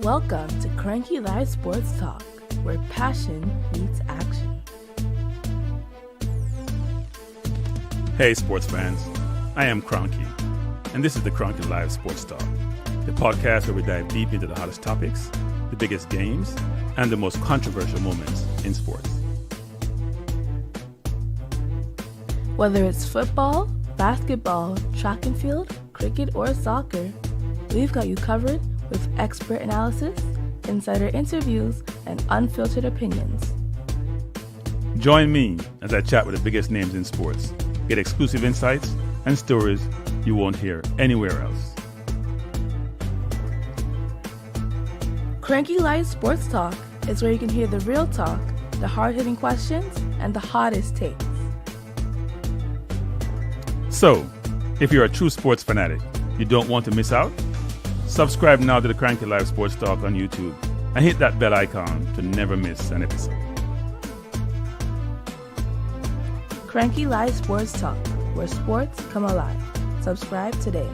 Welcome to Kranky Live Sports Talk, where passion meets action. Hey sports fans, I am Kranky, and this is the Kranky Live Sports Talk, the podcast where we dive deep into the hottest topics, the biggest games, and the most controversial moments in sports. Whether it's football, basketball, track and field, cricket, or soccer, we've got you covered with expert analysis, insider interviews, and unfiltered opinions. Join me as I chat with the biggest names in sports, get exclusive insights and stories you won't hear anywhere else. Kranky Live Sports Talk is where you can hear the real talk, the hard-hitting questions, and the hottest takes. So, if you're a true sports fanatic, you don't want to miss out? Subscribe now to the Kranky Live Sports Talk on YouTube and hit that bell icon to never miss an episode. Kranky Live Sports Talk, where sports come alive. Subscribe today.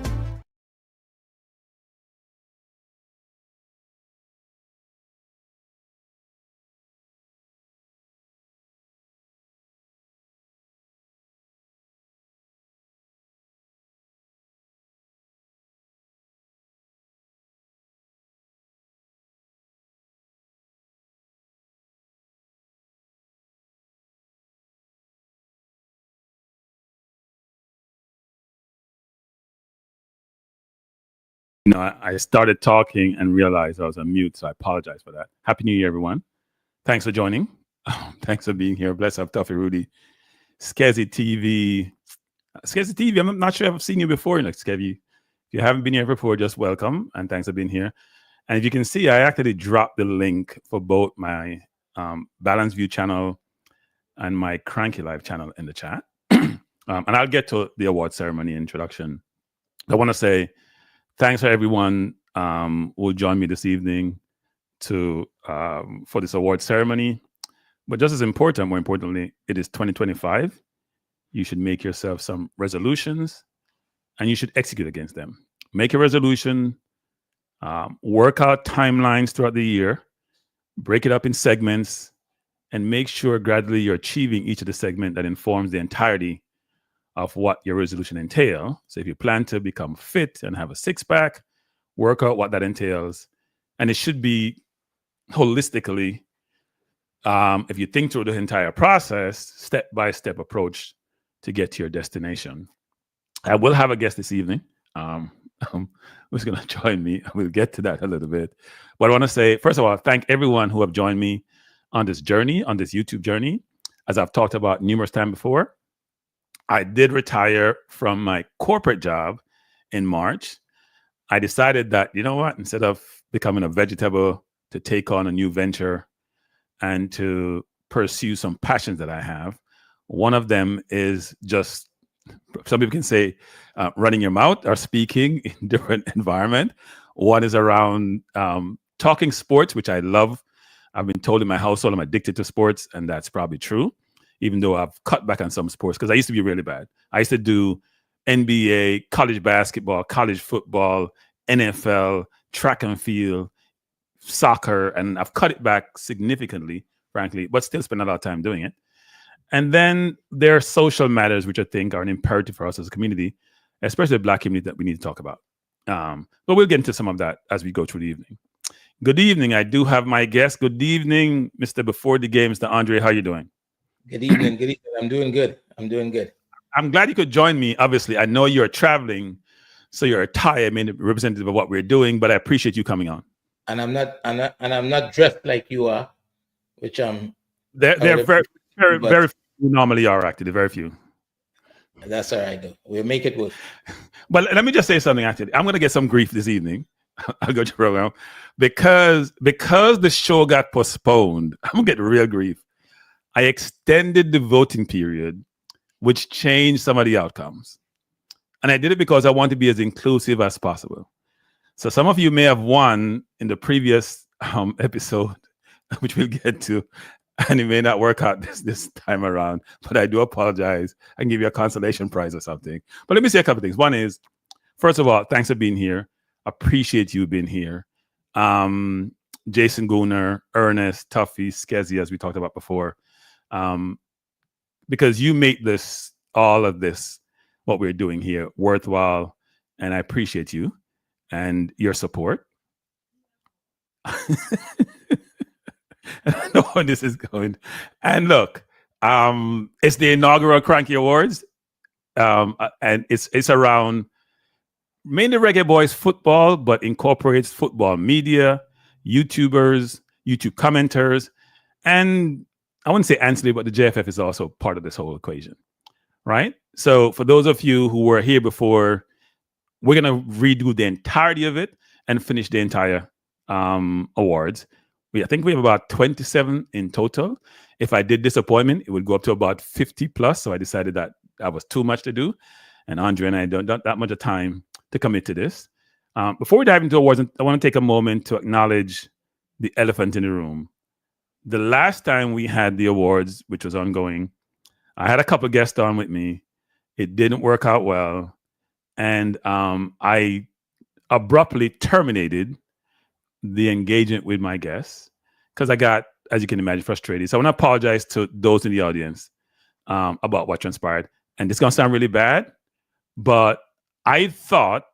You know, I started talking and realized I was on mute, so I apologize for that. Happy New Year, everyone. Thanks for joining. Thanks for being here. Bless up, Tuffy Rudy. Skezzy TV. Skezzy TV, I'm not sure if I've seen you before, Skevy. If you haven't been here before, just welcome, and thanks for being here. And if you can see, I actually dropped the link for both my Balance View channel and my Kranky Live channel in the chat. And I'll get to the award ceremony introduction. I want to say thanks for everyone who will join me this evening for this award ceremony. But just as important, more importantly, it is 2025. You should make yourself some resolutions and you should execute against them. Make a resolution, work out timelines throughout the year, break it up in segments, and make sure gradually you're achieving each of the segments that informs the entirety of what your resolution entails. So if you plan to become fit and have a six-pack, work out what that entails. And it should be holistically, if you think through the entire process, step-by-step approach to get to your destination. I will have a guest this evening who's going to join me. We'll get to that a little bit. But I want to say, first of all, thank everyone who have joined me on this journey, on this YouTube journey. As I've talked about numerous times before, I did retire from my corporate job in March. I decided that, you know what, instead of becoming a vegetable, to take on a new venture and to pursue some passions that I have. One of them is just, some people can say, running your mouth or speaking in different environment. One is around talking sports, which I love. I've been told in my household I'm addicted to sports, and that's probably true, even though I've cut back on some sports because I used to be really bad. I used to do NBA, college basketball, college football, NFL, track and field, soccer, and I've cut it back significantly, frankly, but still spend a lot of time doing it. And then there are social matters, which I think are an imperative for us as a community, especially the Black community, that we need to talk about. But we'll get into some of that as we go through the evening. Good evening. I do have my guest. Good evening, Mr. Before the Game, Mr. Andre. How are you doing? Good evening. Good evening. I'm doing good. I'm glad you could join me. Obviously, I know you're traveling, so your attire may be representative of what we're doing, but I appreciate you coming on. And I'm not dressed like you are, which they're very few normally are, actually, very few. That's all right, though. We'll make it work. But let me just say something, actually. I'm going to get some grief this evening. I'll go to the program because the show got postponed. I'm going to get real grief. I extended the voting period, which changed some of the outcomes. And I did it because I want to be as inclusive as possible. So some of you may have won in the previous episode, which we'll get to, and it may not work out this time around, but I do apologize. I can give you a consolation prize or something. But let me say a couple of things. One is, first of all, thanks for being here. Appreciate you being here. Jason Gooner, Ernest, Tuffy, Skezi, as we talked about before, because you make this, all of this, what we're doing here, worthwhile, and I appreciate you and your support. I don't know where this is going. And look, it's the inaugural Kranky Awards, and it's around mainly Reggae Boyz football, but incorporates football media, YouTubers, YouTube commenters, and I wouldn't say ancillary, but the JFF is also part of this whole equation, right? So for those of you who were here before, we're going to redo the entirety of it and finish the entire awards. I think we have about 27 in total. If I did Disappointment, it would go up to about 50 plus. So I decided that was too much to do. And Andre and I don't that much of time to commit to this. Before we dive into awards, I want to take a moment to acknowledge the elephant in the room. The last time we had the awards, which was ongoing, I had a couple of guests on with me. It didn't work out well. And I abruptly terminated the engagement with my guests because I got, as you can imagine, frustrated. So I want to apologize to those in the audience about what transpired. And this is going to sound really bad, but I thought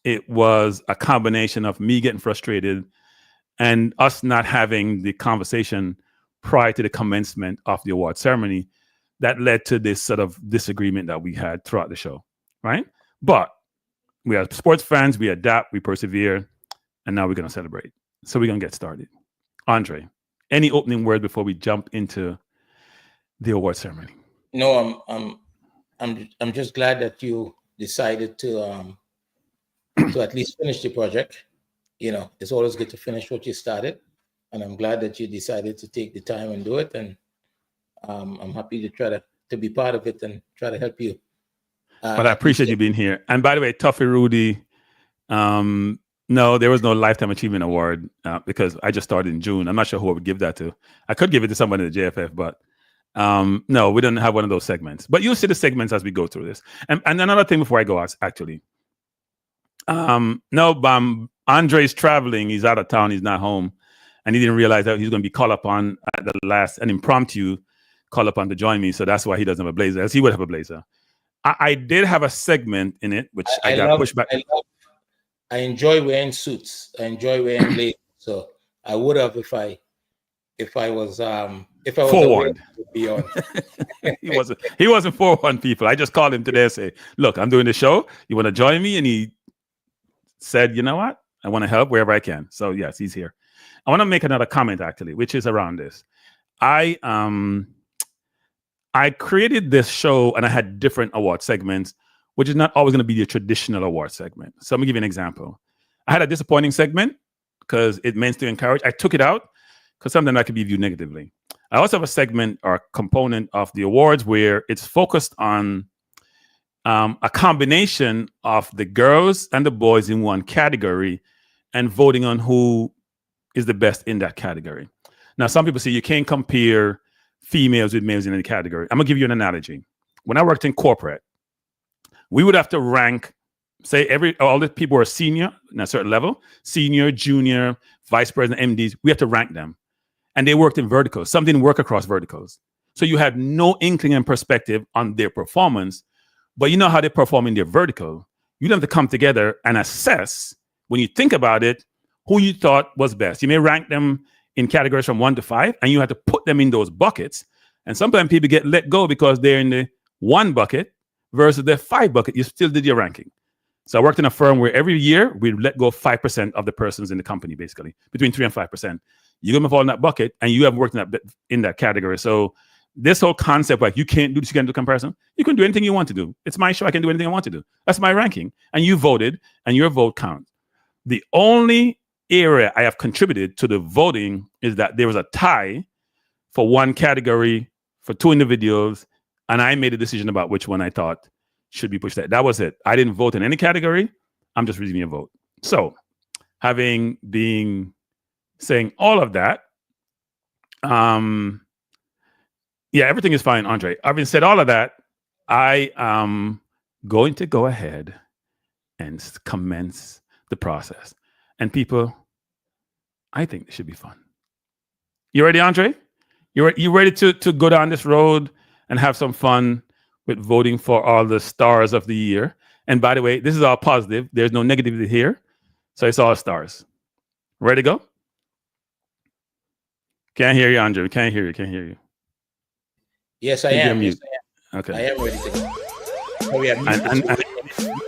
it was a combination of me getting frustrated and us not having the conversation prior to the commencement of the award ceremony that led to this sort of disagreement that we had throughout the show, right? But we are sports fans, we adapt, we persevere, and now we're going to celebrate. So we're going to get started. Andre, any opening word before we jump into the award ceremony? No, I'm just glad that you decided to at least finish the project. You know, it's always good to finish what you started, and I'm glad that you decided to take the time and do it. And I'm happy to try to be part of it and try to help you. But I appreciate you being here. And by the way, Tuffy Rudy, no, there was no Lifetime Achievement Award because I just started in June. I'm not sure who I would give that to. I could give it to someone in the JFF, but no, we don't have one of those segments. But you'll see the segments as we go through this. And another thing before I go, actually. Andre's traveling. He's out of town. He's not home. And he didn't realize that he's going to be called upon at the last, an impromptu call upon to join me. So that's why he doesn't have a blazer, as he would have a blazer. I did have a segment in it, which I got pushed back. I enjoy wearing suits. I enjoy wearing blazers. So I would have if I was forewarned. Beyond. He wasn't forewarned, people. I just called him today and say, look, I'm doing the show. You want to join me? And he said, you know what? I want to help wherever I can. So yes, he's here. I want to make another comment actually, which is around this. I created this show and I had different award segments, which is not always going to be the traditional award segment. So let me give you an example. I had a disappointing segment because it meant to encourage. I took it out because sometimes that could be viewed negatively. I also have a segment or a component of the awards where it's focused on a combination of the girls and the boys in one category and voting on who is the best in that category. Now, some people say you can't compare females with males in any category. I'm going to give you an analogy. When I worked in corporate, we would have to rank, say all the people who are senior in a certain level, senior, junior, vice president, MDs, we have to rank them. And they worked in verticals. Some didn't work across verticals. So you had no inkling and perspective on their performance, but you know how they perform in their vertical. You'd have to come together and assess, when you think about it, who you thought was best. You may rank them in categories from 1 to 5, and you have to put them in those buckets. And sometimes people get let go because they're in the 1 bucket versus the 5 bucket. You still did your ranking. So I worked in a firm where every year we let go 5% of the persons in the company, basically, between 3 and 5%. You're going to fall in that bucket, and you haven't worked in that category. So this whole concept, like you can't do this, you can't do comparison. You can do anything you want to do. It's my show. I can do anything I want to do. That's my ranking. And you voted, and your vote counts. The only area I have contributed to the voting is that there was a tie for one category for 2 individuals, and I made a decision about which one I thought should be pushed. That was it. I didn't vote in any category. I'm just reading a vote. So, saying all of that, yeah, everything is fine, Andre. Having said all of that, I am going to go ahead and commence the process. And people, I think it should be fun. You ready, Andre? You ready to go down this road and have some fun with voting for all the stars of the year? And by the way, this is all positive. There's no negativity here. So it's all stars. Ready to go? Can't hear you, Andre. Can't hear you. Yes, I am. Yes, I am. Okay. I am ready to go. Oh, we have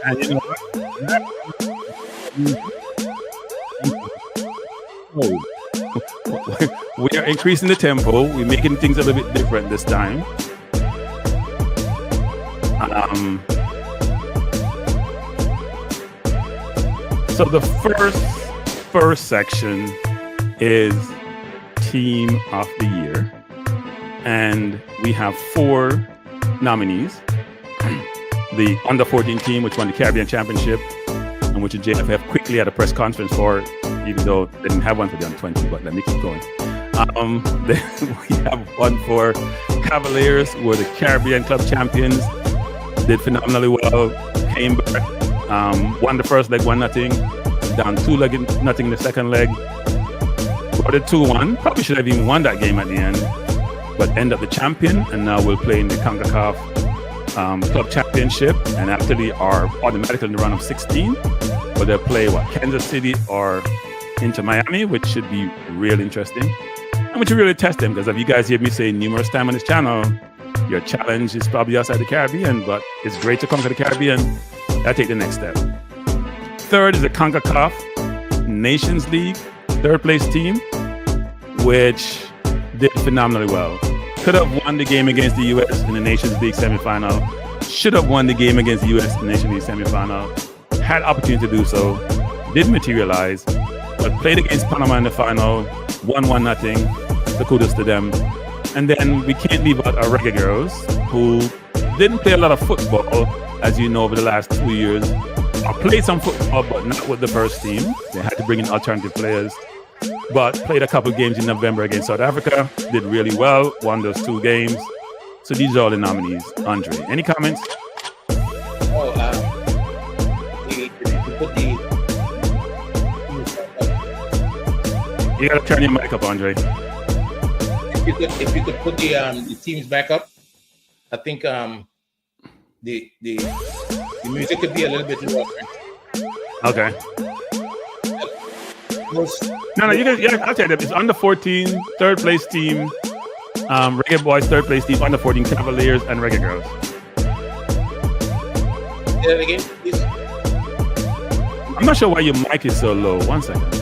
and you know what? We are increasing the tempo. We're making things a little bit different this time. So the first section is Team of the Year, and we have 4 nominees. The under 14 team, which won the Caribbean Championship, and which the JFF quickly had a press conference for, even though they didn't have one for the under 20. But let me keep going. Then we have one for Cavaliers, who were the Caribbean Club champions, did phenomenally well, came back, won the first leg 1-0, down 2-0 in the second leg, got it 2-1. Probably should have even won that game at the end, but end up the champion, and now we'll play in the CONCACAF Club Championship, and actually are automatically in the round of 16, but they'll play Kansas City or into Miami, which should be really interesting, and which will really test them, because if you guys hear me say numerous times on this channel, your challenge is probably outside the Caribbean, but it's great to conquer the Caribbean. I'll take the next step. Third is the CONCACAF Nations League third place team, which did phenomenally well. Could have won the game against the U.S. in the Nations League semifinal. Should have won the game against the U.S. in the Nations League semifinal. Had opportunity to do so. Didn't materialize. But played against Panama in the final. Won 1-0. So kudos to them. And then we can't leave out our Reggae Girlz, who didn't play a lot of football, as you know, over the last 2 years. Played some football, but not with the first team. They had to bring in alternative players. But played a couple games in November against South Africa. Did really well. Won those 2 games. So these are all the nominees. Andre, any comments? You gotta turn your mic up, Andre. If you could put the teams back up, I think the music could be a little bit lower. Okay. No, you guys, yeah, I'll tell you that. It's under 14, third place team, Reggae Boyz, third place team, under 14 Cavaliers, and Reggae Girlz. Say that again, please. I'm not sure why your mic is so low. 1 second.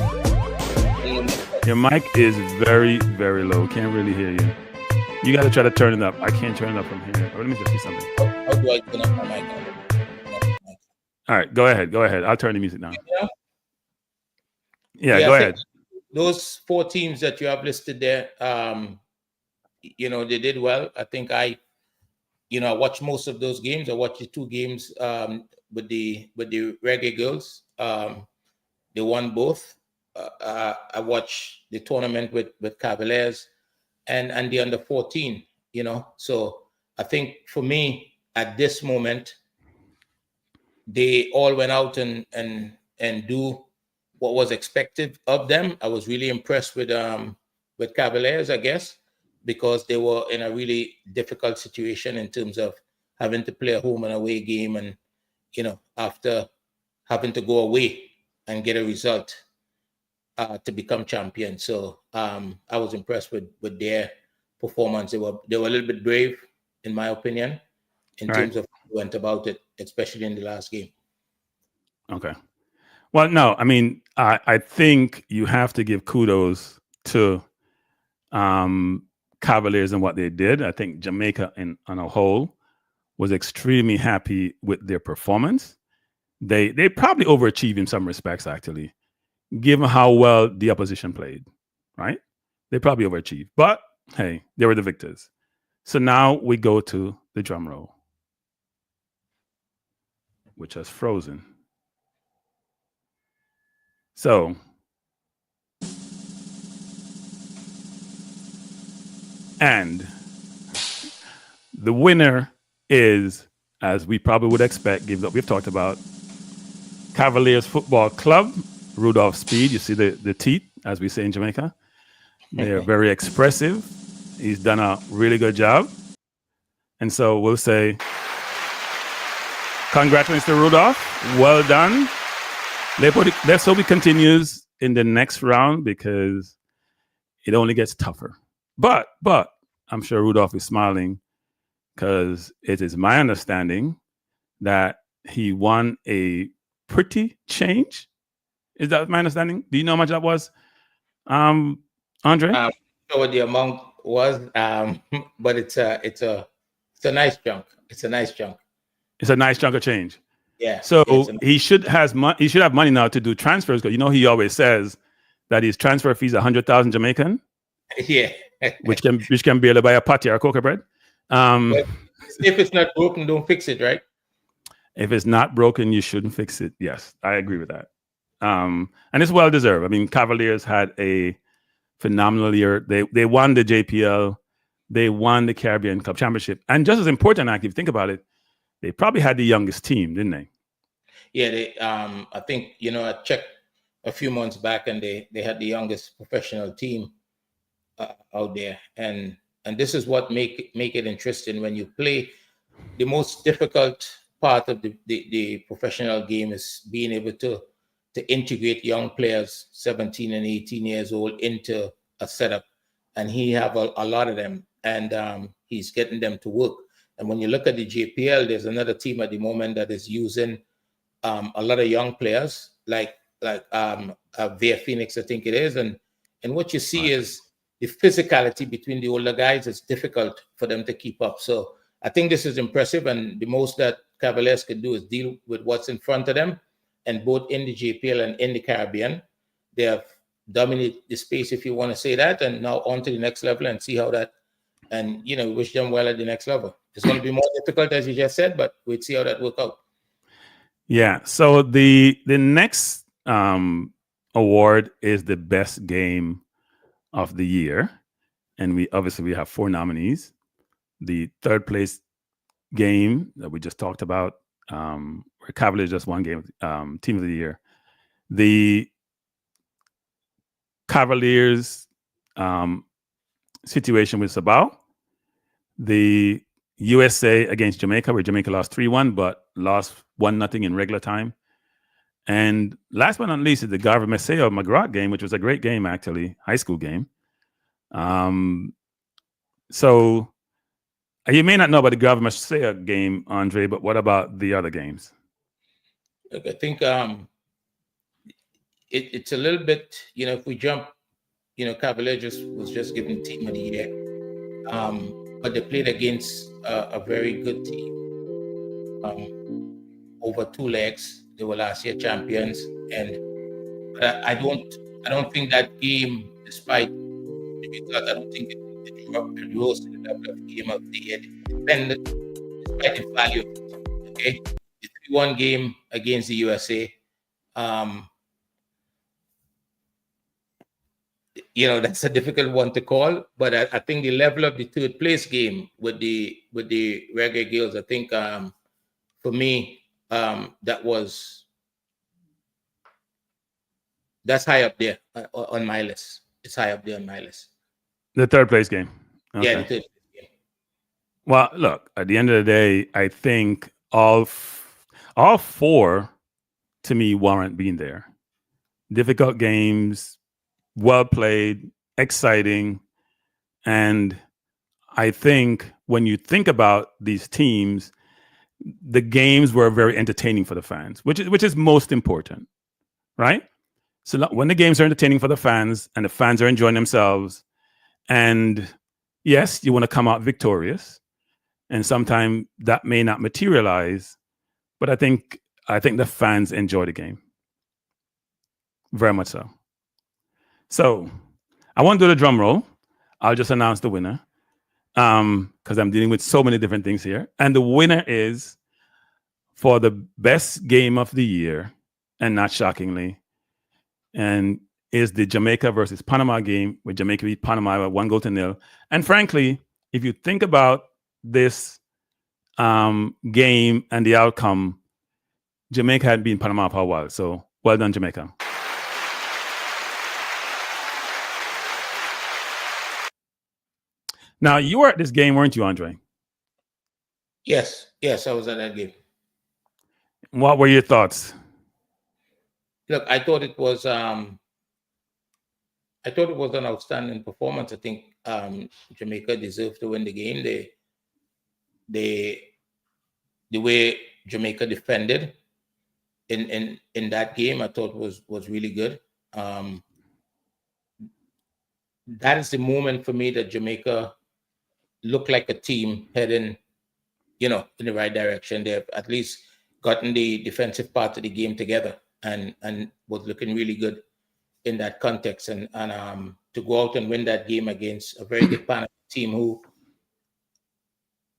Your mic is very, very low. Can't really hear you. You got to try to turn it up. I can't turn it up from here. Let me just see something. How do I turn up my mic? All right, go ahead. I'll turn the music down. Yeah, go ahead. Those 4 teams that you have listed there, they did well. I think I watched most of those games. I watched the 2 games with the Reggae Girlz. They won both. I watched the tournament with Cavaliers and the under 14. So I think for me at this moment, they all went out and do what was expected of them. I was really impressed with Cavaliers, I guess, because they were in a really difficult situation in terms of having to play a home and away game, and after having to go away and get a result to become champion. So I was impressed with their performance. They were a little bit brave, in my opinion, in terms of how they went about it, especially in the last game. Okay. Well, no, I mean, I think you have to give kudos to Cavaliers and what they did. I think Jamaica on a whole was extremely happy with their performance. They probably overachieved in some respects, actually, given how well the opposition played, right? They probably overachieved. But, hey, they were the victors. So now we go to the drum roll, which has frozen. So, and the winner is, as we probably would expect, given what we've talked about, Cavaliers Football Club, Rudolph's speed. You see the teeth, as we say in Jamaica. They're very expressive. He's done a really good job. And so we'll say, congratulations to Rudolph. Well done. Let's hope it continues in the next round because it only gets tougher. But I'm sure Rudolph is smiling because it is my understanding that he won a pretty change. Is that my understanding? Do you know how much that was, Andre? Not sure what the amount was, but it's a nice chunk. It's a nice chunk. It's a nice chunk of change. Yeah. So he should have money now to do transfers because he always says that his transfer fees 100,000 Jamaican. Yeah. which can be able to buy a patty or a cocoa bread. If it's not broken, don't fix it, right? If it's not broken, you shouldn't fix it. Yes, I agree with that. And it's well deserved. I mean, Cavaliers had a phenomenal year. They won the JPL. They won the Caribbean Cup Championship. And just as important, if you think about it, they probably had the youngest team, didn't they? Yeah, they. I think I checked a few months back, and they had the youngest professional team out there, and this is what make it interesting when you play. The most difficult part of the professional game is being able to integrate young players 17 and 18 years old into a setup, and he have a lot of them, and he's getting them to work. And when you look at the JPL, there's another team at the moment that is using a lot of young players like Via Phoenix, I think it is, and what you see is the physicality between the older guys is difficult for them to keep up. So I think this is impressive, and the most that Cavaliers could do is deal with what's in front of them. And both in the JPL and in the Caribbean, they have dominated the space, if you want to say that, and now on to the next level and see how that, and wish them well at the next level. It's going to be more difficult, as you just said, but we'll see how that works out. Yeah. So the next award is the best game of the year, and we have 4 nominees. The third place game that we just talked about, where Cavaliers just won game team of the year. The Cavaliers situation with Sabah, the USA against Jamaica, where Jamaica lost 3-1, but lost 1-0 in regular time. And last but not least is the Garva Messiah McGrath game, which was a great game, actually, high school game. So you may not know about the Garva Messiah game, Andre, but what about the other games? Look, I think it's a little bit, if we jump, Cavaliers was just given team of the year. But they played against a very good team over 2 legs. They were last year champions, and I don't think that game, despite because I don't think it rose to the level of game of the year, despite the value of it. Okay, the 3-1 game against the USA. That's a difficult one to call, but I think the level of the third place game with the Reggae Girlz, I think for me that's high up there on my list. It's high up there on my list. The third place game. Okay. Yeah, the third place game. Well, look, at the end of the day, I think all 4 to me warrant being there. Difficult games, well played, exciting. And I think when you think about these teams, the games were very entertaining for the fans, which is most important, right? So when the games are entertaining for the fans and the fans are enjoying themselves, and yes, you want to come out victorious, and sometimes that may not materialize, but I think the fans enjoy the game very much so. So I won't do the drum roll. I'll just announce the winner because I'm dealing with so many different things here. And the winner is, for the best game of the year, and not shockingly, and is the Jamaica versus Panama game, where Jamaica beat Panama by 1-0. And frankly, if you think about this game and the outcome, Jamaica had been Panama for a while. So well done, Jamaica. Now, you were at this game, weren't you, Andre? Yes, I was at that game. What were your thoughts? Look, I thought it was an outstanding performance. I think Jamaica deserved to win the game. The way Jamaica defended in that game, I thought was really good. That is the moment for me that Jamaica looked like a team heading, in the right direction. They've at least gotten the defensive part of the game together and was looking really good in that context. And to go out and win that game against a very good Panama team who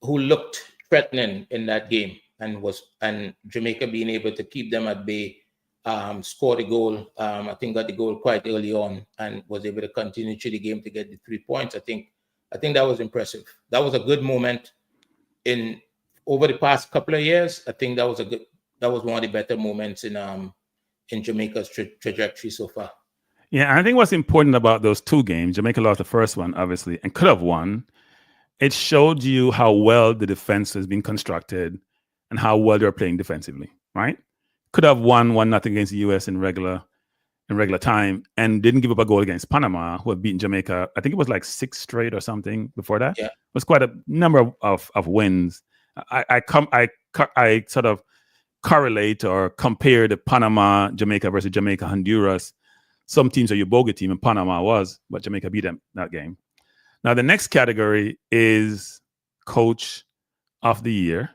looked threatening in that game, and Jamaica being able to keep them at bay, scored a goal. I think got the goal quite early on and was able to continue through the game to get the 3 points. I think that was impressive. That was a good moment over the past couple of years. I think that was one of the better moments in Jamaica's trajectory so far. Yeah, I think what's important about those two games, Jamaica lost the first one, obviously, and could have won. It showed you how well the defense has been constructed and how well they're playing defensively, right? Could have won 1-0 against the US in regular time and didn't give up a goal against Panama, who had beaten Jamaica. I think it was like 6 straight or something before that. Yeah. It was quite a number of wins. I sort of correlate or compare the Panama, Jamaica versus Jamaica, Honduras. Some teams are your bogey team, and Panama was, but Jamaica beat them that game. Now, the next category is Coach of the Year.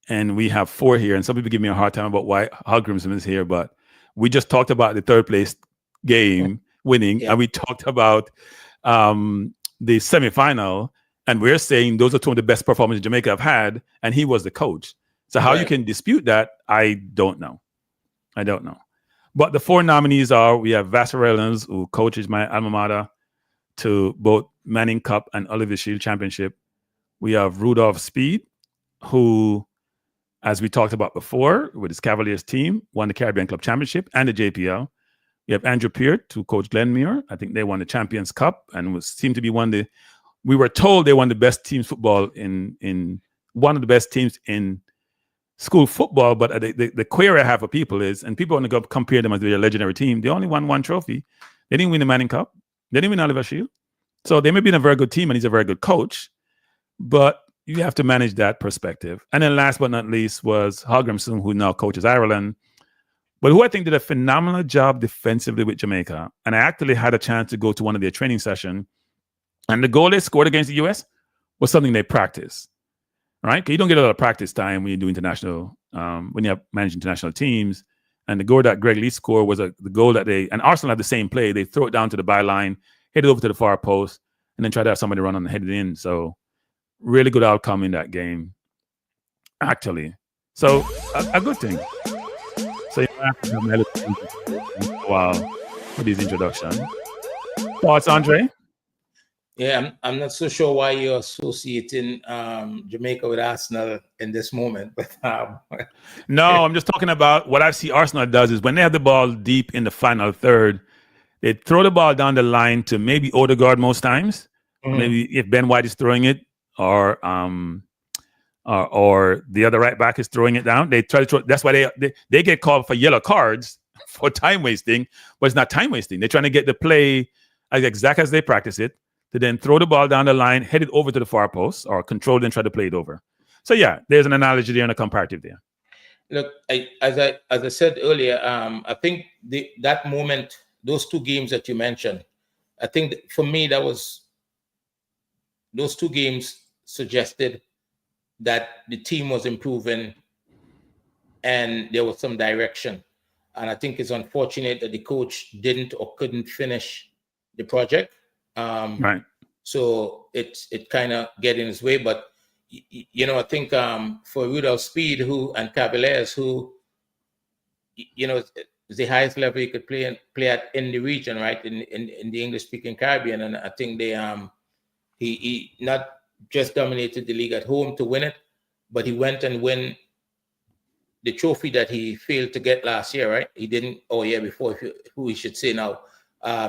And we have 4 here. And some people give me a hard time about why Hogrimson is here. But we just talked about the third place game winning. And we talked about the semifinal. And we're saying those are 2 of the best performances Jamaica have had. And he was the coach. So how you can dispute that, I don't know. But the 4 nominees are, we have Vassar Ellens, who coaches my alma mater to both Manning Cup and Oliver Shield Championship. We have Rudolph Speed, who, as we talked about before, with his Cavaliers team, won the Caribbean Club Championship and the JPL. We have Andrew Peart, who coached Glenmuir. I think they won the Champions Cup and seemed to be we were told they won the best teams football in one of the best teams in school football. But the query I have for people is, and people want to go compare them as their legendary team, they only won 1 trophy. They didn't win the Manning Cup. They didn't win Oliver Shield. So they may be in a very good team and he's a very good coach, but you have to manage that perspective. And then last but not least was Hogrimson, who now coaches Ireland, but who I think did a phenomenal job defensively with Jamaica. And I actually had a chance to go to one of their training sessions. And the goal they scored against the US was something they practice, right? Because you don't get a lot of practice time when you do international, when you have managed international teams. And the goal that Greg Lee scored was the goal that and Arsenal had the same play. They throw it down to the byline, hit it over to the far post, and then try to have somebody run on and head it in. So really good outcome in that game, actually. So a good thing. So you have to have my little for these introductions. Thoughts, Andre? Yeah, I'm not so sure why you're associating Jamaica with Arsenal in this moment, but no, I'm just talking about what I see Arsenal does is when they have the ball deep in the final third, they throw the ball down the line to maybe Odegaard most times, maybe if Ben White is throwing it, or the other right back is throwing it down. They try to throw. That's why they get called for yellow cards for time wasting, but it's not time wasting. They're trying to get the play exactly as they practice it, to then throw the ball down the line, head it over to the far post, or control and try to play it over. So yeah, there's an analogy there and a comparative there. Look, as I said earlier, I think that moment, those 2 games that you mentioned, I think for me those 2 games suggested that the team was improving and there was some direction. And I think it's unfortunate that the coach didn't or couldn't finish the project. Right. So it kind of get in his way. But, I think for Rudolph Speed and Cavaliers, who, is the highest level you could play at in the region, right, in the English-speaking Caribbean. And I think he not just dominated the league at home to win it, but he went and won the trophy that he failed to get last year, right? He didn't, before, who we should say now.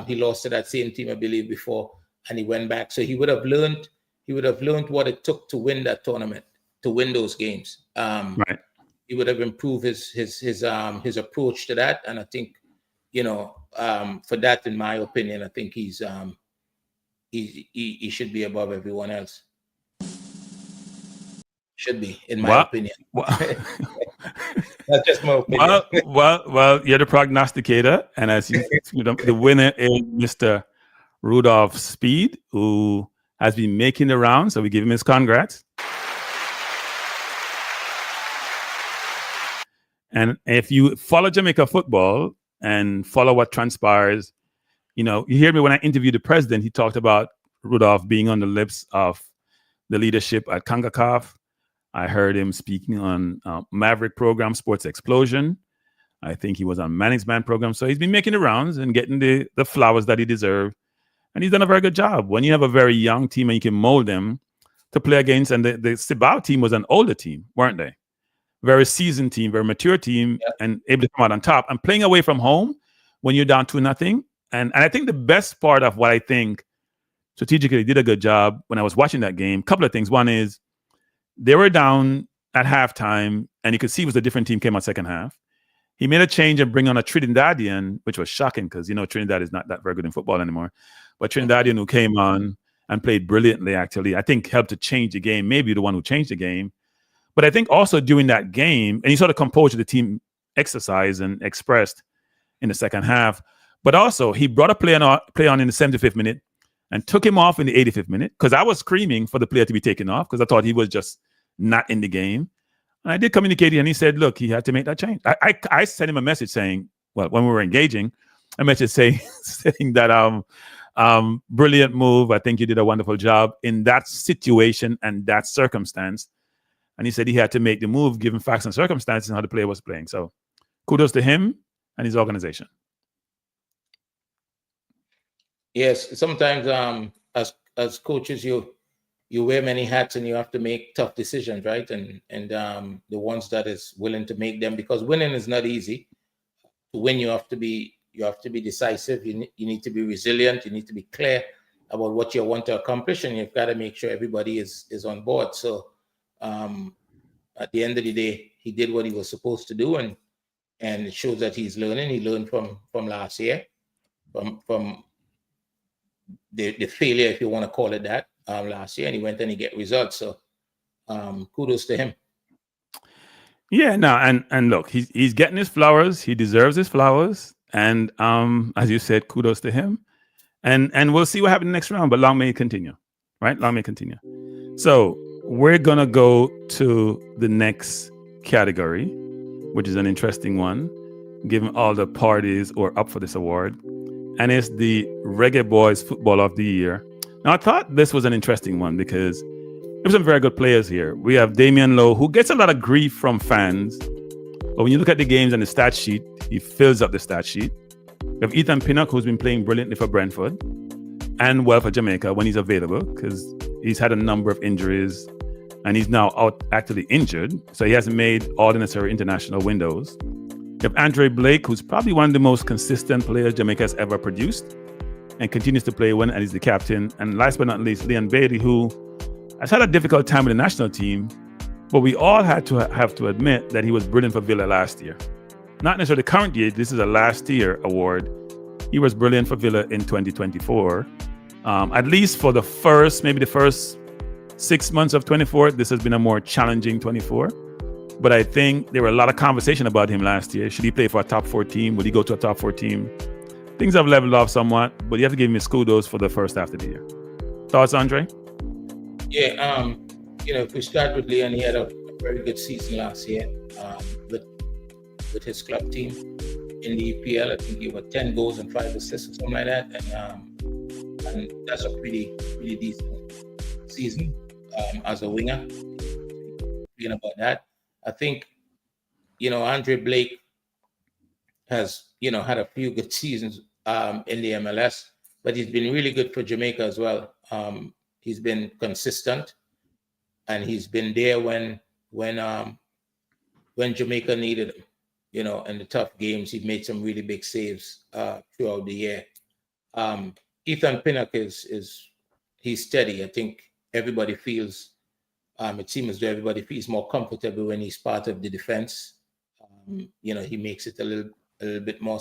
He lost to that same team, I believe, before, and he went back. So he would have learned he would have learned what it took to win that tournament, to win those games. Right. He would have improved his approach to that, and I think, for that, in my opinion, I think he should be above everyone else. Should be, in my opinion. That's just my opinion. Well, you're the prognosticator, and as the winner is Mr. Rudolph Speed, who has been making the rounds, so we give him his congrats. And if you follow Jamaica football and follow what transpires, you hear me when I interviewed the president, he talked about Rudolph being on the lips of the leadership at CONCACAF. I heard him speaking on Maverick program, Sports Explosion. I think he was on Manning's Band program. So he's been making the rounds and getting the flowers that he deserved. And he's done a very good job. When you have a very young team and you can mold them to play against, and the Cibao team was an older team, weren't they? Very seasoned team, very mature team, and able to come out on top. And playing away from home when you're down 2-0. And I think the best part of what I think strategically did a good job when I was watching that game, a couple of things. One is they were down at halftime, and you could see it was a different team came out second half. He made a change and bring on a Trinidadian, which was shocking because, Trinidad is not that very good in football anymore. But Trinidadian who came on and played brilliantly, actually, I think helped to change the game, maybe the one who changed the game. But I think also during that game, and you saw the composure the team exercised and expressed in the second half, but also he brought a play on in the 75th minute and took him off in the 85th minute because I was screaming for the player to be taken off because I thought he was just not in the game. And I did communicate it, and he said, look, he had to make that change. I sent him a message saying, well, when we were engaging, a message saying that brilliant move. I think you did a wonderful job in that situation and that circumstance. And he said he had to make the move given facts and circumstances and how the player was playing. So kudos to him and his organization. Yes, sometimes as coaches, you wear many hats and you have to make tough decisions, right? And the ones that is willing to make them, because winning is not easy. To win, you have to be decisive. You need to be resilient. You need to be clear about what you want to accomplish, and you've got to make sure everybody is on board. So at the end of the day, he did what he was supposed to do, and it shows that he's learning. He learned from last year, from the failure, if you want to call it that, last year, and he went and he get results. So kudos to him. Yeah, no, and look, he's getting his flowers. He deserves his flowers. And as you said, kudos to him. And we'll see what happens next round, but long may it continue. Right? Long may it continue. So we're gonna go to the next category, which is an interesting one, given all the parties who are up for this award. And it's the Reggae Boyz Football of the Year. Now, I thought this was an interesting one because there's some very good players here. We have Damian Lowe, who gets a lot of grief from fans. But when you look at the games and the stat sheet, he fills up the stat sheet. We have Ethan Pinnock, who's been playing brilliantly for Brentford and well for Jamaica when he's available, because he's had a number of injuries and he's now out actively injured. So he hasn't made all the necessary international windows. You have Andre Blake, who's probably one of the most consistent players Jamaica has ever produced and continues to play when and he's the captain. And last but not least, Leon Bailey, who has had a difficult time with the national team, but we all have to admit that he was brilliant for Villa last year. Not necessarily the current year, this is a last year award. He was brilliant for Villa in 2024. At least for the first 6 months of 24, this has been a more challenging 24. But I think there were a lot of conversation about him last year. Should he play for a top 4 team? Would he go to a top 4 team? Things have leveled off somewhat, but you have to give him his kudos for the first half of the year. Thoughts, Andre? Yeah, if we start with Leon, he had a very good season last year with his club team in the EPL. I think he had 10 goals and 5 assists or something like that, and that's a pretty decent season as a winger. About that, I think Andre Blake has had a few good seasons in the MLS, but he's been really good for Jamaica as well. He's been consistent, and he's been there when Jamaica needed him. In the tough games, he made some really big saves throughout the year. Ethan Pinnock he's steady. I think everybody feels, it seems as though everybody feels more comfortable when he's part of the defense. He makes it a little bit more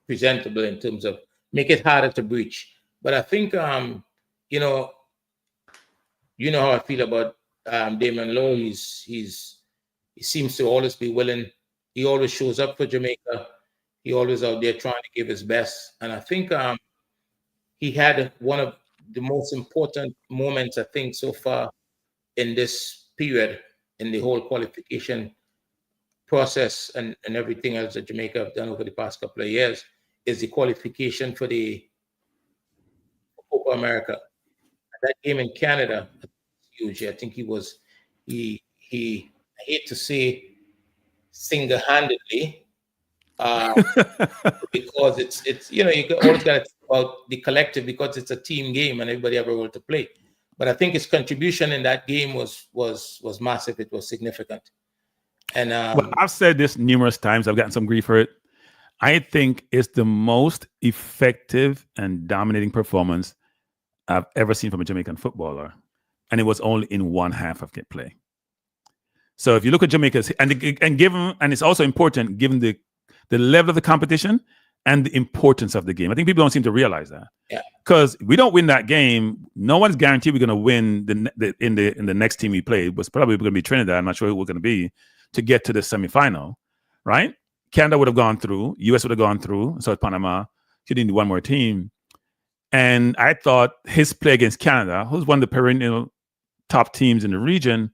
presentable in terms of make it harder to breach. But I think, you know how I feel about Damon Lowe. He seems to always be willing. He always shows up for Jamaica. He always out there trying to give his best. And I think he had one of the most important moments, I think, so far in this period, in the whole qualification process and everything else that Jamaica have done over the past couple of years, is the qualification for the Copa America. That game in Canada, huge. I think he I hate to say single-handedly, because it's you always got to think about the collective, because it's a team game and everybody have a role to play. But I think his contribution in that game was massive. It was significant. And well, I've said this numerous times. I've gotten some grief for it. I think it's the most effective and dominating performance I've ever seen from a Jamaican footballer, and it was only in one half of play. So if you look at Jamaica's and it's also important given the level of the competition and the importance of the game. I think people don't seem to realize that. Yeah. Because we don't win that game, no one's guaranteed we're going to win in the next team we play. It was probably going to be Trinidad. I'm not sure who we're going to be to get to the semifinal, right? Canada would have gone through. US would have gone through. South Panama. You need one more team. And I thought his play against Canada, who's one of the perennial top teams in the region,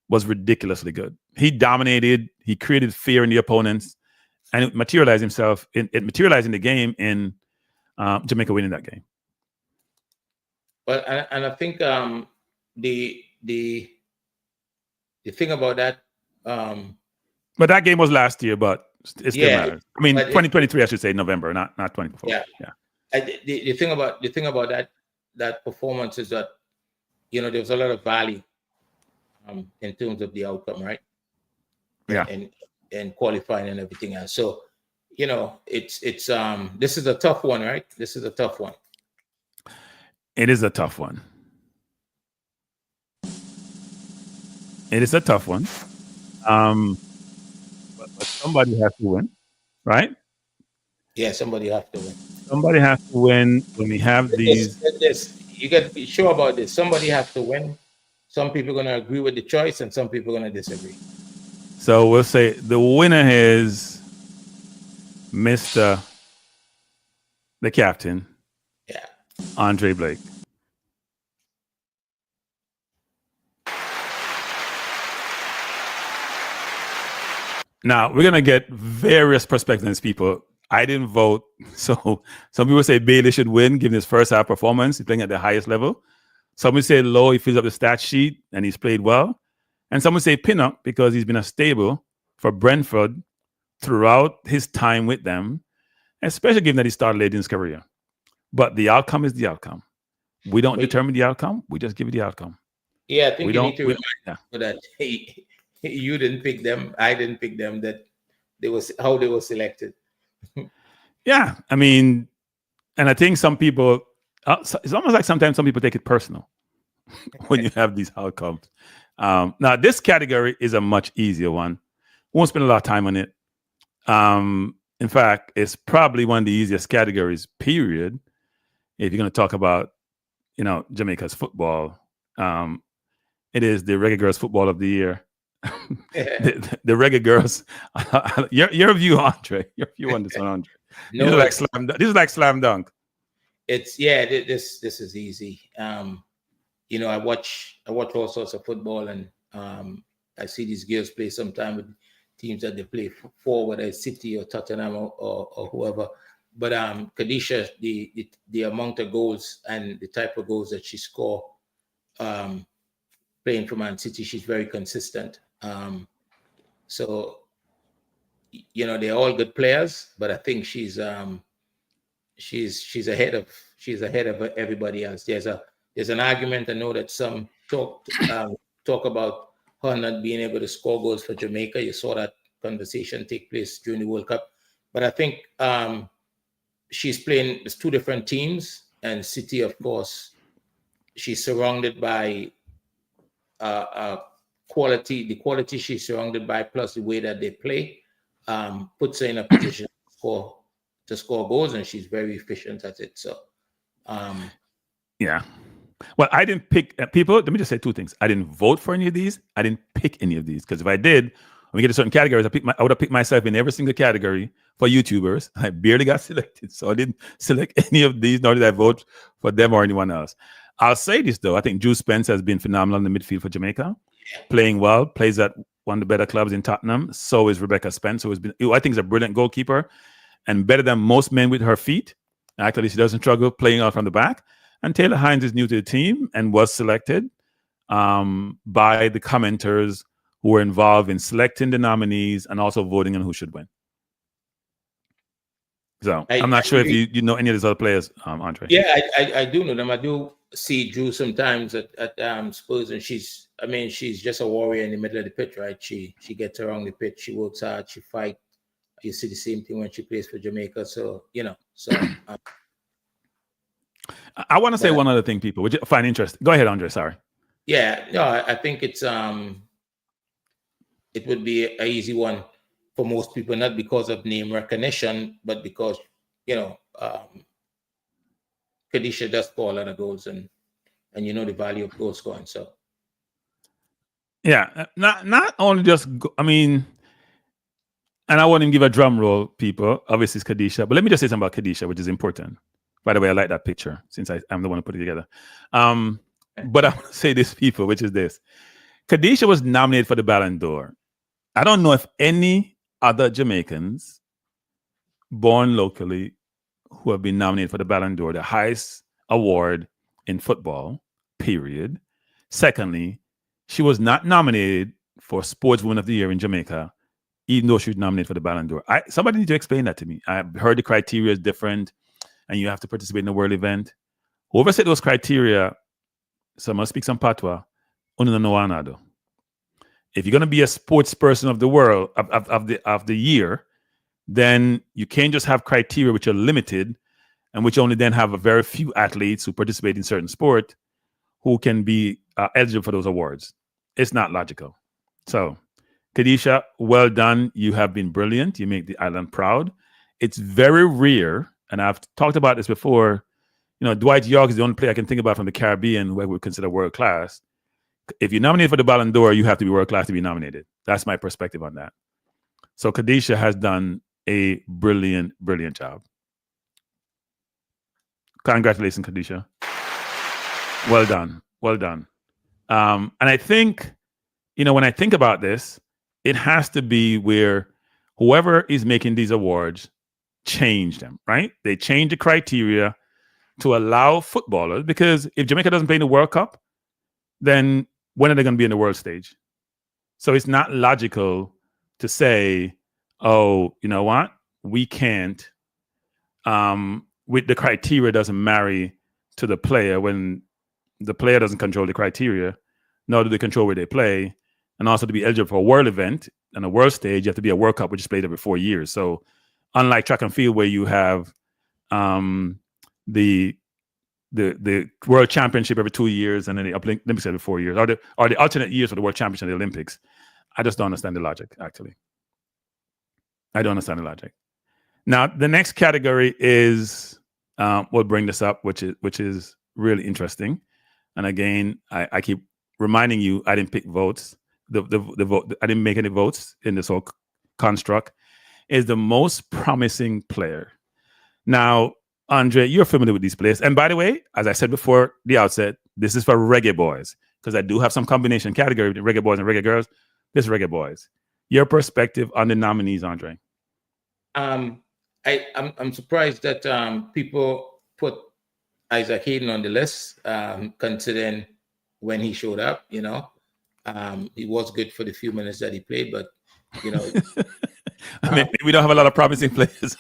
was ridiculously good. He dominated. He created fear in the opponents, and it materialized himself. It materialized in the game in Jamaica winning that game. Well, and I think the thing about that. But that game was last year, but it still matters. I mean, 2023, I should say, November, not 24. Yeah. The thing about that performance is that there was a lot of value in terms of the outcome, right? Yeah. And qualifying and everything else. So, it's this is a tough one, right? This is a tough one. It is a tough one. It is a tough one. But somebody has to win, right? Yeah, somebody has to win. Somebody has to win when we have these. You got to be sure about this. Somebody has to win. Some people are going to agree with the choice, and some people are going to disagree. So we'll say the winner is Mr. the captain. Yeah. Andre Blake. Now, we're going to get various perspectives, people. I didn't vote. So some people say Bailey should win, given his first half performance. He's playing at the highest level. Some would say Lowe, he fills up the stat sheet and he's played well. And some would say Pinnock because he's been a stable for Brentford throughout his time with them, especially given that he started late in his career. But the outcome is the outcome. We don't determine the outcome. We just give you the outcome. Yeah, I think you need to remind that you didn't pick them. I didn't pick them. That how they were selected. Yeah, I mean, and I think some people, it's almost like sometimes some people take it personal when you have these outcomes. Now, this category is a much easier one. Won't spend a lot of time on it. In fact, it's probably one of the easiest categories, period. If you're going to talk about, Jamaica's football, it is the Reggae Girlz Football of the Year. the Reggae Girlz. Your view, Andre. Your view on this one, Andre. No, this is like slam dunk. This is easy. I watch all sorts of football, and I see these girls play sometimes with teams that they play for, whether it's City or Tottenham or whoever. But Kadisha, the amount of goals and the type of goals that she score playing for Man City, she's very consistent. So they're all good players, but I think she's ahead of everybody else. There's an argument. I know that some talk about her not being able to score goals for Jamaica. You saw that conversation take place during the World Cup, but I think she's playing. There's two different teams, and City, of course, she's surrounded by quality. The quality she's surrounded by, plus the way that they play, puts her in a position to score goals, and she's very efficient at it. So, yeah. Well, I didn't pick people. Let me just say two things. I didn't vote for any of these. I didn't pick any of these, because if I did, when we get to certain categories, I would have picked myself in every single category for YouTubers. I barely got selected, so I didn't select any of these, nor did I vote for them or anyone else. I'll say this though: I think Drew Spence has been phenomenal in the midfield for Jamaica, playing well. Plays at one of the better clubs in Tottenham. So is Rebecca Spence, who I think is a brilliant goalkeeper and better than most men with her feet. Actually, she doesn't struggle playing out from the back. And Taylor Hines is new to the team and was selected by the commenters who were involved in selecting the nominees and also voting on who should win. So I'm not sure if you know any of these other players, Andre. Yeah, I do know them. I do see Drew sometimes at Spurs, and she's just a warrior in the middle of the pitch, right? She gets around the pitch, she works hard, she fights. You see the same thing when she plays for Jamaica. So, I want to say one other thing, people, which I find interesting. Go ahead, Andre. Sorry. Yeah, no, I think it's it would be an easy one for most people, not because of name recognition, but because Khadijah does score a lot of goals, and the value of goal scoring. So yeah, not only just and I won't even give a drum roll, people. Obviously, it's Khadijah, but let me just say something about Khadijah, which is important. By the way, I like that picture since I'm the one who put it together. But I want to say this, people, which is this. Khadijah was nominated for the Ballon d'Or. I don't know if any other Jamaicans born locally who have been nominated for the Ballon d'Or, the highest award in football, period. Secondly, she was not nominated for Sportswoman of the Year in Jamaica, even though she was nominated for the Ballon d'Or. Somebody need to explain that to me. I've heard the criteria is different, and you have to participate in a world event. Whoever set those criteria, so I must speak some patois, unanado. If you're going to be a sports person of the world, of the year, then you can't just have criteria which are limited and which only then have a very few athletes who participate in certain sport who can be eligible for those awards. It's not logical. So, Khadijah, well done. You have been brilliant. You make the island proud. It's very rare, and I've talked about this before. Dwight York is the only player I can think about from the Caribbean who I would consider world class. If you're nominated for the Ballon d'Or, you have to be world class to be nominated. That's my perspective on that. So Khadijah has done a brilliant, brilliant job. Congratulations, Khadijah. Well done. Well done. And I think, when I think about this, it has to be where whoever is making these awards change them, right? They change the criteria to allow footballers, because if Jamaica doesn't play in the World Cup, then when are they going to be in the world stage? So it's not logical to say, oh, you know what? We can't, with the criteria doesn't marry to the player when the player doesn't control the criteria, nor do they control where they play. And also to be eligible for a world event and a world stage, you have to be a World Cup, which is played every 4 years. So unlike track and field where you have the World Championship every 2 years and then the Olympics every 4 years, or the alternate years for the World Championship and the Olympics, I just don't understand the logic, actually. I don't understand the logic. Now, the next category is, we'll bring this up, which is really interesting. And again, I keep reminding you, I didn't pick votes. The vote, I didn't make any votes in this whole construct. Is the most promising player. Now, Andre, you're familiar with these players. And by the way, as I said before the outset, this is for Reggae Boyz, because I do have some combination category with Reggae Boyz and Reggae Girlz. This is Reggae Boyz. Your perspective on the nominees, Andre? I'm surprised that people put Isaac Hayden on the list, considering when he showed up. He was good for the few minutes that he played, but we don't have a lot of promising players.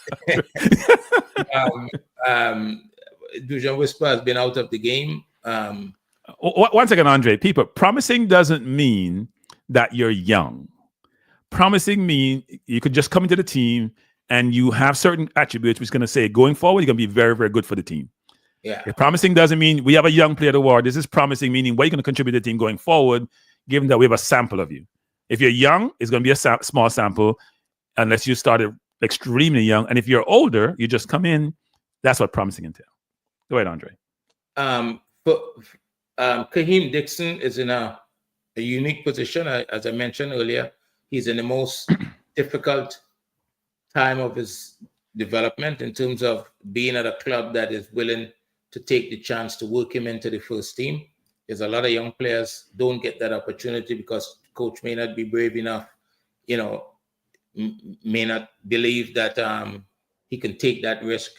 Dujan Whisper has been out of the game. One second, Andre. People, promising doesn't mean that you're young. Promising means you could just come into the team and you have certain attributes which is going to say going forward, you're going to be very, very good for the team. Yeah. If promising doesn't mean we have a young player award. This is promising, meaning what you're going to contribute to the team going forward, given that we have a sample of you. If you're young, it's going to be a small sample unless you started extremely young. And if you're older, you just come in. That's what promising entails. Go ahead, Andre. Kaheem Dixon is in a unique position. As I mentioned earlier, he's in the most difficult time of his development in terms of being at a club that is willing to take the chance to work him into the first team. There's a lot of young players don't get that opportunity because coach may not be brave enough, may not believe that he can take that risk.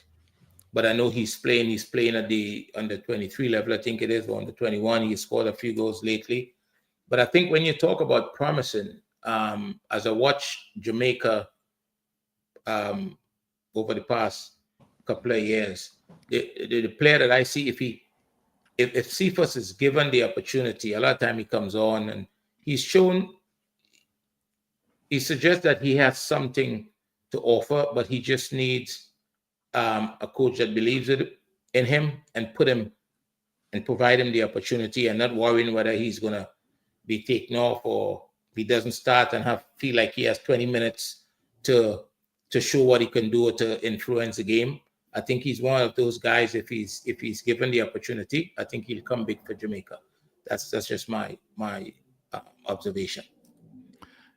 But I know he's playing at the under 23 level, I think it is, or under 21. He scored a few goals lately. But I think when you talk about promising, as I watch Jamaica over the past couple of years, the player that I see, if Cephas is given the opportunity, a lot of time he comes on and he suggests that he has something to offer, but he just needs a coach that believes in him and provide him the opportunity and not worrying whether he's going to be taken off or he doesn't start and feel like he has 20 minutes to show what he can do or to influence the game. I think he's one of those guys. If he's given the opportunity, I think he'll come big for Jamaica. That's just my observation.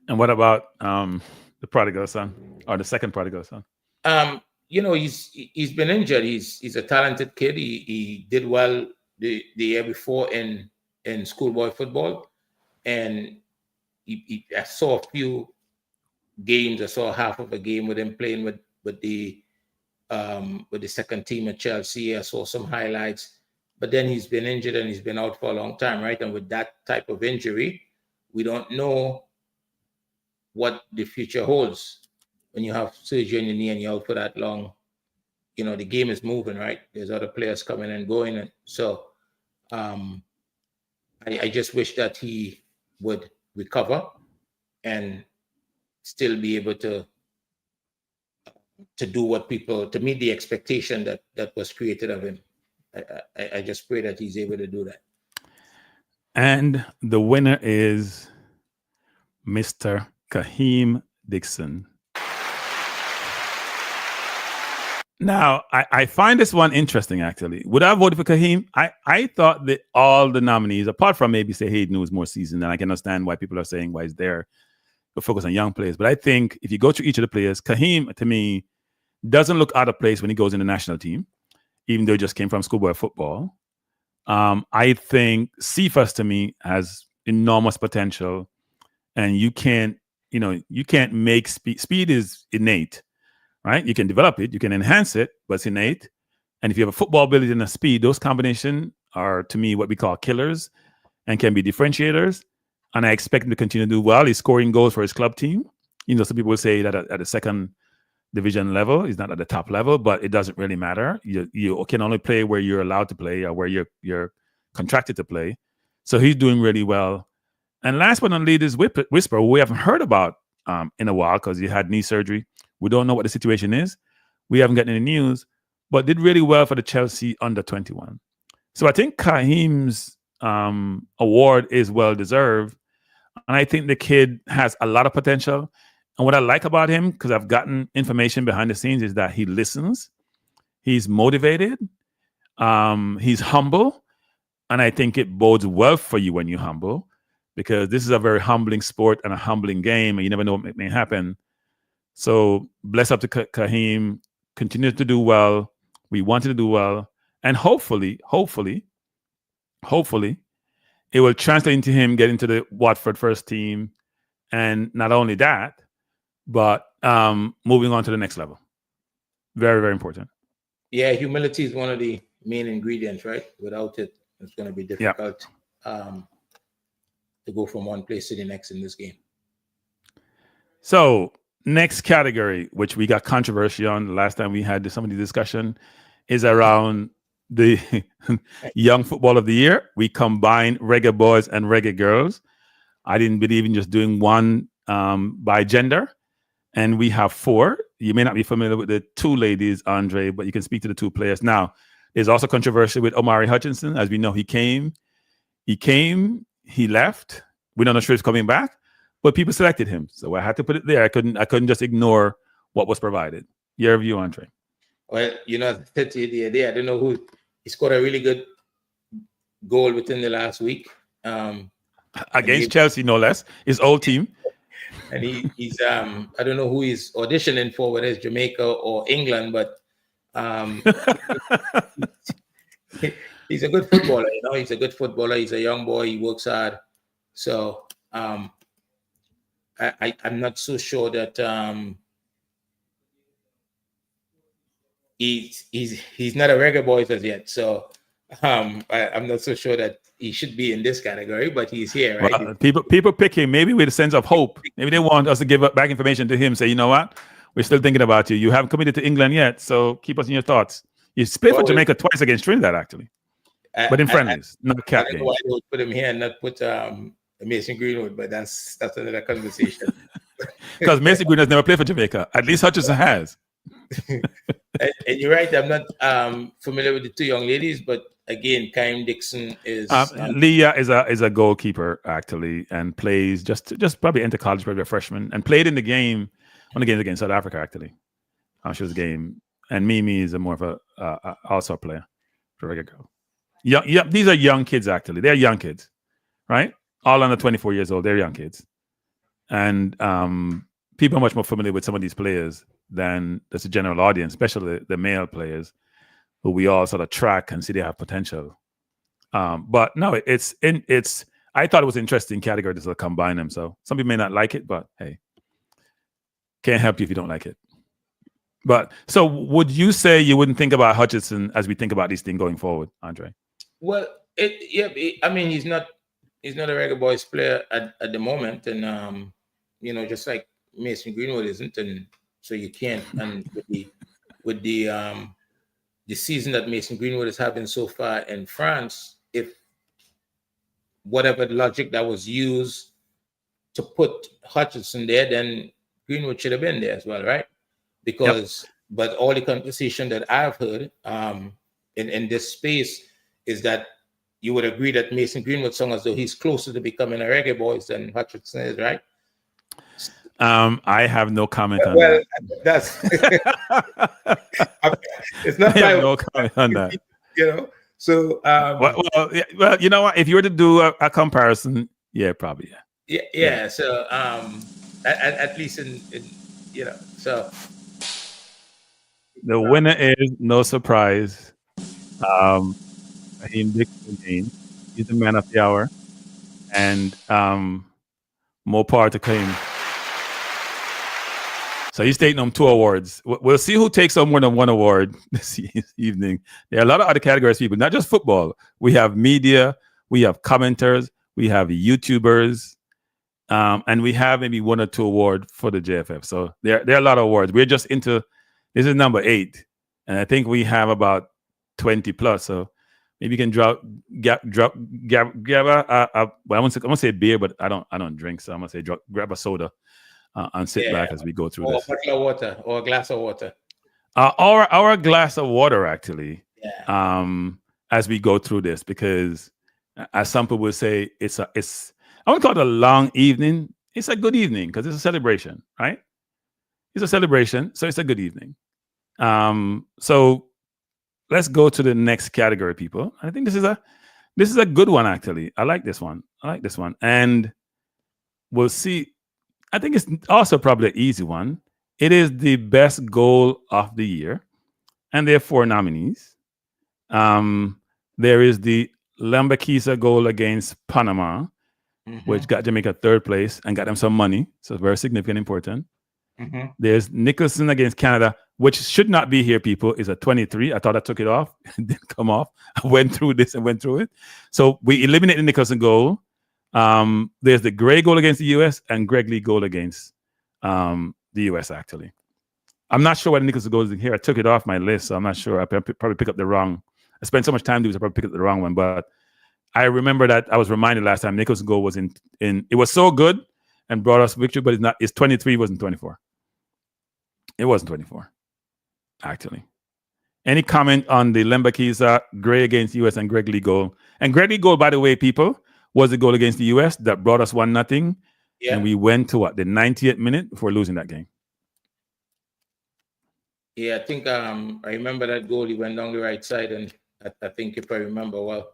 And what about the prodigal son or the second prodigal son? He's been injured. He's a talented kid. He did well the year before in schoolboy football, and I saw a few games. I saw half of a game with him playing with the second team at Chelsea. I saw some highlights, but then he's been injured and he's been out for a long time, right? And with that type of injury, we don't know what the future holds. When you have surgery on your knee and you're out for that long, the game is moving, right? There's other players coming and going. And so I just wish that he would recover and still be able to do to meet the expectation that was created of him. I just pray that he's able to do that. And the winner is Mr. Kaheem Dixon. Now, I find this one interesting, actually. Would I have voted for Kaheem? I thought that all the nominees, apart from maybe say Hayden, who was more seasoned, and I can understand why people are saying why he's there, to focus on young players. But I think if you go through each of the players, Kaheem, to me, doesn't look out of place when he goes in the national team, even though he just came from schoolboy football. I think Cephas, to me, has enormous potential, and you can't make speed. Speed is innate. Right? You can develop it, you can enhance it, but it's innate. And if you have a football ability and a speed, those combinations are, to me, what we call killers and can be differentiators. And I expect him to continue to do well. He's scoring goals for his club team. Some people will say that at the second division level, he's not at the top level, but it doesn't really matter. You can only play where you're allowed to play or where you're contracted to play. So he's doing really well. And last but not least is Whisper, who we haven't heard about in a while because he had knee surgery. We don't know what the situation is. We haven't gotten any news, but did really well for the Chelsea under 21. So I think Kaheem's award is well deserved. And I think the kid has a lot of potential. And what I like about him, because I've gotten information behind the scenes, is that he listens, he's motivated, he's humble. And I think it bodes well for you when you're humble, because this is a very humbling sport and a humbling game, and you never know what may happen. So bless up to Kaheem, continue to do well. We want him to do well. And hopefully, it will translate into him getting to the Watford first team. And not only that, but moving on to the next level. Very, very important. Yeah, humility is one of the main ingredients, right? Without it, it's going to be difficult to go from one place to the next in this game. So next category, which we got controversy on the last time we had some of the discussion, is around the Young Football of the Year. We combined Reggae Boyz and Reggae Girlz. I didn't believe in just doing one by gender. And we have 4. You may not be familiar with the 2 ladies, Andre, but you can speak to the 2 players. Now, There's also controversy with Omari Hutchinson. As we know, he came, he left. We don't know if he's coming back, but people selected him. So I had to put it there. I couldn't just ignore what was provided. Your view, Andre? Well, you know, I said to you the other day, I don't know who, he scored a really good goal within the last week. Against Chelsea, no less, his old team. And he's I don't know who he's auditioning for, whether it's Jamaica or England, but he's a good footballer. You know, he's a good footballer. He's a young boy. He works hard. So I'm not so sure that he's not a Reggae Boyz as yet. So I'm not so sure that he should be in this category, but he's here, right? Well, people pick him maybe with a sense of hope. Maybe they want us to give back information to him. Say, you know what? We're still thinking about you. You haven't committed to England yet, so keep us in your thoughts. You played for Jamaica twice against Trinidad, actually, but in friendlies, not cap games. I don't know why they would put him here and not put Mason Greenwood, but that's another conversation. Because Mason Greenwood has never played for Jamaica. At least Hutchinson has. And you're right. I'm not familiar with the two young ladies, but again, Kyle Dixon is Leah is a goalkeeper actually, and plays just probably entered college, probably a freshman, and played in the game on the games against South Africa actually. She was a game, and Mimi is more of a also a player for Reggae Girl. Yeah, these are young kids actually. They're young kids, right? All under 24 years old. They're young kids, and people are much more familiar with some of these players than the general audience, especially the male players, who we all sort of track and see they have potential. But no, I thought it was an interesting category to sort of combine them. So some people may not like it, but hey, can't help you if you don't like it. But so would you say you wouldn't think about Hutchinson as we think about these things going forward, Andre? Well, I mean, he's not a Reggae Boyz player at the moment, and you know, just like Mason Greenwood isn't, and so you can't. And with the season that Mason Greenwood is having so far in France, if whatever logic that was used to put Hutchinson there, then Greenwood should have been there as well, right? Because, but all the conversation that I've heard in this space is that you would agree that Mason Greenwood sung as though he's closer to becoming a Reggae Boyz than Hutchinson is, right? I have no comment on that. That's it's not. I have no comment on that. You know, so well, you know what? If you were to do a comparison, yeah, probably, yeah. So at least in you know, so the winner is no surprise. Raheem Dixon again. He's the man of the hour, and more power to claim. So he's taking home 2 awards. We'll see who takes home more than 1 award this evening. There are a lot of other categories, people, not just football. We have media, we have commenters, we have YouTubers, and we have maybe 1 or 2 awards for the JFF. So there are a lot of awards. We're just into, this is number 8, and I think we have about 20 plus. So maybe you can grab well, I won't say a beer, but I don't drink, so I'm gonna say grab a soda. And sit back as we go through this. Or a bottle of water, or a glass of water. Or a glass of water, actually. Yeah. As we go through this, because as some people would say, I wouldn't call it a long evening. It's a good evening because it's a celebration, right? It's a celebration, so it's a good evening. So let's go to the next category, people. I think this is a good one, actually. I like this one, and we'll see. I think it's also probably an easy one. It is the best goal of the year, and there are 4 nominees. There is the Lambakisa goal against Panama, which got Jamaica 3rd place and got them some money, so it's very significant, important. There's Nicholson against Canada, which should not be here, people. Is a 23. I thought I took it off. It didn't come off. I went through this and went through it. So we eliminated the Nicholson goal. There's the Gray goal against the US and Greg Lee goal against the US, actually. I'm not sure why Nicholson goal is here. I took it off my list, so I'm not sure. I probably picked up the wrong. I spent so much time doing this, I probably picked up the wrong one. But I remember that I was reminded last time Nicholson goal was in it was so good and brought us victory, but it's 23, wasn't 24. It wasn't 24, actually. Any comment on the Lembakiza Gray against US and Greg Lee goal? And Greg Lee goal, by the way, people, was the goal against the US that brought us 1-0. Yeah. And we went to what, the 90th minute before losing that game. Yeah, I think I remember that goal. He went down the right side, and I think if I remember well.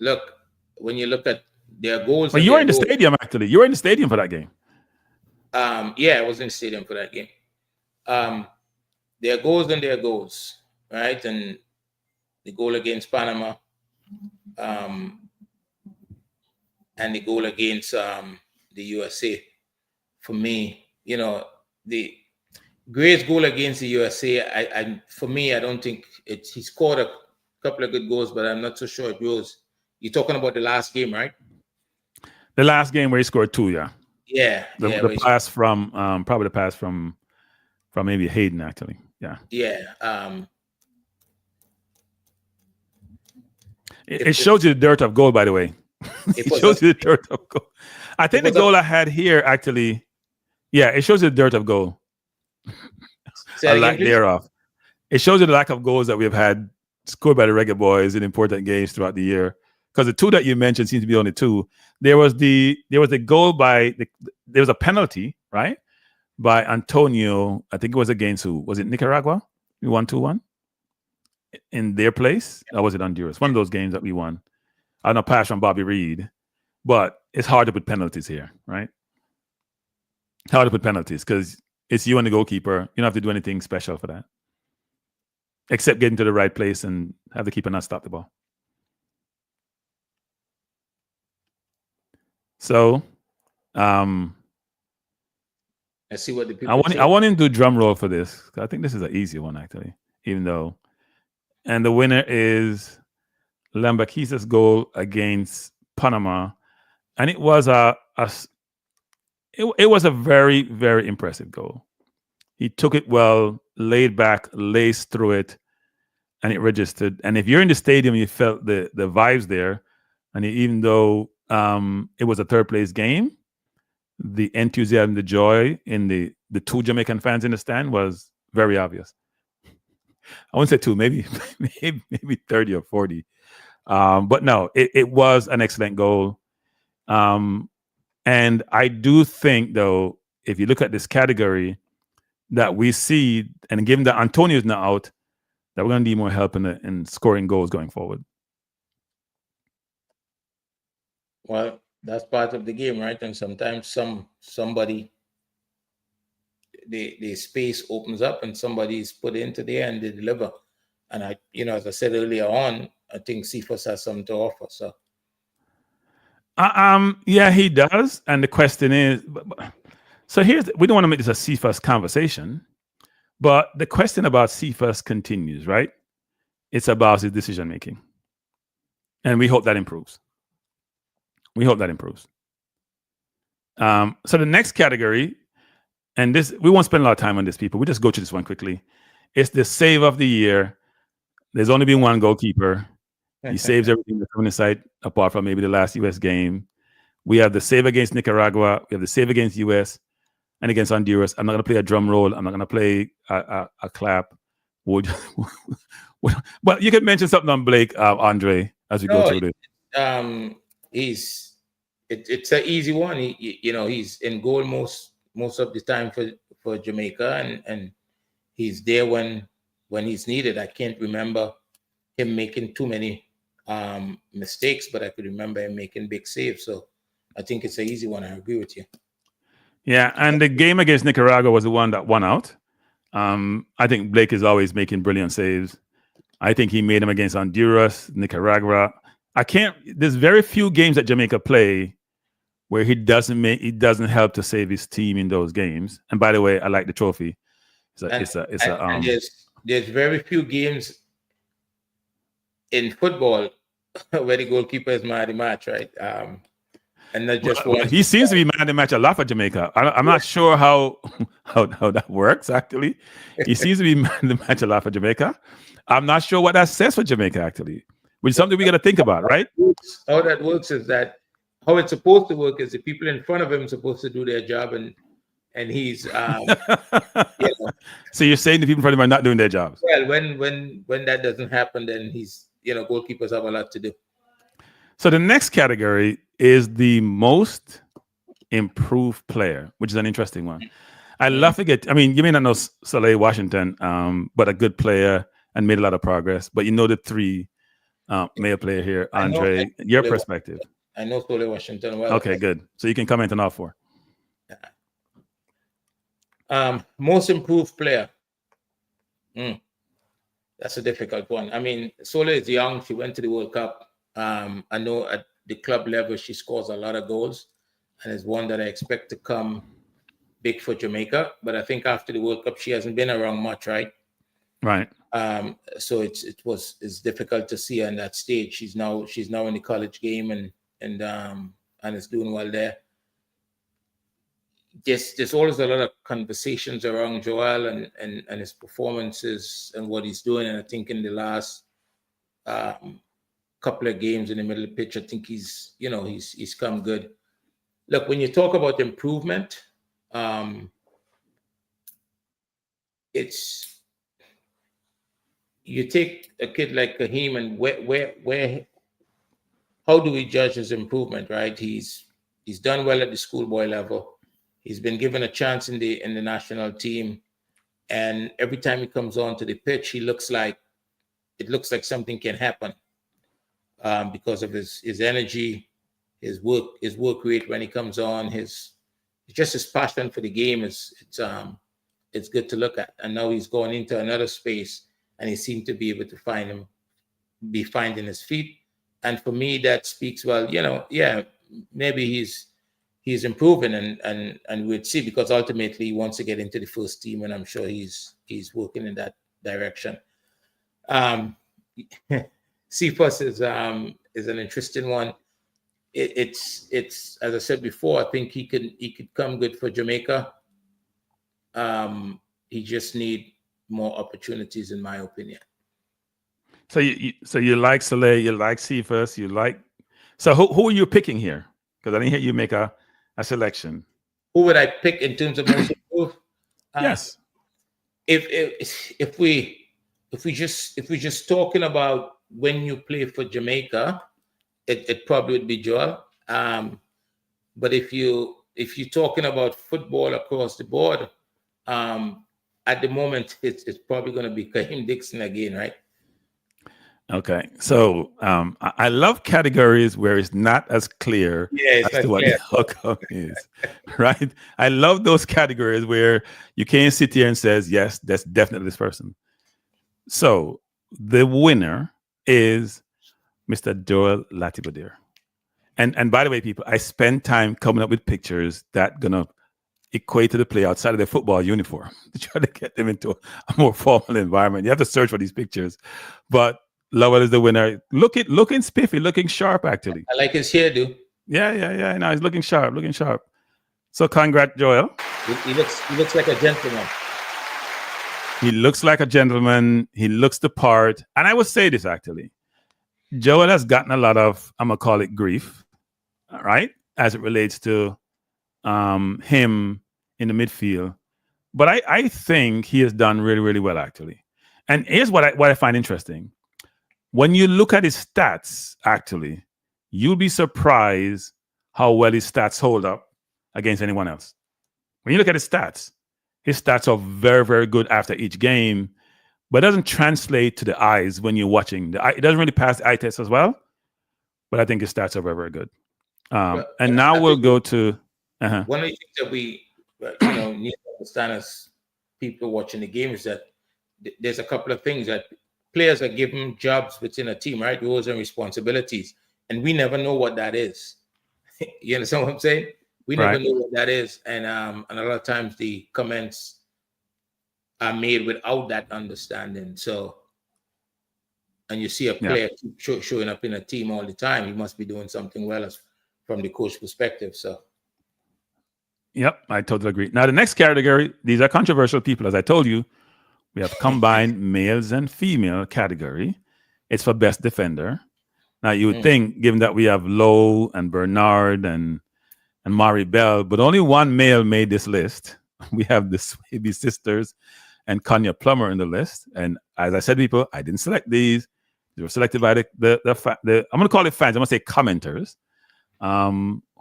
Look, when you look at their goals. But you were in the stadium, actually. You were in the stadium for that game. Yeah, I was in the stadium for that game. Their goals and their goals, right? And the goal against Panama, and the goal against the USA. For me, you know, the Gray's goal against the USA, for me, I don't think he scored a couple of good goals, but I'm not so sure it was. You're talking about the last game, right? The last game where he scored 2, yeah. Yeah. The pass from probably the pass from maybe Hayden, actually. Yeah. Yeah. It shows you the dirt of goal, by the way. It shows you the dirt of goal. I think the goal I had here, actually, yeah, it shows you the dirt of goal. A lack thereof. It shows you the lack of goals that we've had scored by the Reggae Boyz in important games throughout the year. Because the 2 that you mentioned seems to be only 2. There was the goal there was a penalty, right? By Antonio. I think it was against who? Was it Nicaragua? We won 2-1 in their place. Or was it Honduras? One of those games that we won. I don't know, pass from Bobby Reed. But it's hard to put penalties here, right? Hard to put penalties because it's you and the goalkeeper. You don't have to do anything special for that. Except get into the right place and have the keeper not stop the ball. So, I see what the people I want him to do drum roll for this. I think this is an easy one, actually, even though. And the winner is Lambakisa's goal against Panama. And it was it was a very, very impressive goal. He took it well, laid back, laced through it, and it registered. And if you're in the stadium, you felt the vibes there. And even though it was a third place game, the enthusiasm, the joy in the 2 Jamaican fans in the stand was very obvious. I wouldn't say 2, maybe 30 or 40. But no, it was an excellent goal. And I do think, though, if you look at this category, that we see, and given that Antonio is not out, that we're going to need more help in scoring goals going forward. Well, that's part of the game, right? And sometimes somebody, the space opens up and somebody's put into there and they deliver. And as I said earlier on, I think Cephas has something to offer. So, yeah, he does. And the question is, so we don't want to make this a Cephas conversation, but the question about Cephas continues, right? It's about his decision making, and we hope that improves. We hope that improves. So the next category, and this, we won't spend a lot of time on this, people. We just go through this one quickly. It's the save of the year. There's only been one goalkeeper. He saves everything that's coming inside, apart from maybe the last U.S. game. We have the save against Nicaragua. We have the save against U.S. and against Honduras. I'm not going to play a drum roll. I'm not going to play a clap. But you can mention something on Blake, Andre, as we go through this. It's an easy one. He's in goal most of the time for Jamaica, and he's there when he's needed. I can't remember him making too many mistakes, but I could remember him making big saves. So I think it's an easy one. I agree with you. Yeah, and the game against Nicaragua was the one that won out. I think Blake is always making brilliant saves. I think he made them against Honduras, Nicaragua. There's very few games that Jamaica play where he doesn't help to save his team in those games. And by the way, I like the trophy. There's very few games in football where the goalkeeper is man of the match, right? And not just one. He seems to be man of the match a lot for Jamaica. I'm not sure how that works, actually. He seems to be man of the match a lot for Jamaica. I'm not sure what that says for Jamaica, actually, which is something we got to think about, right? How that works is that how it's supposed to work is the people in front of him are supposed to do their job, and and he's you know, So you're saying the people in front of him are not doing their jobs? well, when that doesn't happen, then he's, you know, goalkeepers have a lot to do. So the next category is the most improved player, which is an interesting one. I love to get, I mean, you may not know Soleil Washington, but a good player and made a lot of progress. But you know the three male player here, Andre, your perspective. I know Soleil Washington well. Okay, good. So you can comment on all four. Most improved player. That's a difficult one. I mean, Soleil is young. She went to the World Cup. I know at the club level, she scores a lot of goals and is one that I expect to come big for Jamaica. But I think after the World Cup, she hasn't been around much, right? Right. So it's difficult to see her on that stage. She's now in the college game and is doing well there. There's always a lot of conversations around Joel and his performances and what he's doing. And I think in the last couple of games in the middle of the pitch, I think he's come good. Look, when you talk about improvement, it's, you take a kid like Kahim and where how do we judge his improvement, right? He's done well at the schoolboy level. He's been given a chance in the national team, and every time he comes onto the pitch, it looks like something can happen because of his energy, his work rate when he comes on, his passion for the game it's good to look at. And now he's going into another space, and he seemed to be able to finding his feet. And for me, that speaks well. Maybe he's improving, and we'd see, because ultimately he wants to get into the first team, and I'm sure he's working in that direction. Cephas is an interesting one. It's as I said before, I think he could come good for Jamaica. He just need more opportunities, in my opinion. So you like Soleil, you like Cephas, you like. So who are you picking here? Because I didn't hear you make a selection. Who would I pick in terms of most improved? Yes. If we just talking about when you play for Jamaica, it probably would be Joel. But if you're talking about football across the board, at the moment it's probably going to be Kahim Dixon again, right? Okay, so I love categories where it's not as clear as to what the outcome is, right? I love those categories where you can't sit here and says, yes, that's definitely this person. So the winner is Mr. Joel Latibeaudiere. And by the way, people, I spend time coming up with pictures that gonna equate to the play outside of their football uniform to try to get them into a more formal environment. You have to search for these pictures, but Lowell is the winner. Looking spiffy, looking sharp, actually. I like his hairdo. Yeah. No, he's looking sharp. So congrats, Joel. He looks like a gentleman. He looks like a gentleman. He looks the part. And I would say this, actually. Joel has gotten a lot of, I'm going to call it grief, all right, as it relates to him in the midfield. But I think he has done really, really well, actually. And here's what I find interesting. When you look at his stats, actually, you'll be surprised how well his stats hold up against anyone else. When you look at his stats are very, very good after each game, but it doesn't translate to the eyes when you're watching. It doesn't really pass the eye test as well, but I think his stats are very, very good. And now we'll go to... One of the things that we need to understand as people watching the game is that there's a couple of things that players are given jobs within a team, right? Roles and responsibilities. And we never know what that is. You understand what I'm saying? We never know what that is. And a lot of times the comments are made without that understanding. So, and you see a player showing up in a team all the time, he must be doing something well from the coach perspective. So. Yep, I totally agree. Now, the next category, these are controversial people. As I told you, we have combined males and female category. It's for best defender. Now, you would think, given that we have Lowe and Bernard and Mari Bell, but only one male made this list, we have the Swaby sisters and Kanya Plummer in the list. And as I said, people, I didn't select these. They were selected by the I'm going to call it fans. I'm going to say commenters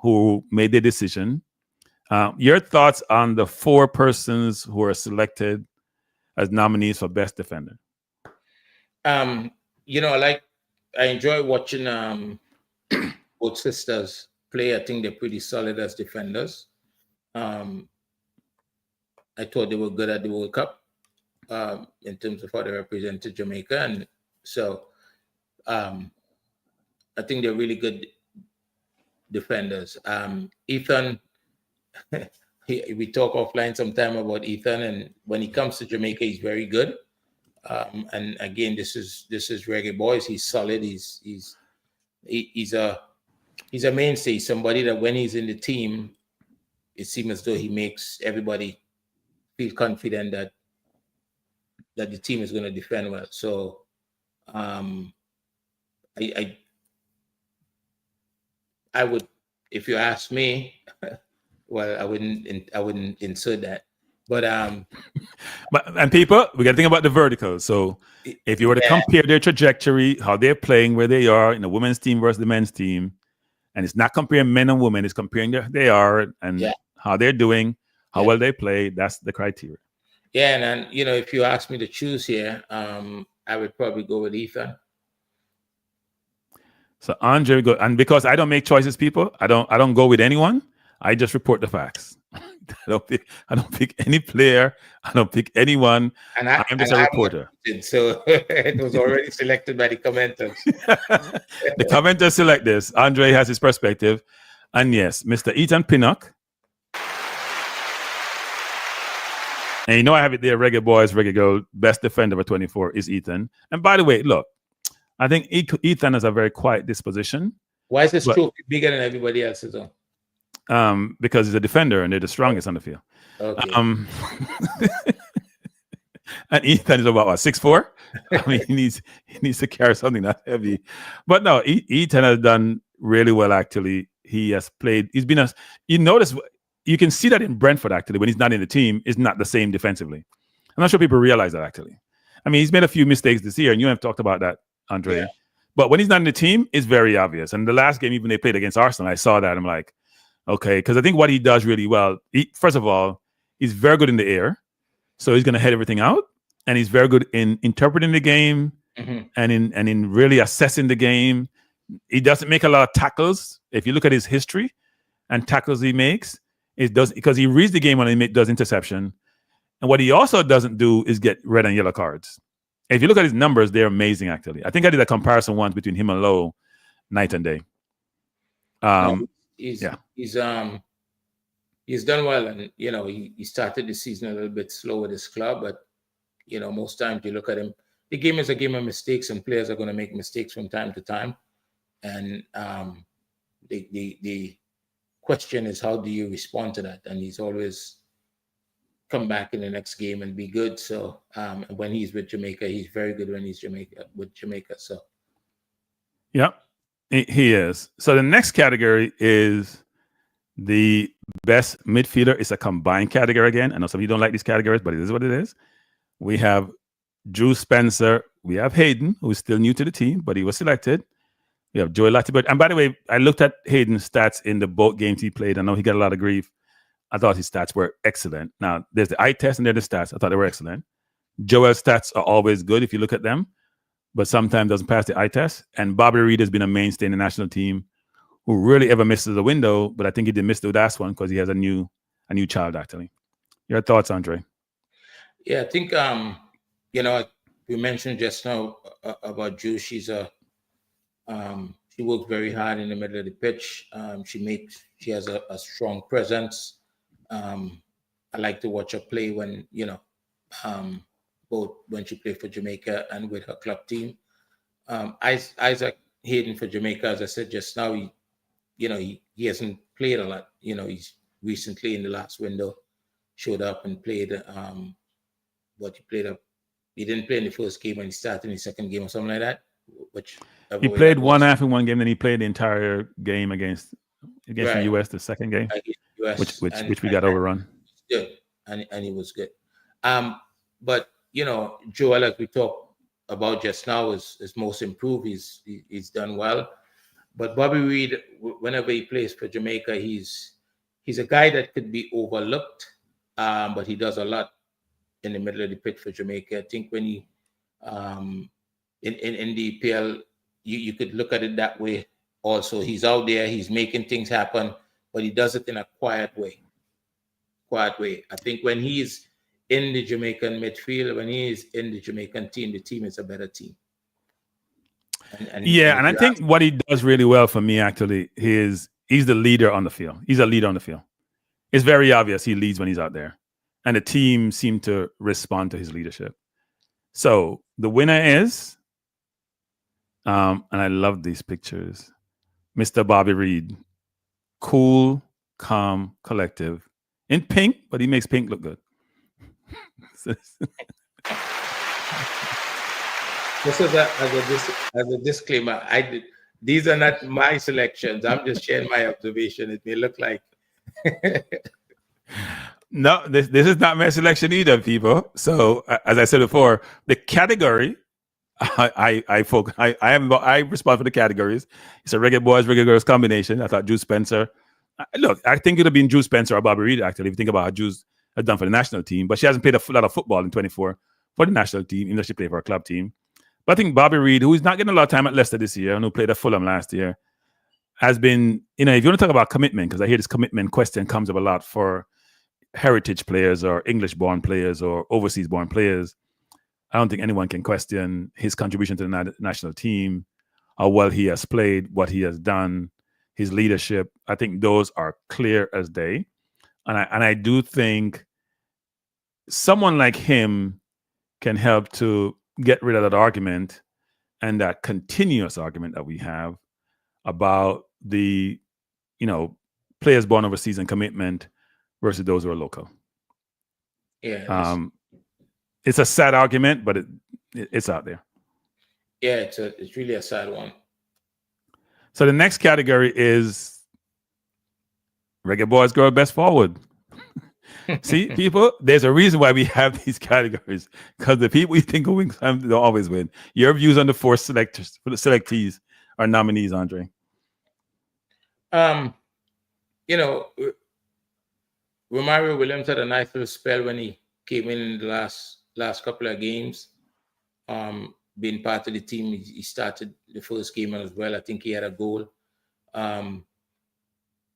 who made the decision. Your thoughts on the 4 persons who are selected as nominees for Best Defender? You know, I enjoy watching both sisters play. I think they're pretty solid as defenders. I thought they were good at the World Cup in terms of how they represented Jamaica. And so I think they're really good defenders. Ethan, we talk offline sometime about Ethan, and when he comes to Jamaica, he's very good. And again, this is Reggae Boyz. He's solid. He's a mainstay. Somebody that when he's in the team, it seems as though he makes everybody feel confident that the team is going to defend well. So I would, if you ask me, well, I wouldn't insert that. But and people, we got to think about the verticals. So if you were to compare their trajectory, how they're playing, where they are in the women's team versus the men's team, and it's not comparing men and women, it's comparing they are and how they're doing, how well they play. That's the criteria. Yeah, and you know, if you ask me to choose here, I would probably go with Ethan. So Andre, go, and because I don't make choices, people, I don't go with anyone. I just report the facts. I don't pick any player. I don't pick anyone. And I'm just a reporter. So it was already selected by the commenters. The commenters select this. Andre has his perspective. And yes, Mr. Ethan Pinnock. And you know I have it there, Reggae Boyz, Reggae Girl, best defender for 24 is Ethan. And by the way, look, I think Ethan has a very quiet disposition. Why is this trophy bigger than everybody else's own? Because he's a defender and they're the strongest on the field. Okay. And Ethan is about what, 6'4"? I mean, he needs to carry something that heavy. But no, Ethan has done really well actually. He has played. He's been you notice you can see that in Brentford actually when he's not in the team is not the same defensively. I'm not sure people realize that actually. I mean, he's made a few mistakes this year, and you have talked about that, Andre. Yeah. But when he's not in the team, it's very obvious. And the last game, even they played against Arsenal, I saw that. I'm like, okay, because I think what he does really well, first of all, he's very good in the air. So he's going to head everything out. And he's very good in interpreting the game and in really assessing the game. He doesn't make a lot of tackles. If you look at his history and tackles he makes, it does because he reads the game when he does interception. And what he also doesn't do is get red and yellow cards. If you look at his numbers, they're amazing, actually. I think I did a comparison once between him and Lowe night and day. He's done well, and you know he started the season a little bit slow with his club, but you know most times you look at him, the game is a game of mistakes, and players are going to make mistakes from time to time, and the question is how do you respond to that? And he's always come back in the next game and be good. So when he's with Jamaica, he's very good when he's with Jamaica. So yeah, he is. So the next category is the best midfielder. It's a combined category again. I know some of you don't like these categories, but it is what it is. We have Drew Spencer. We have Hayden, who is still new to the team, but he was selected. We have Joey Latibert. And by the way, I looked at Hayden's stats in the both games he played. I know he got a lot of grief. I thought his stats were excellent. Now, there's the eye test and there's the stats. I thought they were excellent. Joel's stats are always good if you look at them, but sometimes doesn't pass the eye test. And Bobby Reid has been a mainstay in the national team who really ever misses the window, but I think he did miss the last one because he has a new child, actually. Your thoughts, Andre? Yeah, I think, you know, we mentioned just now about Drew. She works very hard in the middle of the pitch. She has a strong presence. I like to watch her play when, you know, both when she played for Jamaica and with her club team. Isaac Hayden for Jamaica, as I said just now, he hasn't played a lot. You know, he's recently in the last window showed up and played he didn't play in the first game when he started in the second game or something like that. He played one half in one game, then he played the entire game against the US, the second game, which we got overrun. Good. and he was good. But Joel, as we talked about just now, is most improved. He's done well. But Bobby Reid, whenever he plays for Jamaica, he's a guy that could be overlooked, but he does a lot in the middle of the pitch for Jamaica. I think when he in the EPL, you could look at it that way also. He's out there, he's making things happen, but he does it in a quiet way. I think when he's in the Jamaican midfield, when he is in the Jamaican team, the team is a better team. And I think what he does really well for me, actually, he's the leader on the field. He's a leader on the field. It's very obvious he leads when he's out there. And the team seem to respond to his leadership. So the winner is, and I love these pictures, Mr. Bobby Reid. Cool, calm, collective. In pink, but he makes pink look good. This is as a disclaimer. These are not my selections. I'm just sharing my observation. It may look like. No, this is not my selection either, people. So as I said before, the category, I respond for the categories. It's a Reggae Boyz, Reggae Girlz combination. I thought Juice Spencer. Look, I think it would have been Juice Spencer or Bobby Reid, actually, if you think about how Juice has done for the national team. But she hasn't played a lot of football in 24 for the national team, even though she played for a club team. But I think Bobby Reid, who's not getting a lot of time at Leicester this year and who played at Fulham last year, has been, if you want to talk about commitment, because I hear this commitment question comes up a lot for heritage players or English-born players or overseas-born players, I don't think anyone can question his contribution to the national team, how well he has played, what he has done, his leadership. I think those are clear as day. And I do think someone like him can help to get rid of that argument and that continuous argument that we have about the, players born overseas and commitment versus those who are local. Yeah. It's a sad argument, but it's out there. Yeah, it's really a sad one. So the next category is Reggae Boyz Girl Best Forward. See, people, there's a reason why we have these categories, because the people you think will win don't always win. Your views on the four selectees are nominees, Andre. Romario Williams had a nice little spell when he came in the last couple of games. Being part of the team, he started the first game as well. I think he had a goal.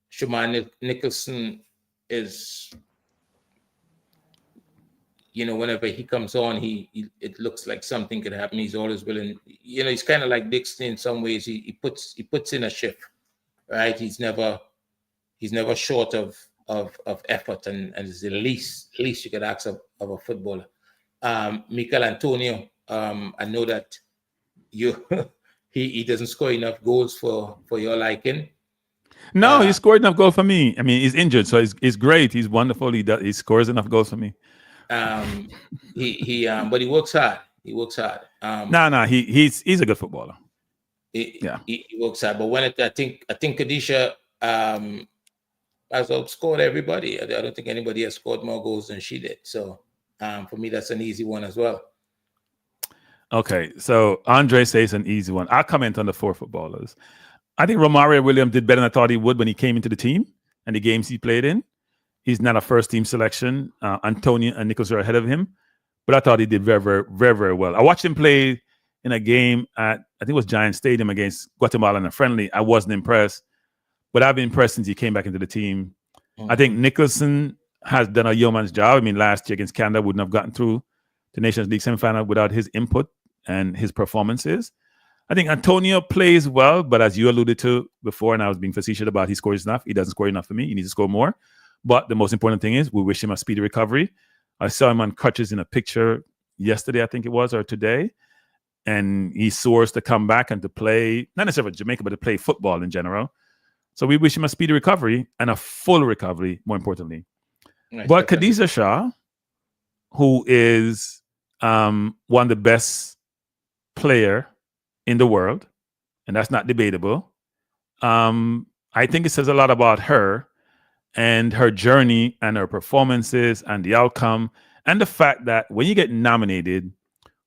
Shaman Nicholson is, whenever he comes on, it looks like something could happen. He's always willing. He's kind of like Dixon in some ways. He puts in a shift, right? He's never short of effort, and is the least you could ask of a footballer. Mikel Antonio, I know that he doesn't score enough goals for your liking. No, he scored enough goals for me. I mean, he's injured, so he's great. He's wonderful. He scores enough goals for me. But he works hard. He's a good footballer. He works hard. But when I think Khadijah has outscored everybody. I don't think anybody has scored more goals than she did. So for me, that's an easy one as well. Okay, so Andre says an easy one. I'll comment on the four footballers. I think Romario Williams did better than I thought he would when he came into the team and the games he played in. He's not a first-team selection. Antonio and Nichols are ahead of him, but I thought he did very, very, very, very well. I watched him play in a game at, I think it was Giant Stadium against Guatemala in a friendly. I wasn't impressed, but I've been impressed since he came back into the team. I think Nicholson has done a yeoman's job. I mean, last year against Canada, wouldn't have gotten through the Nations League semifinal without his input and his performances. I think Antonio plays well, but as you alluded to before, and I was being facetious about he scores enough, he doesn't score enough for me. He needs to score more. But the most important thing is we wish him a speedy recovery. I saw him on crutches in a picture yesterday, I think it was, or today. And he soars to come back and to play, not necessarily for Jamaica, but to play football in general. So we wish him a speedy recovery and a full recovery, more importantly. Nice. But Khadijah Shah, who is one of the best player in the world, and that's not debatable. I think it says a lot about her and her journey and her performances and the outcome and the fact that when you get nominated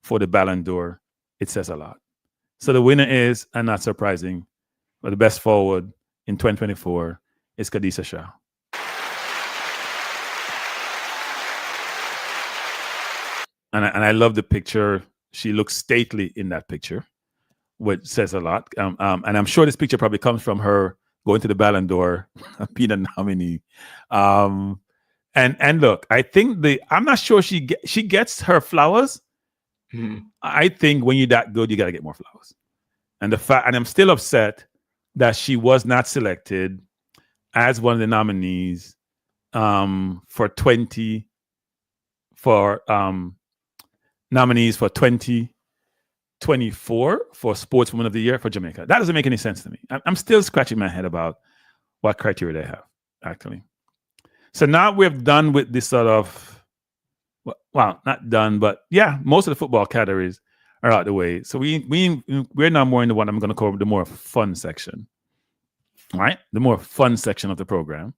for the Ballon d'Or, it says a lot. So the winner is, and not surprising, but the best forward in 2024 is Khadija Shah. And I love the picture. She looks stately in that picture, which says a lot. And I'm sure this picture probably comes from her going to the Ballon d'Or, being a nominee. And look, I think I'm not sure she gets her flowers. Mm-hmm. I think when you're that good, you got to get more flowers. And I'm still upset that she was not selected as one of the nominees for 2024 for Sportswoman of the Year for Jamaica. That doesn't make any sense to me. I'm still scratching my head about what criteria they have, actually. So now we're done with this sort of, well, not done, but yeah, most of the football categories are out the way. So we're now more in the one I'm going to call the more fun section, right? The more fun section of the program.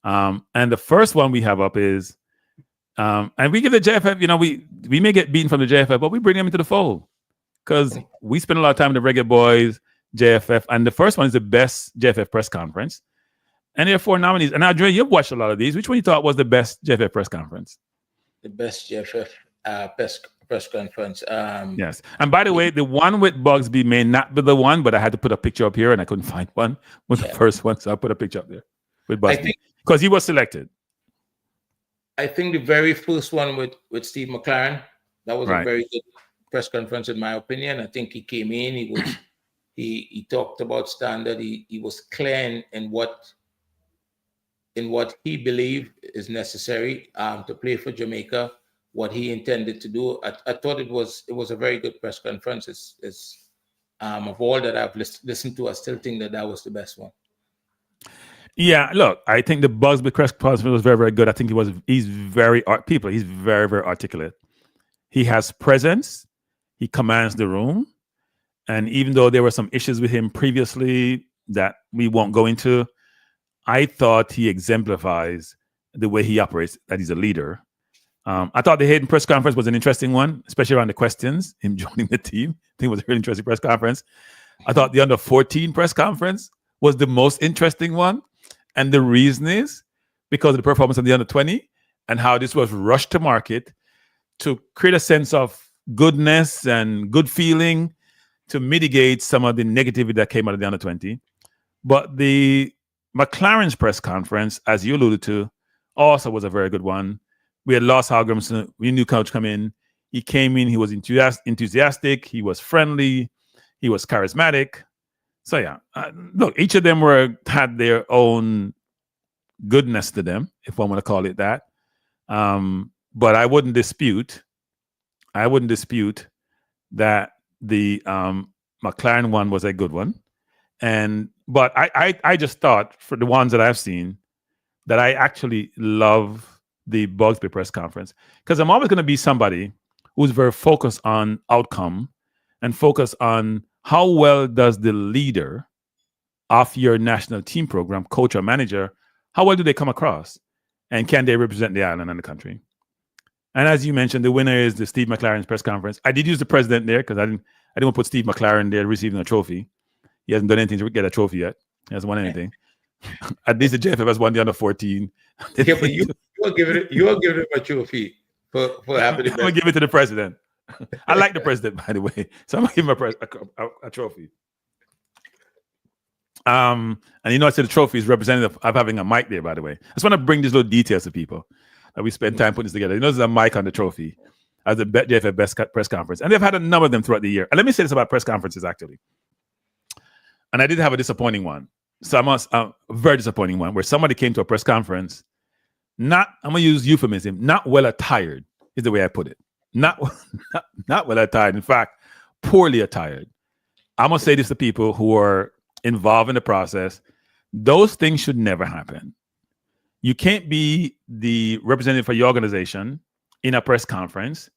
And the first one we have up is, and we give the JFF, we may get beaten from the JFF, but we bring them into the fold because we spend a lot of time with the Reggae Boyz, JFF, and the first one is the best JFF press conference. And there are 4 nominees. And Andre, you've watched a lot of these. Which one you thought was the best JFF press conference? The best JFF press conference. Yes. And by the way, the one with Bugsby may not be the one, but I had to put a picture up here and I couldn't find one. Was the first one, so I put a picture up there with Bugsby because he was selected. I think the very first one with Steve McLaren, that was a very good press conference in my opinion. I think he came in, he talked about standard, he was clear in what he believed is necessary to play for Jamaica, what he intended to do. I thought it was a very good press conference. It's of all that I've listened to, I still think that was the best one. Yeah, look, I think the Bugsby press conference was very, very good. I think he's very, very articulate. He has presence. He commands the room. And even though there were some issues with him previously that we won't go into, I thought he exemplifies the way he operates, that he's a leader. I thought the Hayden press conference was an interesting one, especially around the questions, him joining the team. I think it was a really interesting press conference. I thought the under 14 press conference was the most interesting one. And the reason is because of the performance of the under 20 and how this was rushed to market to create a sense of goodness and good feeling to mitigate some of the negativity that came out of the under 20. But the McLaren's press conference, as you alluded to, also was a very good one. We had Lost Hogramson, we knew coach come in. He came in, he was enthusiastic, he was friendly, he was charismatic. So yeah, look, each of them had their own goodness to them, if one want to call it that. But I wouldn't dispute that the McLaren one was a good one. But I just thought for the ones that I've seen that I actually love the Bugsby press conference because I'm always going to be somebody who's very focused on outcome and focused on how well does the leader of your national team program, coach or manager, how well do they come across? And can they represent the island and the country? And as you mentioned, the winner is the Steve McLaren's press conference. I did use the president there because I didn't want to put Steve McLaren there receiving a trophy. He hasn't done anything to get a trophy yet. He hasn't won anything. At least the JFF has won the under 14. Yeah, but you are giving him a trophy for having it. I'm going to give it to the president. I like the president, by the way. So I'm going to give him a trophy. And I said the trophy is representative of having a mic there, by the way. I just want to bring these little details to people that we spend time putting this together. There's a mic on the trophy as the JFF Best Press Conference. And they've had a number of them throughout the year. And let me say this about press conferences, actually. And I did have a disappointing one. A very disappointing one where somebody came to a press conference, I'm going to use euphemism, not well attired is the way I put it. Not well attired. In fact, poorly attired. I'm going to say this to people who are involved in the process. Those things should never happen. You can't be the representative for your organization in a press conference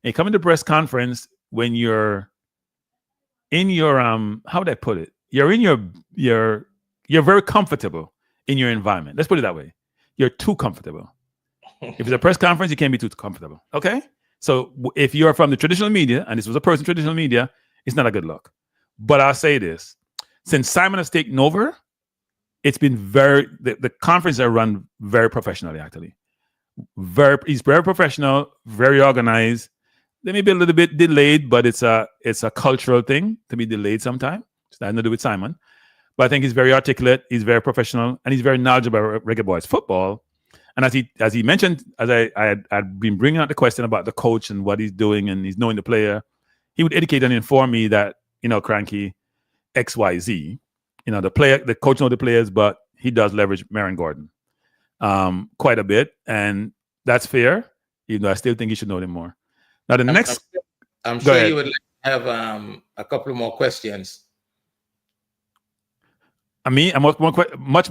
and come into press conference when you're in your how would I put it? You're in you're very comfortable in your environment. Let's put it that way. You're too comfortable. If it's a press conference, you can't be too comfortable. Okay? So if you're from the traditional media, and this was a person in traditional media, it's not a good look. But I'll say this. Since Simon has taken over, it's been the conferences are run very professionally, actually. He's very professional, very organized. They may be a little bit delayed, but it's a cultural thing to be delayed sometimes. It's nothing to do with Simon. But I think he's very articulate, he's very professional, and he's very knowledgeable about Reggae Boyz football. And as he mentioned, as I had been bringing out the question about the coach and what he's doing, and he's knowing the player, he would educate and inform me that, Kranky, XYZ, the coach knows the players, but he does leverage Marin Gordon quite a bit, and that's fair, even though I still think he should know them more. Now, I'm sure you would like to have a couple more questions. I'm much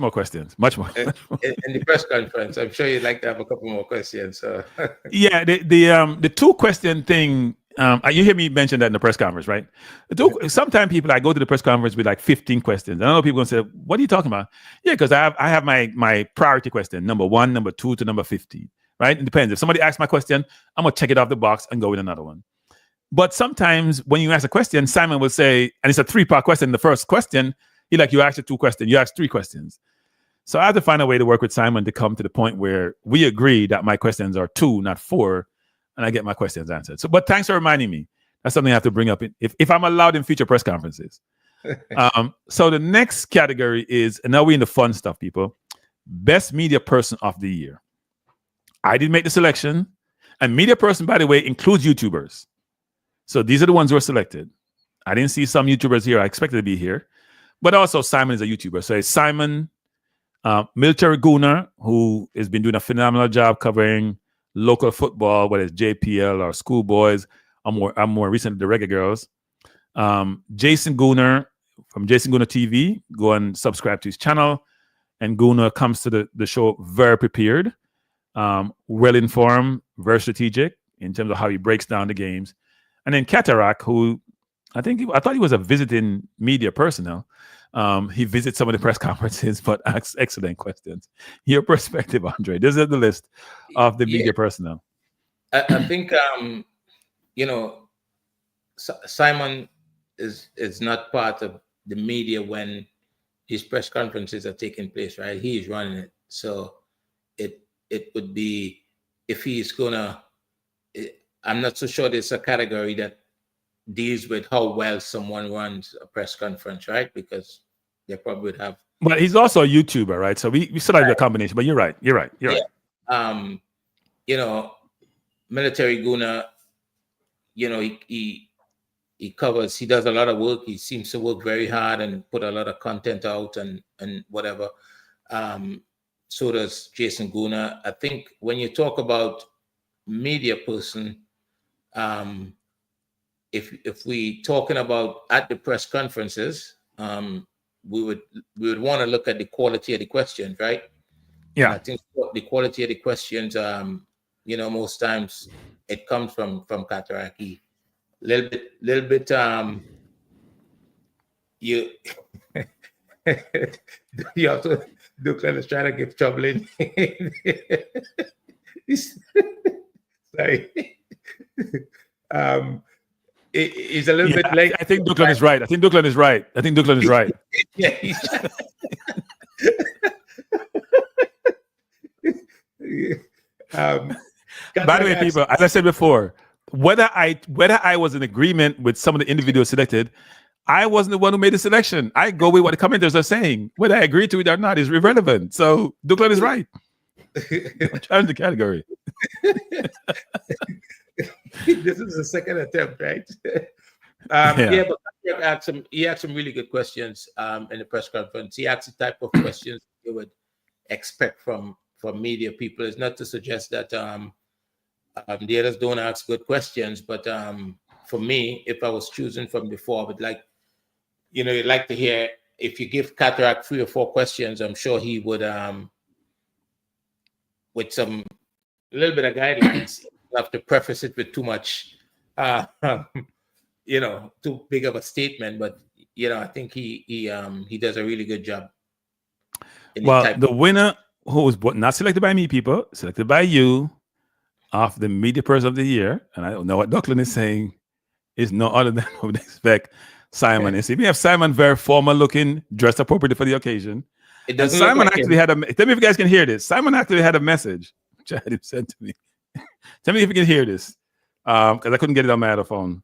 more questions. Much more. In the press conference, I'm sure you'd like to have a couple more questions. So. Yeah, the 2-question thing, you hear me mention that in the press conference, right? Sometimes I go to the press conference with like 15 questions. And I know people going to say, what are you talking about? Yeah, because I have my priority question, number 1, number 2 to number 15, right? It depends. If somebody asks my question, I'm going to check it off the box and go with another one. But sometimes when you ask a question, Simon will say, and it's a 3-part question, the first question, you asked 2 questions, you asked 3 questions. So I have to find a way to work with Simon to come to the point where we agree that my questions are 2, not 4, and I get my questions answered. So, but thanks for reminding me. That's something I have to bring up if I'm allowed in future press conferences. So the next category is, and now we're in the fun stuff, people. Best media person of the year. I did make the selection, and media person, by the way, includes YouTubers. So these are the ones who are selected. I didn't see some YouTubers here. I expected to be here. But also Simon is a YouTuber. So it's Simon, Military Gunner, who has been doing a phenomenal job covering local football, whether it's JPL or schoolboys, or more recently the Reggae Girlz. Jason Gunner from Jason Gunner TV. Go and subscribe to his channel. And Gunner comes to the show very prepared, well-informed, very strategic in terms of how he breaks down the games. And then Cataract, who I thought he was a visiting media personnel. He visits some of the press conferences, but asks excellent questions. Your perspective, Andre. This is the list of the media personnel. I think Simon is not part of the media when his press conferences are taking place, right? He is running it, so it would be, if he's gonna. I'm not so sure there's a category that deals with how well someone runs a press conference, right? Because they probably would have. But he's also a YouTuber, right? So we still have a combination. But you're right. Right. Military Guna, he covers. He does a lot of work. He seems to work very hard and put a lot of content out and whatever. So does Jason Guna. I think when you talk about media person, if we talking about at the press conferences, we would want to look at the quality of the questions, right? Yeah. And I think the quality of the questions, most times it comes from Kataraki. Little bit. You also Duke is trying to give trouble in. Sorry. He's a little bit late. I think Duckland is right. I think Duckland is right. Yeah. By the way, people, as I said before, whether I was in agreement with some of the individuals selected, I wasn't the one who made the selection. I go with what the commenters are saying. Whether I agree to it or not is irrelevant. So Duckland is right. Challenge the category. This is the second attempt, right? But he asked some really good questions in the press conference. He asked the type of questions you would expect from media people. It's not to suggest that the others don't ask good questions, but for me, if I was choosing from before, I would you'd like to hear, if you give Cataract 3 or 4 questions, I'm sure he would, with a little bit of guidelines, have to preface it with too much, too big of a statement. But I think he does a really good job. Well, the winner, who was not selected by me, people, selected by you, of the media person of the year, and I don't know what Declan is saying, is no other than I would expect Simon. And see, we have Simon very formal looking, dressed appropriately for the occasion. It doesn't Simon look like actually had a. Tell me if you guys can hear this. Simon actually had a message which I had him sent to me. Tell me if you can hear this, because I couldn't get it on my other phone,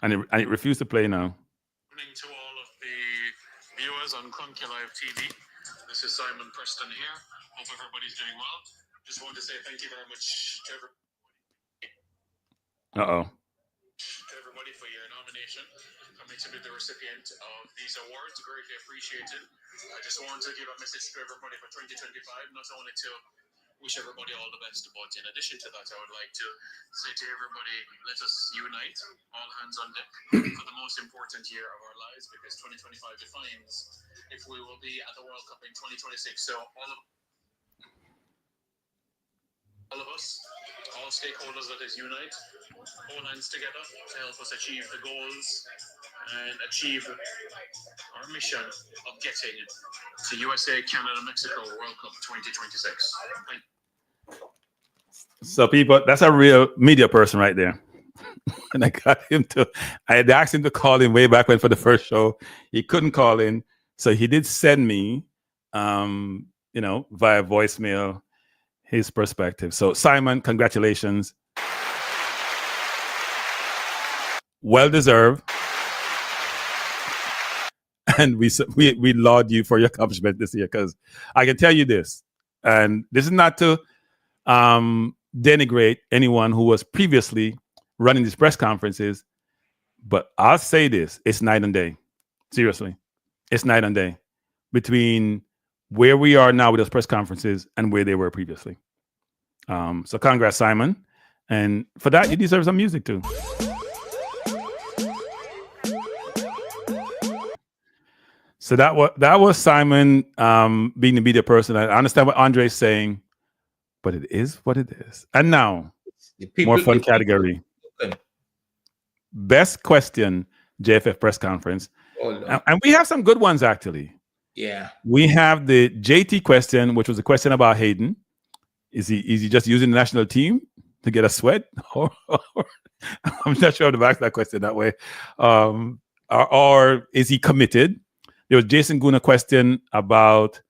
and it refused to play now. Good morning to all of the viewers on Kranky Live TV. This is Simon Preston here. Hope everybody's doing well. Just want to say thank you very much to everybody for your nomination. Coming to be the recipient of these awards, greatly appreciated. I just want to give a message to everybody for 2025, not only to wish everybody all the best, but in addition to that, I would like to say to everybody, let us unite, all hands on deck, for the most important year of our lives, because 2025 defines if we will be at the World Cup in 2026. So all of us, all stakeholders, let us unite, hold hands together to help us achieve the goals and achieve our mission of getting to USA, Canada, Mexico World Cup 2026. So people, that's a real media person right there. And I had asked him to call in way back when for the first show. He couldn't call in. So he did send me, via voicemail, his perspective. So Simon, congratulations. Well deserved. And we laud you for your accomplishment this year, because I can tell you this, and this is not to denigrate anyone who was previously running these press conferences, but I'll say this, it's night and day. Seriously, it's night and day between where we are now with those press conferences and where they were previously. So congrats, Simon. And for that, you deserve some music too. So that was Simon being the media person. I understand what Andre's saying, but it is what it is. And now, more fun category. Best question, JFF press conference. Oh, no. And we have some good ones, actually. Yeah. We have the JT question, which was a question about Hayden. Is he just using the national team to get a sweat? Or I'm not sure to ask that question that way. Or is he committed? There was Jason Guna question about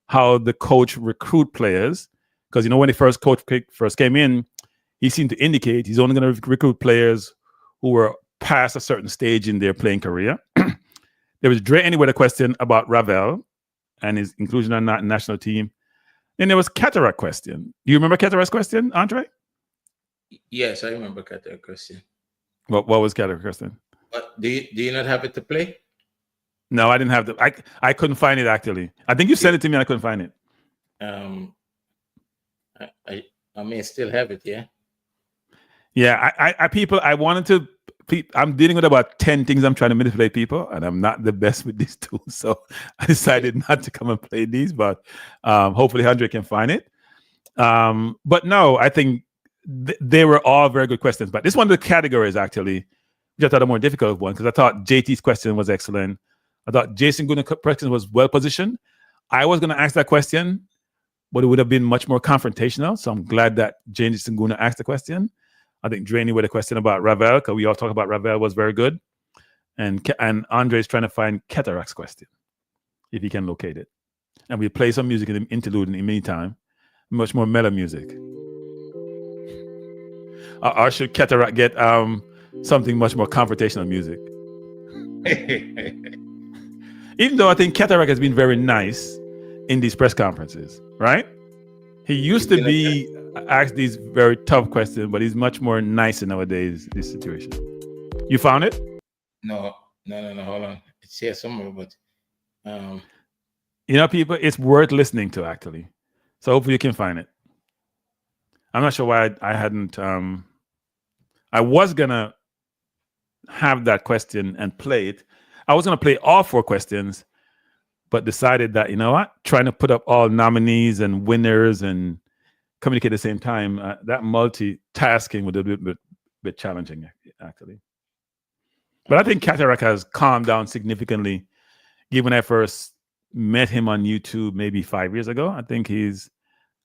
how the coach recruit players, because when the coach first came in, he seemed to indicate he's only going to recruit players who were past a certain stage in their playing career. There was Dre Anywhere, the question about Ravel and his inclusion on that national team. Then there was Cataract question. Do you remember Cataract's question, Andre? Yes, I remember Cataract question. What was Cataract question? Do you not have it to play? No, I didn't have I couldn't find it, actually. I think you sent it to me and I couldn't find it. I may still have it, yeah. Yeah, I'm dealing with about 10 things I'm trying to manipulate people, and I'm not the best with these tools. So I decided not to come and play these, but hopefully Andre can find it. But no, I think they were all very good questions. But this one of the categories, actually, which I thought a more difficult one, because I thought JT's question was excellent. I thought Jason Guna's question was well positioned. I was going to ask that question, but it would have been much more confrontational. So I'm glad that Jason Guna asked the question. I think Drainey with a question about Ravel, because we all talk about Ravel, was very good. And Andre's trying to find Cataract's question, if he can locate it. And we play some music in the interlude in the meantime, much more mellow music. Or should Cataract get something much more confrontational music? Even though I think Cataract has been very nice in these press conferences, right? He used to be asked these very tough questions, but he's much more nicer nowadays, this situation. You found it? No, hold on. It's here somewhere, but people, it's worth listening to, actually. So hopefully you can find it. I'm not sure why I hadn't I was gonna have that question and play it. I was going to play all 4 questions, but decided that, trying to put up all nominees and winners and communicate at the same time, that multitasking would be a bit challenging, actually. But I think Cataract has calmed down significantly, given I first met him on YouTube maybe 5 years ago. I think he's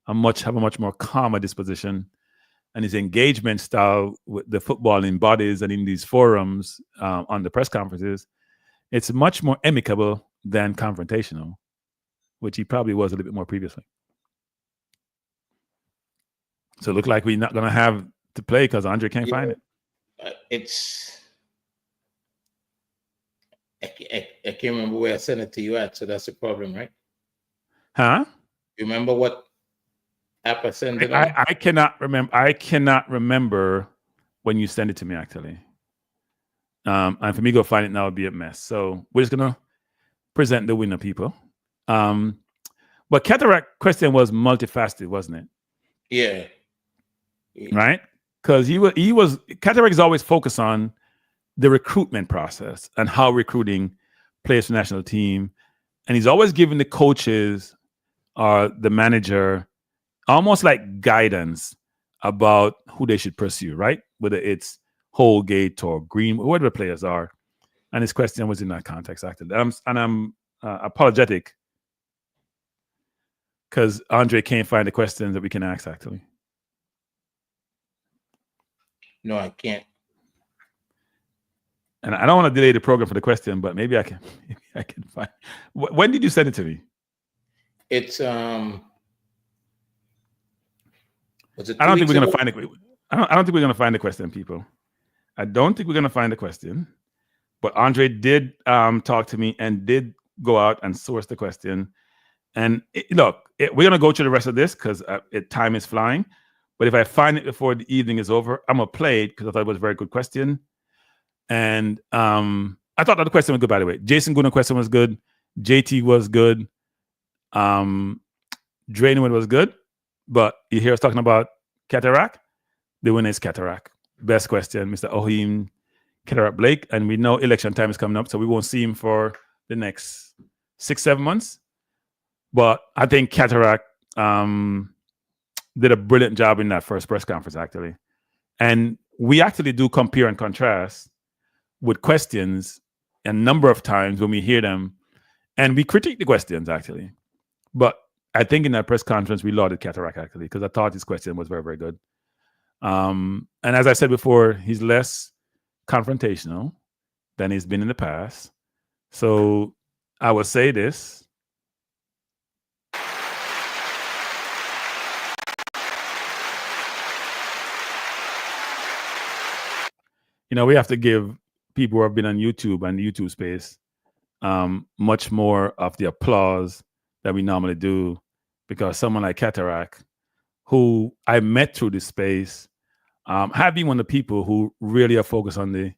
have a much more calmer disposition, and his engagement style with the footballing bodies and in these forums on the press conferences, it's much more amicable than confrontational, which he probably was a little bit more previously. So it looked like we're not going to have to play because Andre can't find it. I can't remember where I sent it to you at, so that's the problem, right? Huh? You remember what app I sent it on? I cannot remember. I cannot remember when you sent it to me, actually. And for me to go find it now would be a mess. So we're just going to present the winner, people. But Cataract question was multifaceted, wasn't it? Yeah. Right? Because he was Cataract is always focused on the recruitment process and how recruiting players for the national team. And he's always giving the coaches or the manager almost like guidance about who they should pursue, right? Whether it's Holgate or Green, whoever the players are. And his question was in that context, actually. And I'm apologetic because Andre can't find the questions that we can ask, actually. No, I can't. And I don't want to delay the program for the question, but maybe I can find. When did you send it to me? It's I don't think we're going to find it. I don't think we're going to find the question, people. I don't think we're going to find the question. But Andre did talk to me and did go out and source the question. And we're going to go through the rest of this because time is flying. But if I find it before the evening is over, I'm going to play it because I thought it was a very good question. And I thought that the question was good, by the way. Jason Gunner's question was good. JT was good. Drainwood was good. But you hear us talking about Cataract? The winner is Cataract. Best question, Mr. Ohim Cataract Blake. And we know election time is coming up, so we won't see him for the next 6-7 months. But I think Cataract did a brilliant job in that first press conference, actually. And we actually do compare and contrast with questions a number of times when we hear them. And we critique the questions, actually. But I think in that press conference, we lauded Cataract, actually, because I thought his question was very, very good. And as I said before, he's less confrontational than he's been in the past. So I will say this. We have to give people who have been on YouTube and the YouTube space much more of the applause that we normally do, because someone like Cataract, who I met through this space, have been one of the people who really are focused on the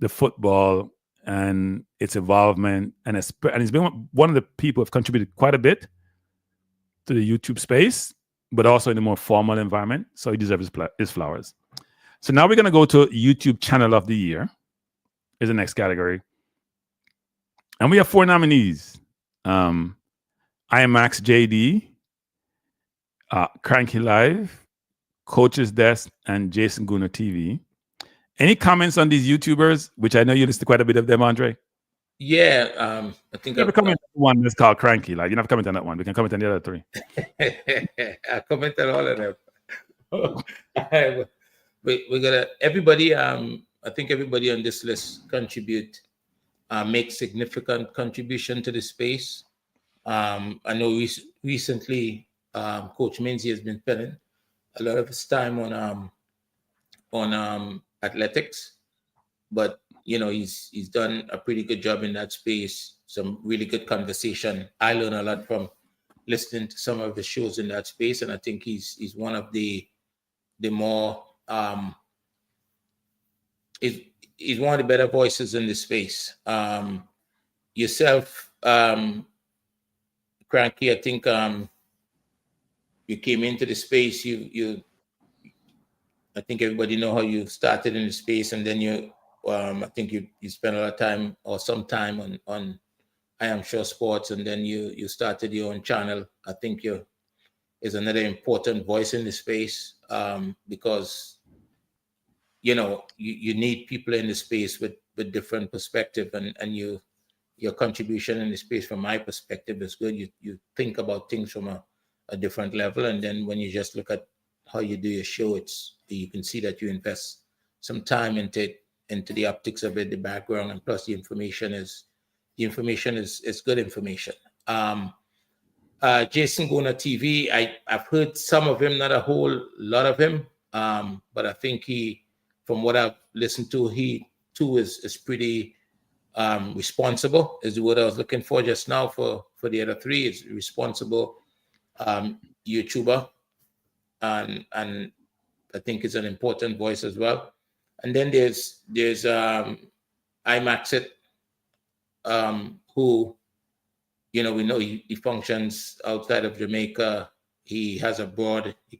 football and its involvement, and he's been one of the people who have contributed quite a bit to the YouTube space, but also in a more formal environment. So he deserves his flowers. So now we're going to go to YouTube Channel of the Year is the next category. And we have 4 nominees. IMAX JD, Kranky Live, Coach's Desk, and Jason Gunner TV. Any comments on these YouTubers, which I know you listen to quite a bit of them, Andre? Yeah, I think I've commented on one that's called Kranky. Like, you don't have to comment on that one. We can comment on the other 3. I commented all of them. We're gonna everybody. I think everybody on this list contribute, make significant contribution to the space. I know recently, Coach Minzy has been spending a lot of his time on athletics, but he's done a pretty good job in that space. Some really good conversation. I learn a lot from listening to some of the shows in that space, and I think he's one of the more he's one of the better voices in the space. Yourself, Kranky, I think you came into the space. I think everybody know how you started in the space, and then I think you spent a lot of time or some time on I Am Sure Sports, and then you started your own channel. I think you is another important voice in the space, because you need people in the space with different perspective, and you your contribution in the space from my perspective is good. You think about things from a different level, and then when you just look at how you do your show, you can see that you invest some time into the optics of it, the background, and plus the information is good information. Jason Gona TV, I've heard some of him, not a whole lot of him, but I think from what I've listened to, he too is pretty responsible, is the word I was looking for just now for the other three. Is responsible YouTuber, and I think it's an important voice as well. And then there's IMAX it, who, we know he functions outside of Jamaica. He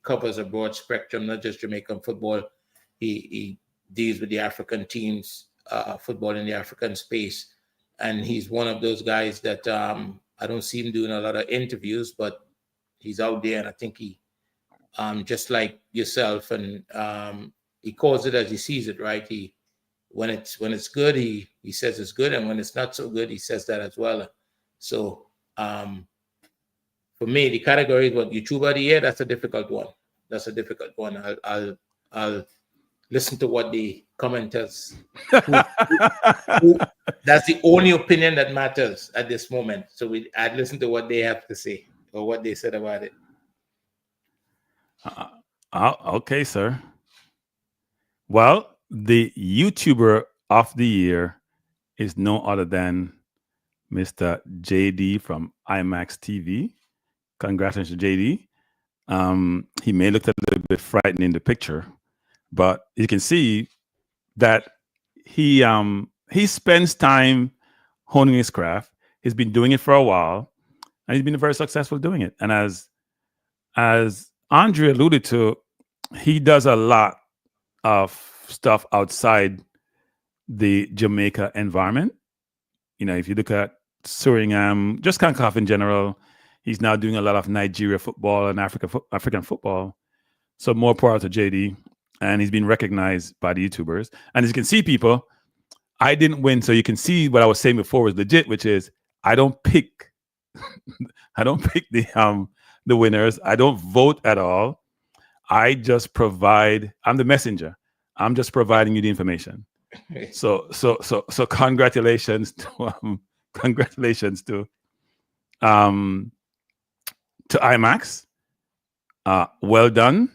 covers a broad spectrum, not just Jamaican football. He deals with the African teams, football in the African space. And he's one of those guys that I don't see him doing a lot of interviews, but he's out there, and I think he, just like yourself, and he calls it as he sees it, right? When it's good, he says it's good, and when it's not so good, he says that as well. So for me, the category is what YouTuber of the year. That's a difficult one. I'll listen to what the commenters. That's the only opinion that matters at this moment. So I'd listen to what they have to say or what they said about it. Okay, sir. Well, the YouTuber of the year is no other than Mr. JD from IMAX TV. Congratulations, JD. He may look a little bit frightened in the picture, but you can see that he spends time honing his craft. He's been doing it for a while, and he's been very successful doing it. And as Andre alluded to, he does a lot of stuff outside the Jamaica environment. If you look at Suriname, just CONCACAF in general, he's now doing a lot of Nigeria football and African football. So more power to JD, and he's been recognized by the YouTubers. And as you can see, people, I didn't win, so you can see what I was saying before was legit, which is I don't pick the winners. I don't vote at all. I just provide. I'm the messenger. I'm just providing you the information. So congratulations to IMAX. Well done.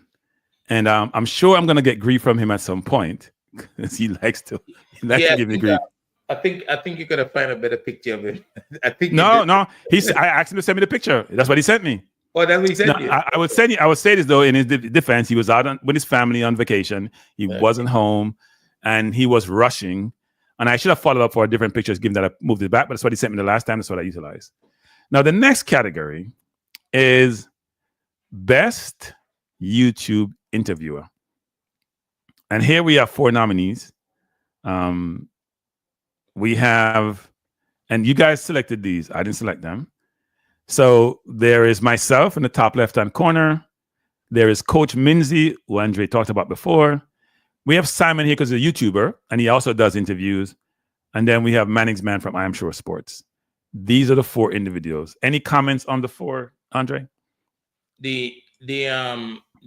And I'm sure I'm gonna get grief from him at some point because he likes to give me grief. I think you gotta find a better picture of him. I think no. I asked him to send me the picture. That's what he sent me. Oh, that's what he sent you. I would say this though, in his defense, he was out with his family on vacation. He wasn't home, and he was rushing. And I should have followed up for different pictures, given that I moved it back. But that's what he sent me the last time. That's what I utilized. Now the next category is best YouTube interviewer, and here we have 4 nominees. We have, and you guys selected these. I didn't select them. So there is myself in the top left-hand corner. There is Coach Minzy, who Andre talked about before. We have Simon here because he's a YouTuber, and he also does interviews. And then we have Manning's Man from I Am Sure Sports. These are the 4 individuals. Any comments on the 4, Andre? The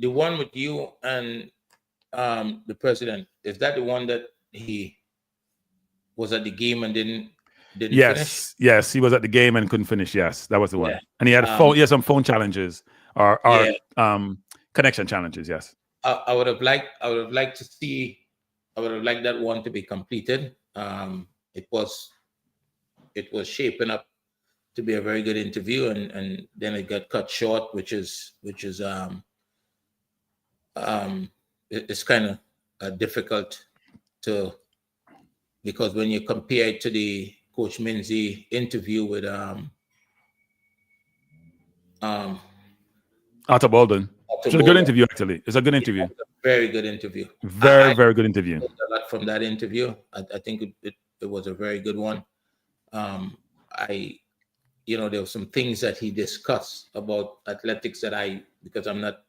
one with you and the president, is that the one that he was at the game and didn't finish? Yes, he was at the game and couldn't finish. Yes, that was the one. Yeah. And he had some phone challenges or connection challenges. Yes. I would have liked that one to be completed. It was shaping up to be a very good interview, and then it got cut short, which is it's kind of difficult to, because when you compare it to the Coach Minzy interview with Arthur Bolden. It's a good interview, actually. It's a good interview. A very good interview. Very good interview. A lot from that interview. I think it was a very good one. There were some things that he discussed about athletics that because I'm not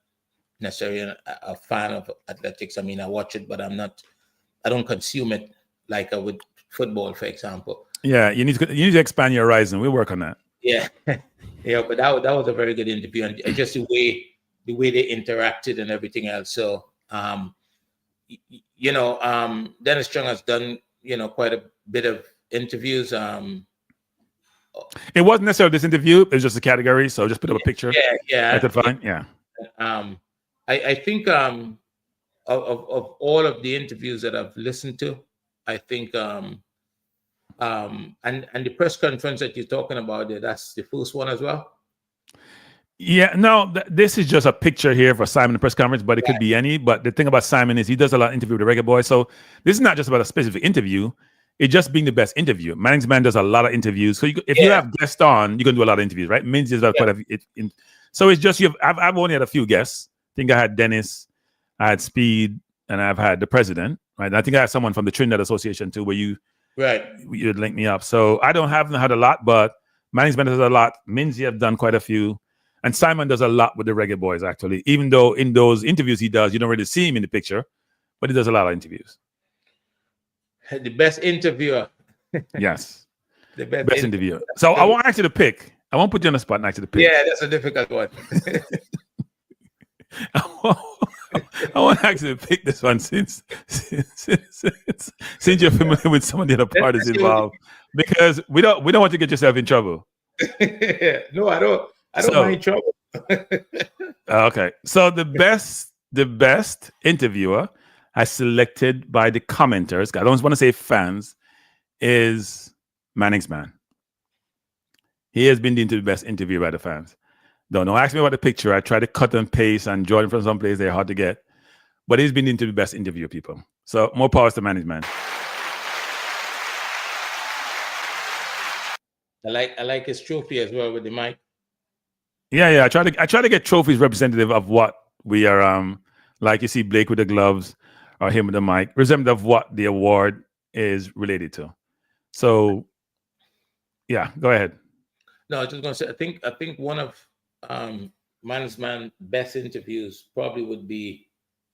necessarily a fan of athletics. I mean, I watch it, but I don't consume it like I would football, for example. Yeah, you need to expand your horizon. We'll work on that. Yeah, yeah, but that was a very good interview, and just the way they interacted and everything else. So, Dennis Chung has done quite a bit of interviews. It wasn't necessarily this interview; it was just a category. So just put up a picture. Yeah, I could find. Yeah. I think of all of the interviews that I've listened to, I think and the press conference that you're talking about there, that's the first one as well. Yeah, no, this is just a picture here for Simon the press conference, but it could be any. But the thing about Simon is he does a lot of interview with the Reggae Boyz. So this is not just about a specific interview. It's just being the best interview. Manning's Man does a lot of interviews. So if you have guests on, you can do a lot of interviews, right? Minzy does quite a so it's just I've only had a few guests. I think I had Dennis, I had Speed, and I've had the president, right? And I think I had someone from the Trinidad Association too, where you'd link me up. So I haven't had a lot, but Manning's Man does a lot. Minzy have done quite a few. And Simon does a lot with the Reggae Boyz, actually. Even though in those interviews he does, you don't really see him in the picture, but he does a lot of interviews. The best interviewer. Yes. The best interviewer. So I won't ask you to pick. I won't put you on the spot and ask you to pick. Yeah, that's a difficult one. I won't ask you to pick this one since you're familiar with some of the other parties involved, because we don't want to get yourself in trouble. No, I don't mind trouble. Okay. So the best interviewer as selected by the commenters, I don't want to say fans, is Manning's Man. He has been deemed to be the best interviewer by the fans. Don't ask me about the picture. I try to cut and paste and draw it from some place they're hard to get. But he's been deemed to be the best interviewer, people. So more power to Manning's Man. I like his trophy as well with the mic. Yeah. I try to get trophies representative of what we are. Like you see Blake with the gloves or him with the mic, representative of what the award is related to. So, yeah, go ahead. No, I was just gonna say I think one of Manning's Man best interviews probably would be,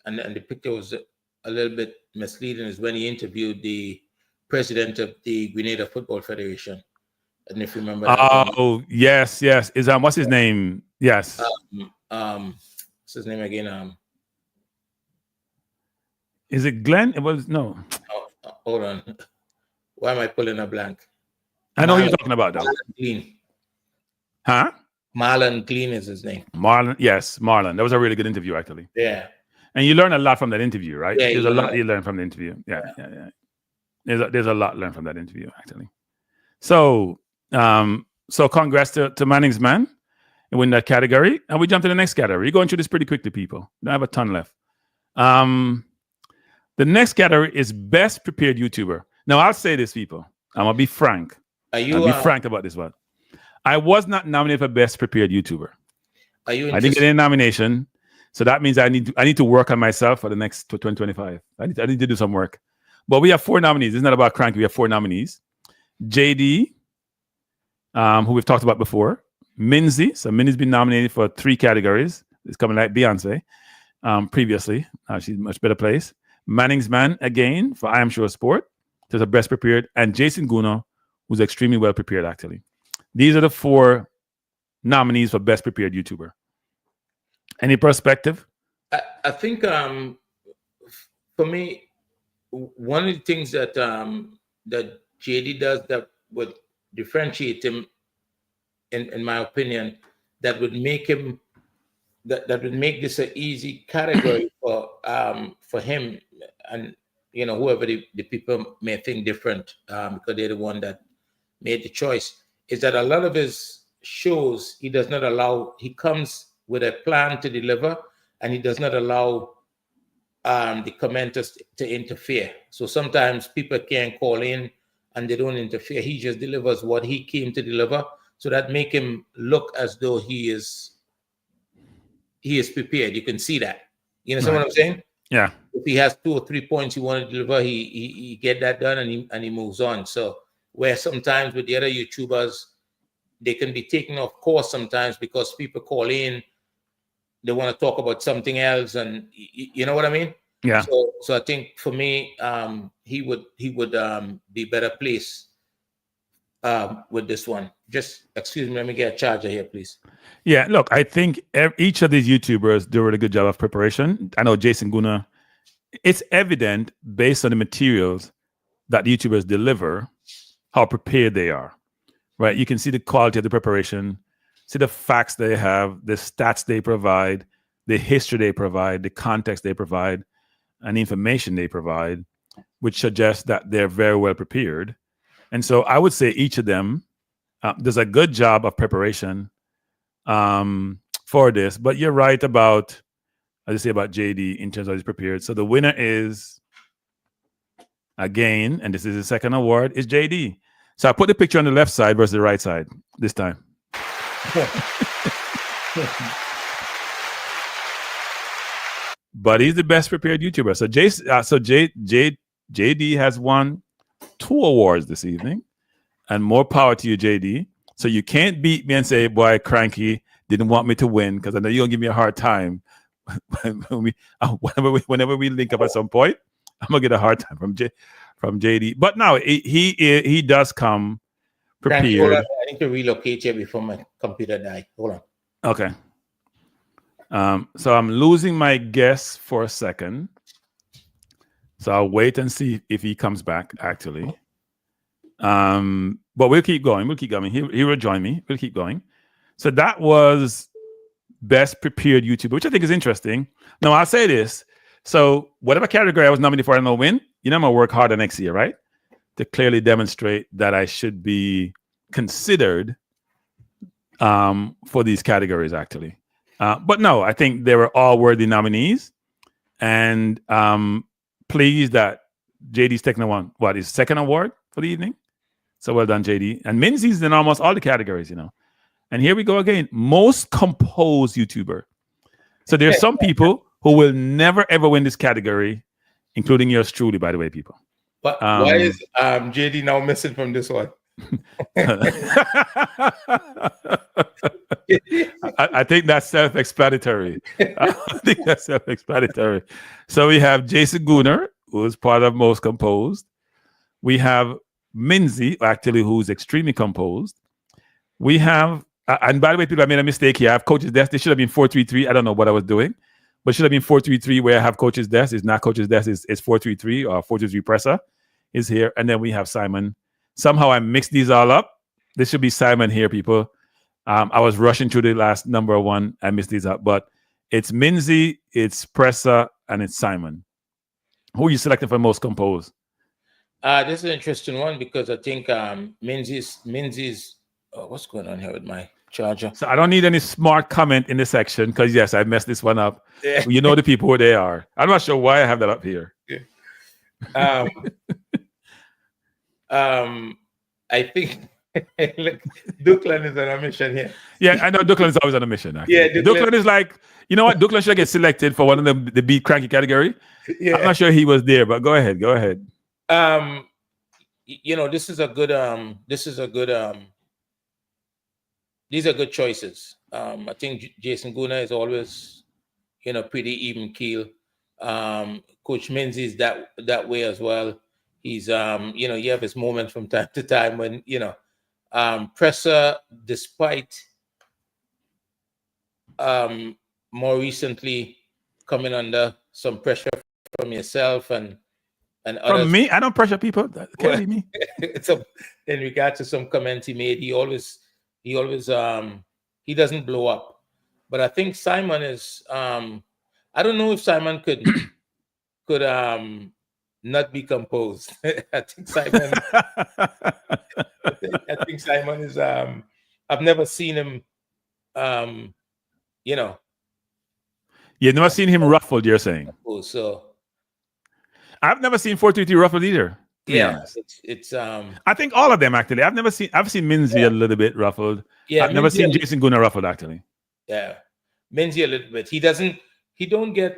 and the picture was a little bit misleading, is when he interviewed the president of the Grenada Football Federation. And if you remember that yes. Is what's his name? Yes. What's his name again? Is it Glenn? It was no. Oh, hold on. Why am I pulling a blank? I know who you're talking about though. Clean. Huh? Marlon Clean is his name. Marlon, yes, Marlon. That was a really good interview, actually. Yeah. And you learn a lot from that interview, right? Yeah, there's a lot you learn from the interview. Yeah. There's a lot learned from that interview, actually. So, congrats to Manning's Man and win that category. And we jump to the next category. You're going through this pretty quickly, people. I have a ton left. The next category is best prepared YouTuber. Now, I'll say this, people. I'm gonna be frank. I'll be frank about this one. I was not nominated for best prepared YouTuber. I didn't get any nomination, so that means I need to work on myself for the next 2025. I need to do some work. But we have 4 nominees. It's not about Kranky. We have 4 nominees. JD, who we've talked about before. Minzy. So Minzy's been nominated for 3 categories. It's coming like Beyonce previously. She's much better place. Manning's Man again for I Am Sure Sport. There's a best prepared, and Jason Guno, who's extremely well prepared actually. These are the 4 nominees for best prepared YouTuber. Any perspective? I think for me, one of the things that that JD does that would differentiate him, in my opinion, that would make him that would make this an easy category for him, and whoever the people may think different because they're the one that made the choice, is that a lot of his shows he does not allow. He comes with a plan to deliver, and he does not allow the commenters to interfere. So sometimes people can call in and they don't interfere. He just delivers what he came to deliver. So that make him look as though he is prepared. You can see that. You know what I'm saying? Yeah. If he has 2 or 3 points he want to deliver, he get that done and he moves on. So where sometimes with the other YouTubers, they can be taken off course sometimes because people call in, they want to talk about something else, and you know what I mean? Yeah. So I think for me, he would be better placed with this one. Just excuse me, let me get a charger here, please. Yeah, look, I think each of these YouTubers do a really good job of preparation. I know Jason Guna, it's evident based on the materials that the YouTubers deliver how prepared they are, right? You can see the quality of the preparation, see the facts they have, the stats they provide, the history they provide, the context they provide, and the information they provide, which suggests that they're very well prepared. And so I would say each of them does a good job of preparation for this. But you're right about, I just say about JD in terms of he's prepared. So the winner is, again, and this is the second award, is JD. So I put the picture on the left side versus the right side this time. But he's the best prepared YouTuber. So JD has won 2 awards this evening, and more power to you, JD. So you can't beat me and say, boy, Kranky didn't want me to win, because I know you're going to give me a hard time. Whenever we link up at some point, I'm going to get a hard time from JD. But no, he does come prepared. Kranky, hold on. I need to relocate here before my computer dies. Hold on. Okay. So I'm losing my guess for a second. So I'll wait and see if he comes back, actually. But we'll keep going. We'll keep going. He will join me. We'll keep going. So that was best prepared YouTuber, which I think is interesting. Now, I'll say this. So whatever category I was nominated for, I don't win. I'm going to work harder next year, right? To clearly demonstrate that I should be considered for these categories, actually. But no, I think they were all worthy nominees. And pleased that JD's taking his second award for the evening. So well done, JD. And Minzy's in almost all the categories, And here we go again. Most composed YouTuber. So there's some people who will never, ever win this category, including yours truly, by the way, people. But why is JD now missing from this one? I think that's self-explanatory. So we have Jason Gunner, who is part of Most Composed. We have Minzy, actually, who's extremely composed. We have, and by the way, people, I made a mistake here. I have Coach's Desk. This should have been 433. I don't know what I was doing, but it should have been 433 where I have Coach's Desk. It's not Coach's Desk. It's 433 or 433 Presser is here. And then we have Simon. Somehow I mixed these all up. This should be Simon here, people. I was rushing through the last number one. I missed these up, but it's Minzy, it's Presser, and it's Simon. Who are you selecting for Most Composed? This is an interesting one because I think Minzy's. What's going on here with my charger? So I don't need any smart comment in this section because yes, I messed this one up. Yeah. You know the people who they are. I'm not sure why I have that up here. Yeah. I think look, Duckland is on a mission here. Yeah, I know Duckland is always on a mission. Actually. Yeah, Duckland is like, you know what? Duckland should get selected for one of the Beat Kranky category. Yeah. I'm not sure he was there, but go ahead. This is a good these are good choices. I think Jason Guna is always, pretty even keel. Coach Minzy is that way as well. He's, you have his moments from time to time when, Presser, despite more recently coming under some pressure from yourself and others. From me? I don't pressure people. That can't be me. So in regard to some comments he made, he doesn't blow up. But I think Simon is I don't know if Simon could not be composed. I think Simon is I've never seen him You've never seen him ruffled, you're saying. So I've never seen 433 ruffled either. Yeah, it's I think all of them actually. I've seen Minzy a little bit ruffled. Yeah, I've never seen Jason Guna ruffled actually. Yeah, Minzy a little bit. He don't get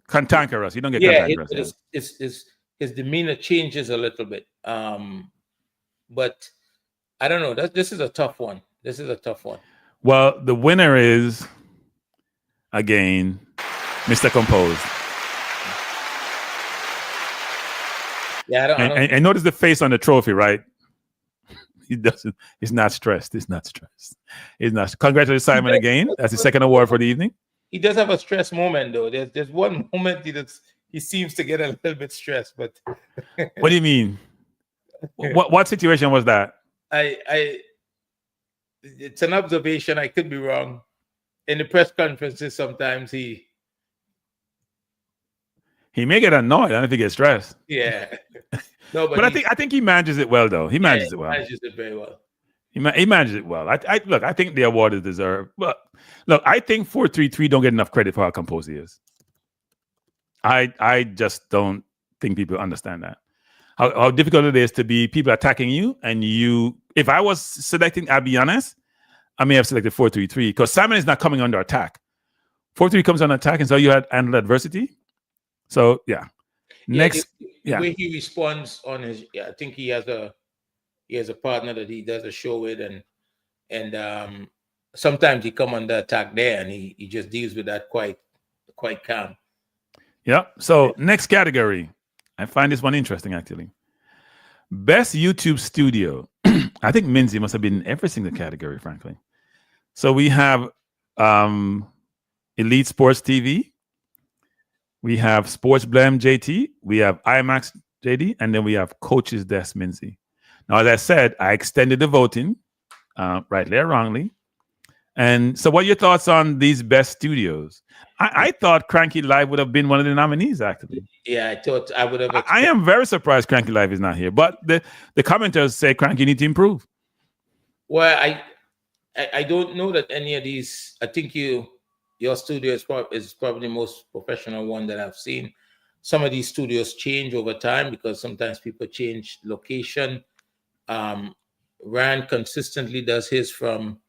cantankerous. He don't get cantankerous. His demeanor changes a little bit. But I don't know. This is a tough one. Well, the winner is again Mr. Composed. Yeah, I don't. And notice the face on the trophy, right? He doesn't. He's not stressed. He's not stressed. He's not. Congratulations, Simon, again. That's the second award for the evening. He does have a stress moment, though. There's one moment he seems to get a little bit stressed. But what do you mean? What situation was that? It's an observation. I could be wrong. In the press conferences, sometimes he may get annoyed. I don't know if he gets stressed. Yeah. No, but I think he manages it well, though. He manages it well. He manages it very well. He manages it well. I think the award is deserved. But look, I think 433 don't get enough credit for how composed he is. I just don't think people understand that. How difficult it is to be people attacking you, and you. If I was selecting, I'll be honest, I may have selected 433 because Simon is not coming under attack. 433 comes under attack, and so you had handled adversity. So yeah. Next, the way he responds on his, I think he has a partner that he does a show with, and sometimes he come under attack there, and he just deals with that quite calm. Yeah. So next category, I find this one interesting actually. Best YouTube studio. I think Minzy must have been in every single category, frankly. So we have Elite Sports TV. We have Sports Blem JT, we have IMAX JD, and then we have Coach's Desk Minzy. Now, as I said, I extended the voting, rightly or wrongly. And so what are your thoughts on these best studios? I thought Kranky Live would have been one of the nominees, actually. Yeah, I thought I would have. I am very surprised Kranky Live is not here, but the commenters say Kranky need to improve. Well, I don't know that any of these, I think your studio is probably the most professional one that I've seen. Some of these studios change over time because sometimes people change location. Rand consistently does his from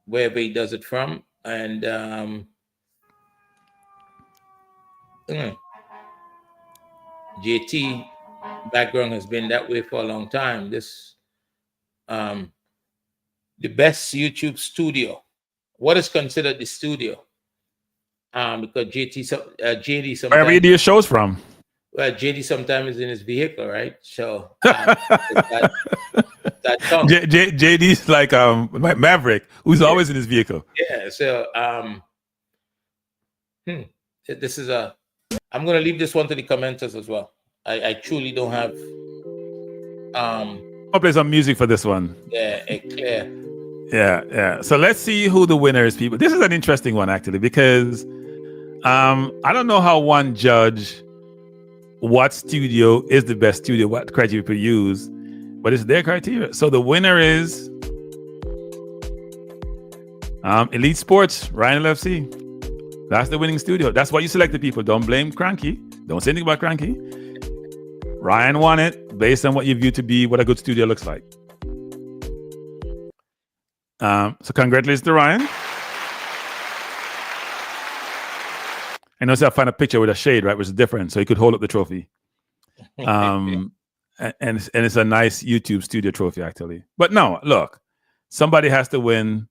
wherever he does it from. And JT background has been that way for a long time. This the best YouTube studio. What is considered the studio? Because JD sometimes. Wherever you do your shows from. Well, JD sometimes is in his vehicle, right? So that JD's like Maverick, who's always in his vehicle. Yeah. So this is I'm gonna leave this one to the commenters as well. I truly don't have I'll play some music for this one. Yeah, a clear. Yeah. So let's see who the winner is, people. This is an interesting one, actually, because I don't know how one judge what studio is the best studio, what criteria people use, but it's their criteria. So the winner is Elite Sports, Ryan LFC. That's the winning studio. That's why you selected, people. Don't blame Kranky. Don't say anything about Kranky. Ryan won it based on what you view to be what a good studio looks like. So congratulations to Ryan. I know I found a picture with a shade, right, which is different, so he could hold up the trophy. And it's a nice YouTube studio trophy, actually. But no, look, somebody has to win.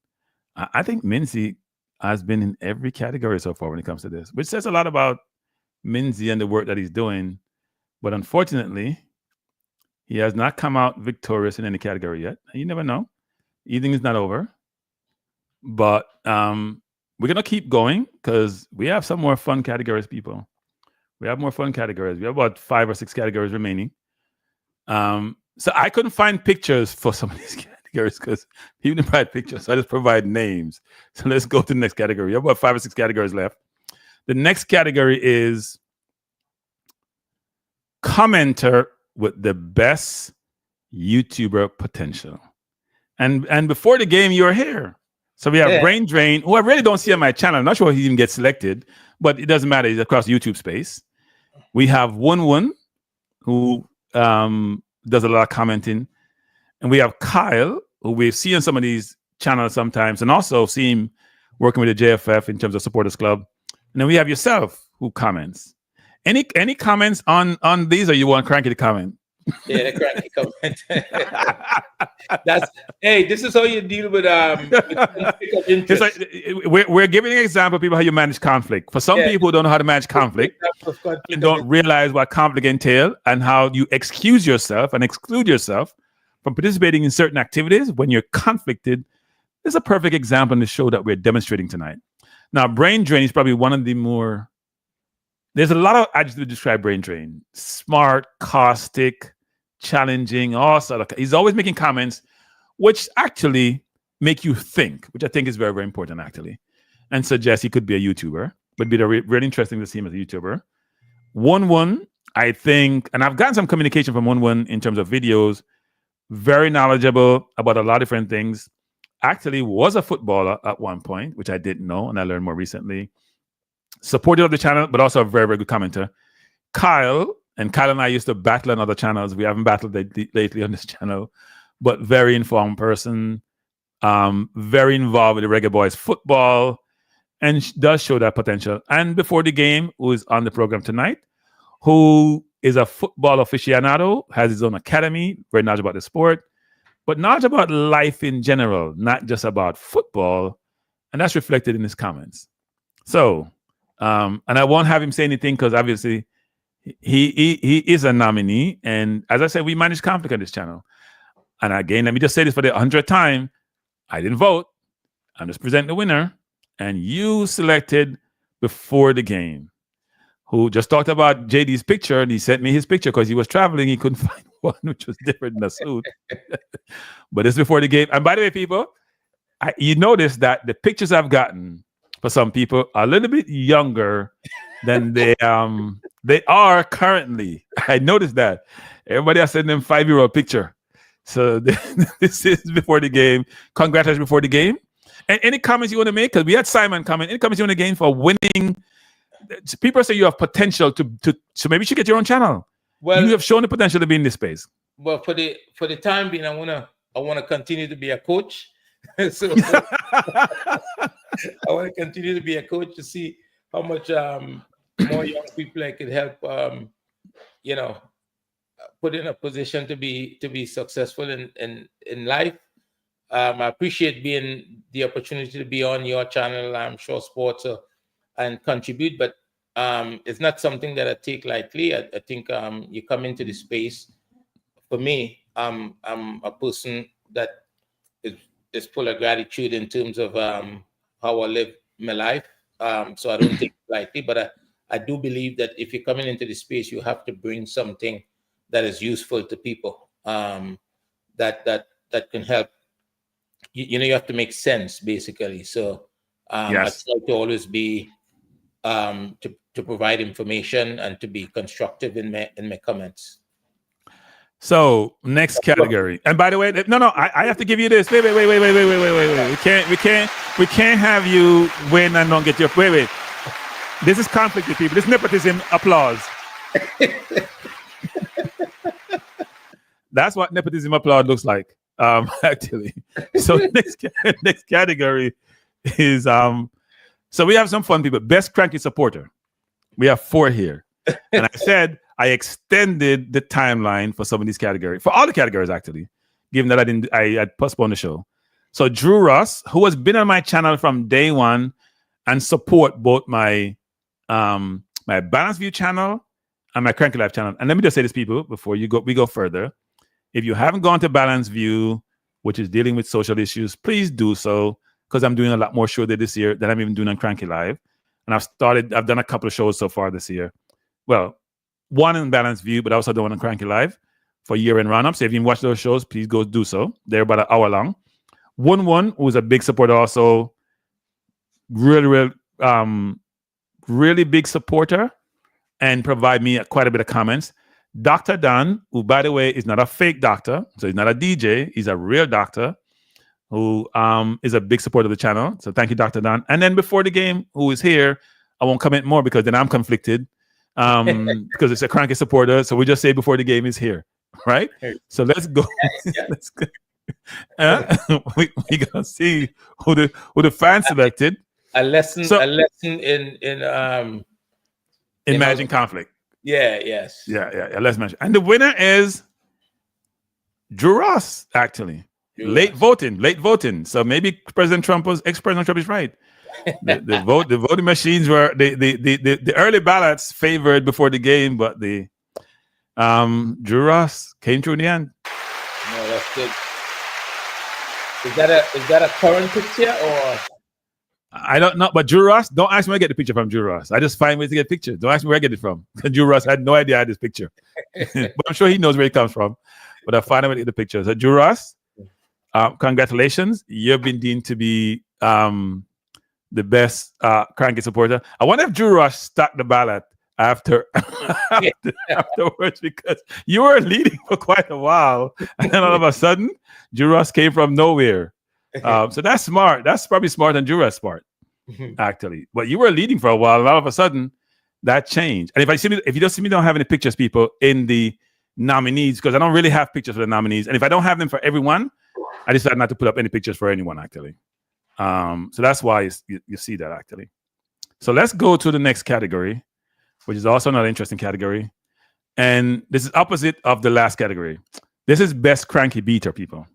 I think Minzy has been in every category so far when it comes to this, which says a lot about Minzy and the work that he's doing. But unfortunately, he has not come out victorious in any category yet. You never know. Evening is not over. But we're going to keep going because we have some more fun categories, people. We have more fun categories. We have about 5 or 6 categories remaining. So I couldn't find pictures for some of these categories because people didn't provide pictures. So I just provide names. So let's go to the next category. We have about 5 or 6 categories left. The next category is commenter with the best YouTuber potential. And before the game, you were here. So we have Brain Drain, who I really don't see on my channel. I'm not sure he even gets selected, but it doesn't matter. He's across YouTube space. We have Wun, who does a lot of commenting. And we have Kyle, who we've seen on some of these channels sometimes, and also see him working with the JFF in terms of Supporters Club. And then we have yourself, who comments. Any comments on these, or you want Kranky to comment? Yeah, the Kranky comment. This is how you deal with conflict of interest. It's like, we're giving an example of people how you manage conflict. For some people who don't know how to manage conflict and don't realize what conflict entails and how you excuse yourself and exclude yourself from participating in certain activities when you're conflicted. This is a perfect example in the show that we're demonstrating tonight. Now, brain drain is probably one of the more, there's a lot of adjectives to describe brain drain. Smart, caustic, challenging, all sort of. He's always making comments which actually make you think, which I think is very, very important, actually, and suggest he could be a YouTuber. Would be really interesting to see him as a YouTuber. 1-1, I think, and I've gotten some communication from 1-1 in terms of videos, very knowledgeable about a lot of different things. Actually was a footballer at one point, which I didn't know, and I learned more recently. Supporter of the channel, but also a very, very good commenter. Kyle and I used to battle on other channels. We haven't battled lately on this channel, but very informed person, very involved with the Reggae Boyz football, and does show that potential. And before the game, who is on the program tonight, who is a football aficionado, has his own academy, very knowledgeable about the sport, but knowledge about life in general, not just about football, and that's reflected in his comments. So, and I won't have him say anything because obviously he is a nominee, and as I said, we manage conflict on this channel. And again, let me just say this for the 100th time: I didn't vote. I'm just presenting the winner, and you selected before the game. Who just talked about JD's picture, and he sent me his picture because he was traveling. He couldn't find one which was different than a suit. But it's before the game. And by the way, people, you notice that the pictures I've gotten for some people are a little bit younger than they are currently. I noticed that. Everybody has sent them 5-year-old picture. So this is before the game. Congratulations before the game. And any comments you want to make? Because we had Simon comment. Any comments you want to gain for winning? People say you have potential so maybe you should get your own channel. Well, you have shown the potential to be in this space. Well, for the time being, I wanna continue to be a coach. So I want to continue to be a coach to see how much more young people I could help. Put in a position to be successful in life. I appreciate the opportunity to be on your channel. I'm sure sports and contribute, but it's not something that I take lightly. I think you come into the space. For me, I'm a person that is full of gratitude in terms of how I live my life. So I don't take it lightly, but I do believe that if you're coming into the space, you have to bring something that is useful to people, that can help. You have to make sense, basically. So yes. I try to always be to provide information and to be constructive in my comments. So next category, and by the way, no, I have to give you this. Wait. We can't have you win and not get your wait. This is conflict with people. This is nepotism. Applause. That's what nepotism applause looks like. Actually. So next category is so we have some fun people. Best Kranky supporter. We have 4 here. And I said I extended the timeline for some of these categories, for all the categories actually, given that I had postponed the show. So Drew Ross, who has been on my channel from day one and support both my my Balance View channel and my Kranky Life channel. And let me just say this, people, before we go further. If you haven't gone to Balance View, which is dealing with social issues, please do so, because I'm doing a lot more shows this year than I'm even doing on Kranky Live. And I've done a couple of shows so far this year. Well, one in Balance View, but I also done one on Kranky Live for year-end roundup. So if you watch those shows, please go do so. They're about an hour long. 1-1, who's a big supporter, also really big supporter, and provide me quite a bit of comments. Dr. Dan, who, by the way, is not a fake doctor, so he's not a DJ, he's a real doctor who is a big supporter of the channel. So thank you, Dr. Dan. And then before the game, who is here, I won't comment more because then I'm conflicted because it's a Kranky supporter. So we just say before the game is here, right? So let's go. Yeah. Let's go. We gonna see who the fans selected. A lesson in managing conflict. Yeah. Yes. Yeah. Let's mention. And the winner is Drew Ross, actually. Late voting. So maybe ex-President Trump is right. The voting machines were the early ballots favored before the game, but the Drew Ross came through in the end. No, that's good. Is that a current picture or? I don't know, but Drew Ross, don't ask me where I get the picture from Drew Ross. I just find ways to get pictures. Don't ask me where I get it from. Drew Ross had no idea I had this picture. But I'm sure he knows where it comes from. But I find a way to get the picture. So Drew Ross, congratulations. You've been deemed to be the best Kranky supporter. I wonder if Drew Ross stuck the ballot afterwards, because you were leading for quite a while. And then all of a sudden, Drew Ross came from nowhere. So that's smart. That's probably smart than Drew Ross part, actually. But you were leading for a while, and all of a sudden, that changed. And if you don't see me, don't have any pictures, people, in the nominees, because I don't really have pictures for the nominees. And if I don't have them for everyone, I decided not to put up any pictures for anyone, actually. So that's why you see that, actually. So let's go to the next category, which is also another interesting category. And this is opposite of the last category. This is Best Kranky Beater, people.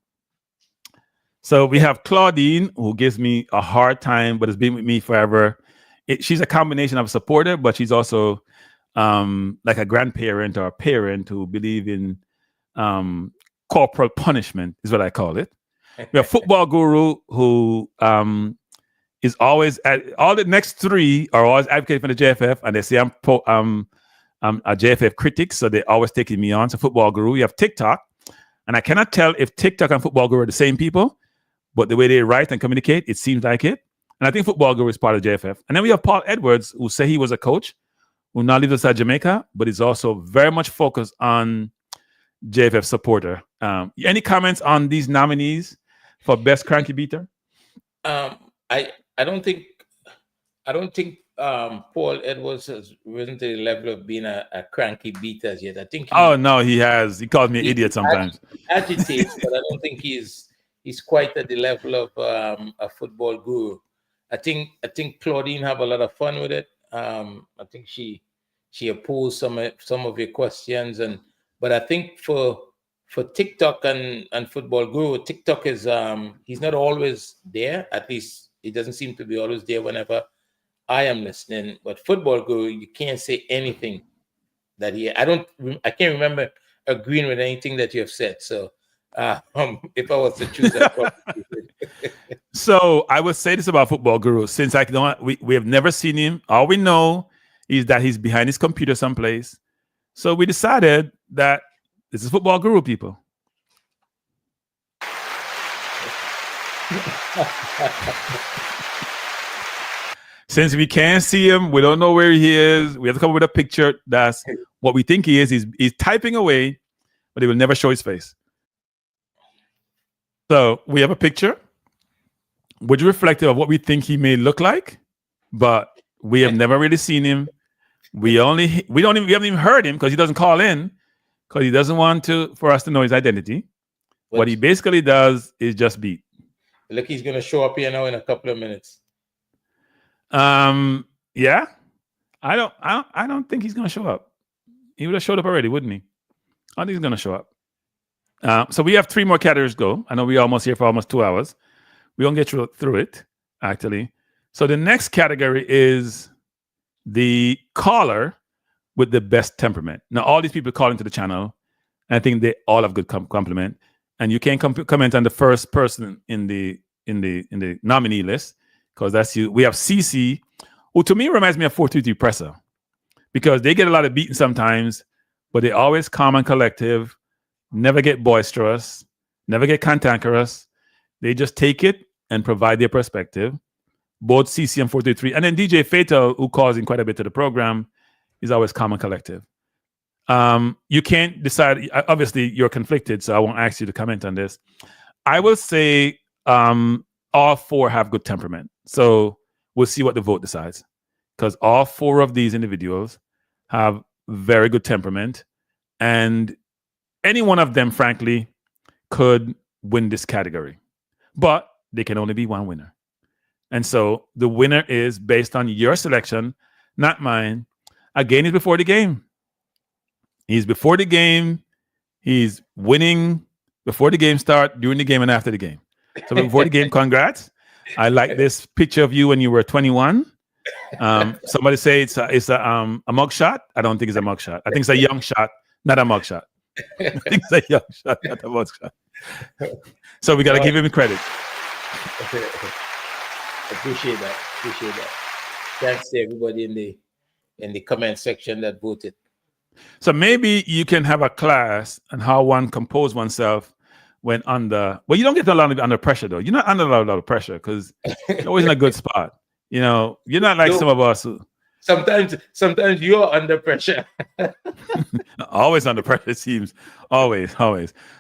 So we have Claudine, who gives me a hard time, but has been with me forever. She's a combination of a supporter, but she's also like a grandparent or a parent who believe in corporal punishment, is what I call it. We have Football Guru, who is always all the next three are always advocating for the JFF, and they say I'm a JFF critic, so they're always taking me on. So Football Guru. You have TikTok, and I cannot tell if TikTok and Football Guru are the same people, but the way they write and communicate, it seems like it. And I think Football Guru is part of JFF. And then we have Paul Edwards, who say he was a coach, who now lives outside Jamaica, but is also very much focused on JFF supporter. Any comments on these nominees for Best Kranky Beater? I don't think Paul Edwards has risen to the level of being a cranky beater yet. I think. No, he has. He calls me an idiot sometimes. Agitates, but I don't think he's quite at the level of a Football Guru. I think Claudine have a lot of fun with it. I think she opposed some of your questions, but I think for TikTok and Football Guru, TikTok is he's not always there. At least he doesn't seem to be always there whenever I am listening. But Football Guru, you can't say anything that I can't remember agreeing with anything that you have said. So if I was to choose, I'd probably So I would say this about Football Guru, since we have never seen him. All we know is that he's behind his computer someplace. So we decided that this is Football Guru, people. Since we can't see him, we don't know where he is. We have to come up with a picture that's what we think he is. He's typing away, but he will never show his face. So we have a picture which is reflective of what we think he may look like, but we have never really seen him. We haven't even heard him because he doesn't call in, because he doesn't want for us to know his identity. What he basically does is just beat. Look, he's gonna show up here now in a couple of minutes. Yeah. I don't think he's gonna show up. He would have showed up already, wouldn't he? I think he's gonna show up. So we have 3 more categories to go. I know we're almost here for almost 2 hours. We won't get through it, actually. So the next category is the caller with the best temperament. Now, all these people call into the channel, and I think they all have good compliment. And you can't comment on the first person in the nominee list, because that's you. We have CC, who to me reminds me of 433 Presser, because they get a lot of beating sometimes, but they always calm and collective, never get boisterous, never get cantankerous. They just take it and provide their perspective. Both CC and 433. And then DJ Fatal, who calls in quite a bit to the program, is always calm and collective. You can't decide. Obviously, you're conflicted, so I won't ask you to comment on this. I will say all 4 have good temperament. So we'll see what the vote decides, because all 4 of these individuals have very good temperament. And any one of them, frankly, could win this category. But there can only be one winner. And so the winner is based on your selection, not mine. Again, he's before the game. He's before the game. He's winning before the game start, during the game, and after the game. So before the game, congrats. I like this picture of you when you were 21. Somebody say it's a mug shot. I don't think it's a mug shot. I think it's a young shot, not a mug shot. I think it's a young shot, not a mug shot. So we got to give him credit. Appreciate that. Thanks to everybody in the comment section that voted. So maybe you can have a class on how one compose oneself when under. Well, you don't get a lot of under pressure though. You're not under a lot of pressure because you're always in a good spot. You know, you're not like some of us who. Sometimes you're under pressure. Always under pressure, it seems. Always.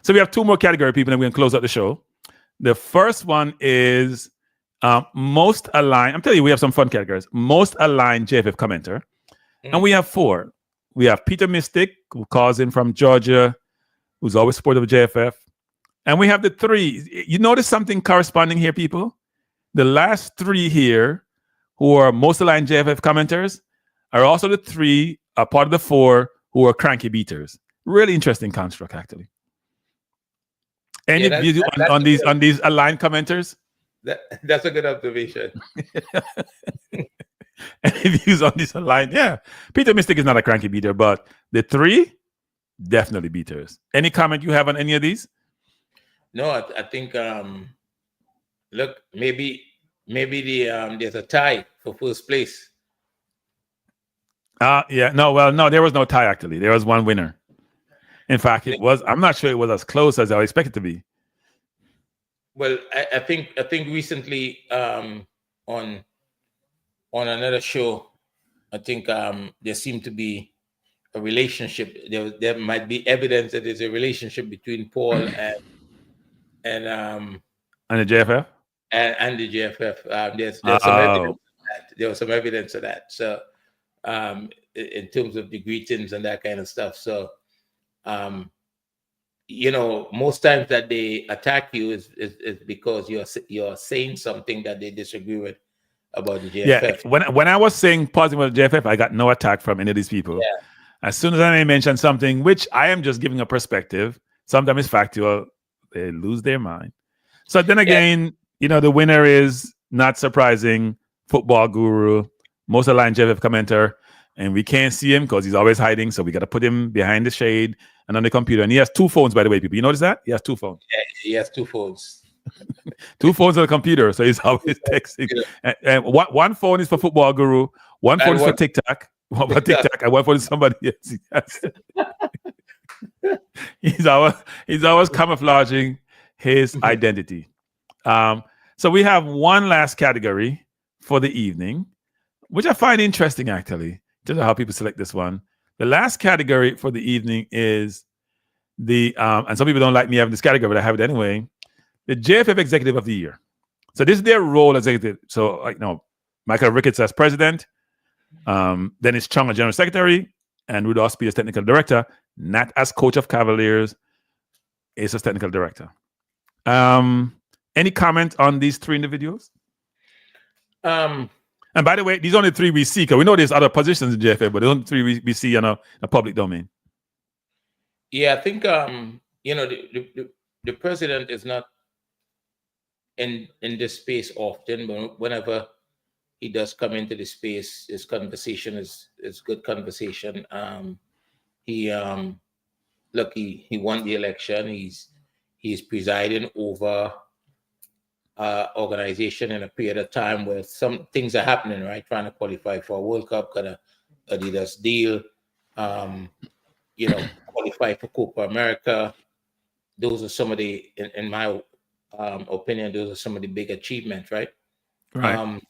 So we have two more category people, and we're gonna close out the show. The first one is most aligned. I'm telling you, we have some fun categories. Most aligned JFF commenter, and we have 4. We have Peter Mystic, who calls in from Georgia, who's always supportive of JFF, and we have the 3. You notice something corresponding here, people? The last 3 here, who are most aligned JFF commenters, are also the 3, a part of the 4 who are Kranky beaters. Really interesting construct, actually. Any views on these aligned commenters? That's a good observation. Any views on these aligned? Yeah, Peter Mystic is not a Kranky beater, but the 3 definitely beaters. Any comment you have on any of these? No, I think look, maybe there's a tie for first place. Yeah, no, there was no tie actually. There was one winner. In fact, I'm not sure it was as close as I expected it to be. Well, I think recently on another show, I think there seemed to be a relationship. There might be evidence that there's a relationship between Paul and the JFF and the JFF. There's some evidence of that. There was some evidence of that. So in terms of the greetings and that kind of stuff. So you know, most times that they attack you is because you're saying something that they disagree with about the JFF. Yeah, when I was saying positive about the JFF, I got no attack from any of these people. Yeah. As soon as I mention something, which I am just giving a perspective, sometimes it's factual, they lose their mind. So then again, you know, the winner is, not surprising, football guru, most aligned JFF commenter, and we can't see him because he's always hiding, so we got to put him behind the shade and on the computer. And he has 2 phones, by the way, people. You notice that? He has 2 phones. Yeah, he has 2 phones. 2 phones on the computer, so he's always texting. And one phone is for football guru, one phone is for TikTok, one for TikTok, and one phone is somebody else. He's always camouflaging his identity. So we have one last category for the evening, which I find interesting actually. Just how people select this one. The last category for the evening is the and some people don't like me having this category, but I have it anyway. The JFF Executive of the Year. So this is their role as executive. So like, Michael Ricketts as president, Dennis Chung as general secretary, and Rudolph Speed as technical director. Nat as coach of Cavaliers, Ace as technical director. Any comment on these 3 individuals? And by the way, these are only 3 we see, because we know there's other positions in JFF, but there's only 3 we see in a public domain. Yeah, I think you know, the president is not in this space often, but whenever he does come into the space, his conversation is good conversation. He won the election. He's presiding over organization in a period of time where some things are happening, right? Trying to qualify for a World Cup, got a Adidas deal, qualify for Copa America. Those are some of the, in my opinion, those are some of the big achievements, right? Right.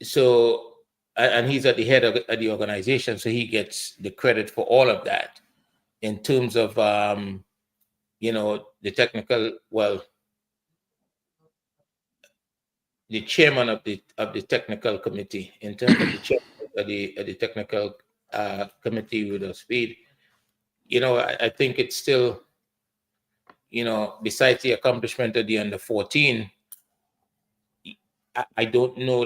So, and he's at the head of the organization, so he gets the credit for all of that. In terms of, the technical, the chairman of the technical committee, in terms of the chairman of the technical committee with the speed, I think it's still, besides the accomplishment of the under 14, I don't know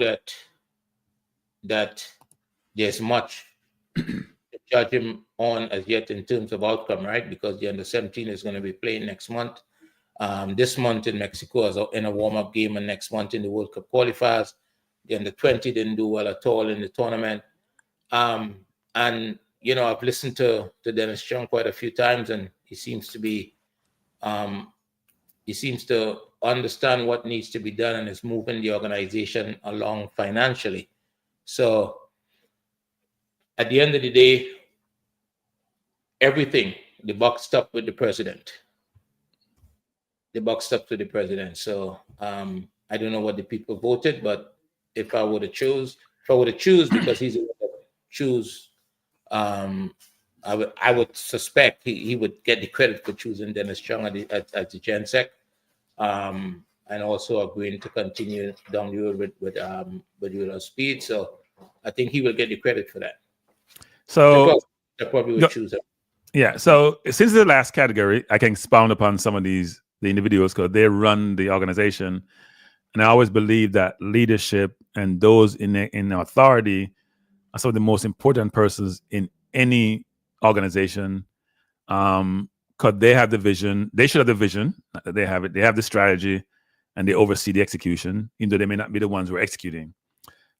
that there's much to judge him on as yet in terms of outcome, right? Because the under-17 is going to be playing next month. This month in Mexico as in a warm-up game, and next month in the World Cup qualifiers. The under-20 didn't do well at all in the tournament. And you know, I've listened to Dennis Chung quite a few times, and he seems to understand what needs to be done and is moving the organization along financially. So at the end of the day, everything, the buck stopped with the president. The buck stopped with the president. So I don't know what the people voted, but if I were to choose because he's the one that choose, I would suspect he would get the credit for choosing Dennis Chung at the GenSec, and also agreeing to continue down the road with speed. So I think he will get the credit for that. So I probably would choose him. Yeah. So since the last category, I can expound upon some of the individuals because they run the organization, and I always believe that leadership and those in authority are some of the most important persons in any organization, because they have the vision. They should have the vision. They have it. They have the strategy, and they oversee the execution, even though they may not be the ones who are executing.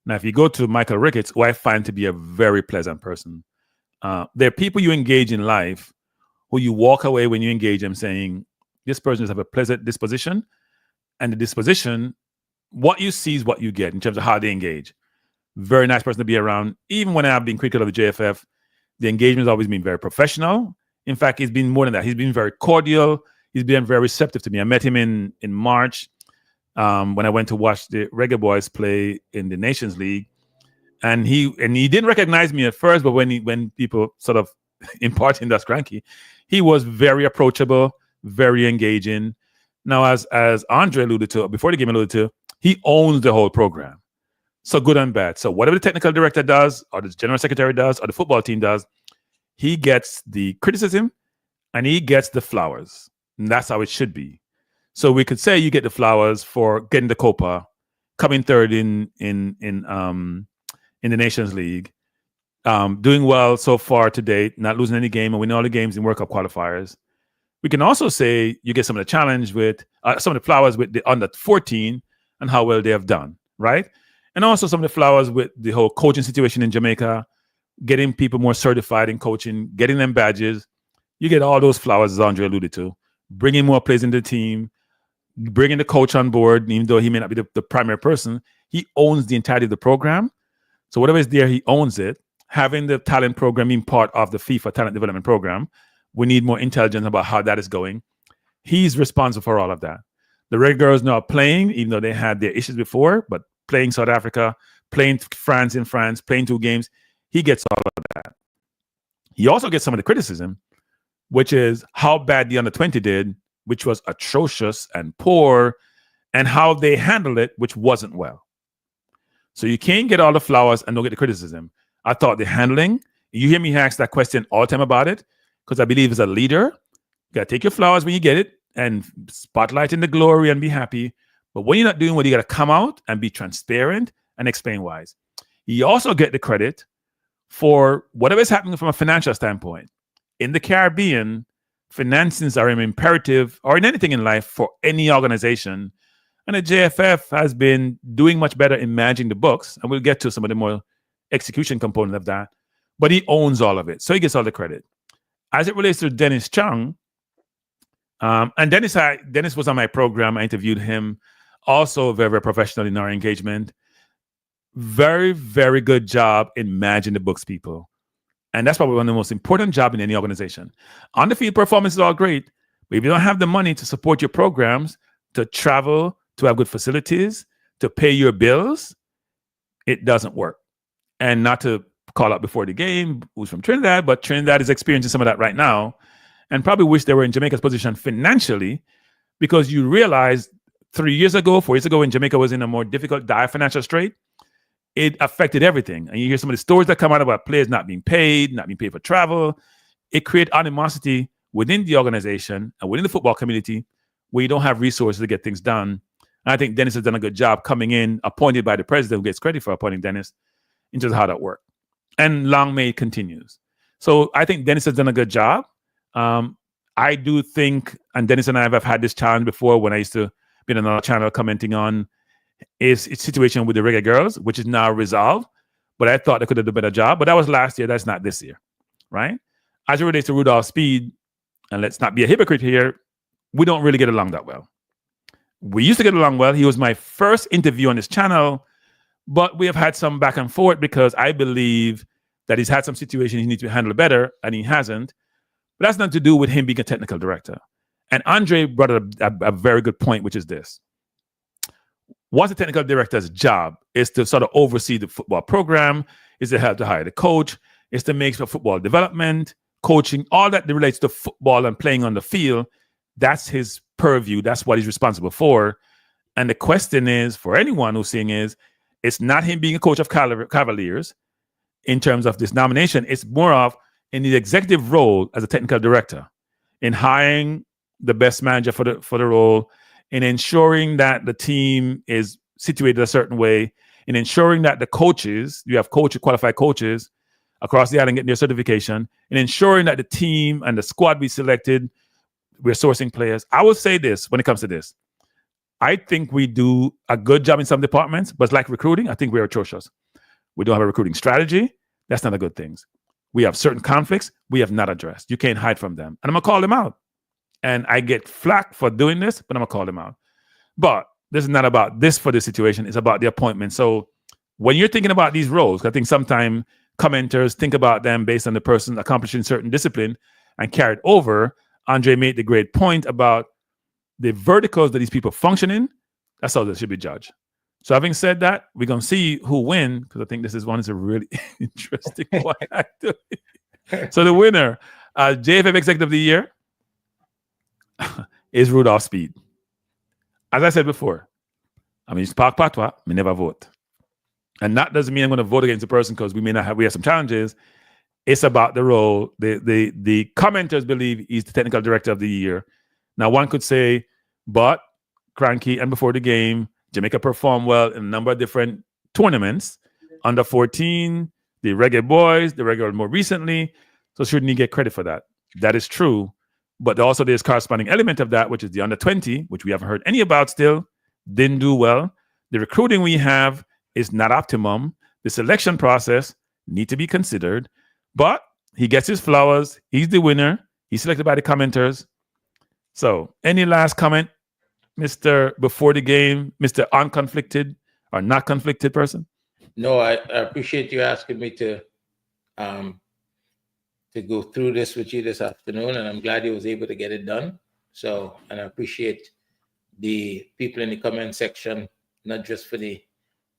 Now, if you go to Michael Ricketts, who I find to be a very pleasant person, there are people you engage in life who you walk away when you engage them saying, this person has a pleasant disposition, and the disposition, what you see is what you get in terms of how they engage. Very nice person to be around. Even when I've been critical of the JFF, the engagement has always been very professional. In fact, he's been more than that. He's been very cordial. He's been very receptive to me. I met him in March when I went to watch the Reggae Boyz play in the Nations League. And he didn't recognize me at first, but when people sort of impart him that's Kranky, he was very approachable, very engaging. Now, as Andre alluded to, before the game alluded to, he owns the whole program. So good and bad. So whatever the technical director does, or the general secretary does, or the football team does, he gets the criticism and he gets the flowers. And that's how it should be. So we could say you get the flowers for getting the Copa, coming third in the Nations League, doing well so far to date, not losing any game, and winning all the games in World Cup qualifiers. We can also say you get some of the challenge with some of the flowers with the under 14 and how well they have done, right? And also some of the flowers with the whole coaching situation in Jamaica, getting people more certified in coaching, getting them badges. You get all those flowers, as Andre alluded to, bringing more players into the team, bringing the coach on board, even though he may not be the primary person. He owns the entirety of the program. So whatever is there, he owns it. Having the talent program being part of the FIFA talent development program, we need more intelligence about how that is going. He's responsible for all of that. The Reggae Girlz now playing, even though they had their issues before, but playing South Africa, playing France in France, playing 2 games, he gets all of that. He also gets some of the criticism, which is how bad the under-20 did, which was atrocious and poor, and how they handled it, which wasn't well. So you can't get all the flowers and don't get the criticism. I thought the handling, you hear me ask that question all the time about it, because I believe as a leader, you got to take your flowers when you get it and spotlight in the glory and be happy. But when you're not doing what, you got to come out and be transparent and explain why. You also get the credit for whatever is happening from a financial standpoint. In the Caribbean, finances are an imperative, or in anything in life, for any organization. And the JFF has been doing much better in managing the books, and we'll get to some of the more execution component of that. But he owns all of it, so he gets all the credit. As it relates to Dennis Chung, and Dennis was on my program. I interviewed him. Also very, very professional in our engagement. Very, very good job in managing the books people. And that's probably one of the most important jobs in any organization. On the field performance is all great, but if you don't have the money to support your programs, to travel, to have good facilities, to pay your bills, it doesn't work. And not to call out before the game who's from Trinidad, but Trinidad is experiencing some of that right now, and probably wish they were in Jamaica's position financially, because you realize 4 years ago, when Jamaica was in a more difficult, dire financial strait, it affected everything. And you hear some of the stories that come out about players not being paid for travel. It creates animosity within the organization and within the football community where you don't have resources to get things done. And I think Dennis has done a good job coming in, appointed by the president, who gets credit for appointing Dennis, in terms of how that worked. And long may it continues. So I think Dennis has done a good job. I do think, and Dennis and I have had this challenge before when I used to be on another channel commenting on his situation with the Reggae Girlz, which is now resolved. But I thought they could have done a better job. But that was last year. That's not this year, right? As it relates to Rudolph Speed, and let's not be a hypocrite here, we don't really get along that well. We used to get along well. He was my first interview on this channel, but we have had some back and forth because I believe that he's had some situations he needs to handle better, and he hasn't. But that's nothing to do with him being a technical director. And Andre brought up a very good point, which is this. What's the technical director's job is to sort of oversee the football program, is to help to hire the coach, is to make for football development, coaching, all that relates to football and playing on the field. That's his purview. That's what he's responsible for. And the question is, for anyone who's seeing is, it's not him being a coach of Cavaliers in terms of this nomination. It's more of in the executive role as a technical director, in hiring the best manager for the role, in ensuring that the team is situated a certain way, in ensuring that the coaches, you have qualified coaches across the island getting their certification, in ensuring that the team and the squad we selected, we're sourcing players. I will say this when it comes to this. I think we do a good job in some departments, but like recruiting, I think we're atrocious. We don't have a recruiting strategy. That's not a good thing. We have certain conflicts we have not addressed. You can't hide from them. And I'm going to call them out. And I get flack for doing this, but I'm going to call them out. But this is not about this for this situation. It's about the appointment. So when you're thinking about these roles, I think sometimes commenters think about them based on the person accomplishing certain discipline and carry it over. Andre made the great point about the verticals that these people function in. That's how they should be judged. So having said that, we're going to see who win, because I think this is a really interesting one. So the winner, JFF Executive of the Year, is Rudolph Speed. As I said before, I mean, Spark Patwa, we never vote. And that doesn't mean I'm going to vote against the person because we have some challenges. It's about the role. The commenters believe he's the technical director of the year. Now, one could say, but Kranky and before the game, Jamaica performed well in a number of different tournaments. Under 14, the Reggae Boyz, the Reggae Girlz more recently. So shouldn't he get credit for that? That is true. But also there's corresponding element of that, which is the under 20, which we haven't heard any about still. Didn't do well. The recruiting we have is not optimum. The selection process need to be considered. But he gets his flowers. He's the winner. He's selected by the commenters. So any last comment, Mr. Before the Game, Mr. Unconflicted or not conflicted person? No, I appreciate you asking me to go through this with you this afternoon, and I'm glad you was able to get it done. So, and I appreciate the people in the comment section, not just for the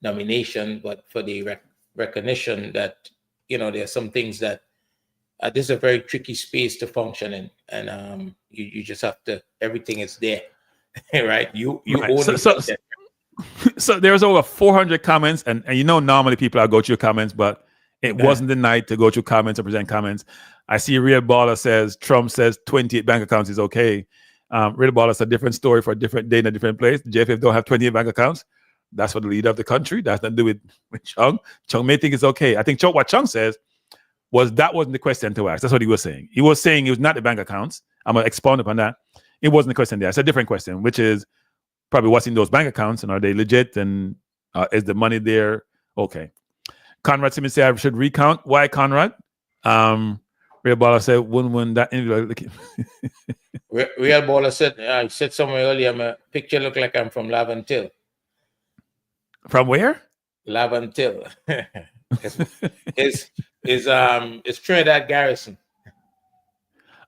nomination, but for the recognition that, you know, there are some things that this is a very tricky space to function in, and you just have to, everything is there, right? You right. own it. So there's over 400 comments, and you know, normally people are go through comments, but it wasn't the night to go through comments or present comments. I see Real Baller says Trump says 28 bank accounts is okay. Real Baller is a different story for a different day in a different place. JFF don't have 28 bank accounts. That's for the leader of the country. That's nothing to do with Chung. Chung may think it's okay. I think what Chung says was that wasn't the question to ask. That's what he was saying. He was saying it was not the bank accounts. I'm going to expound upon that. It wasn't the question there. It's a different question, which is probably what's in those bank accounts and are they legit and is the money there? Okay. Conrad Simmons said I should recount. Why, Conrad? Real Baller said, when that Real Baller said, I said somewhere earlier, my picture look like I'm from Lavantil. From where? Lavantil. It's Trinidad Garrison.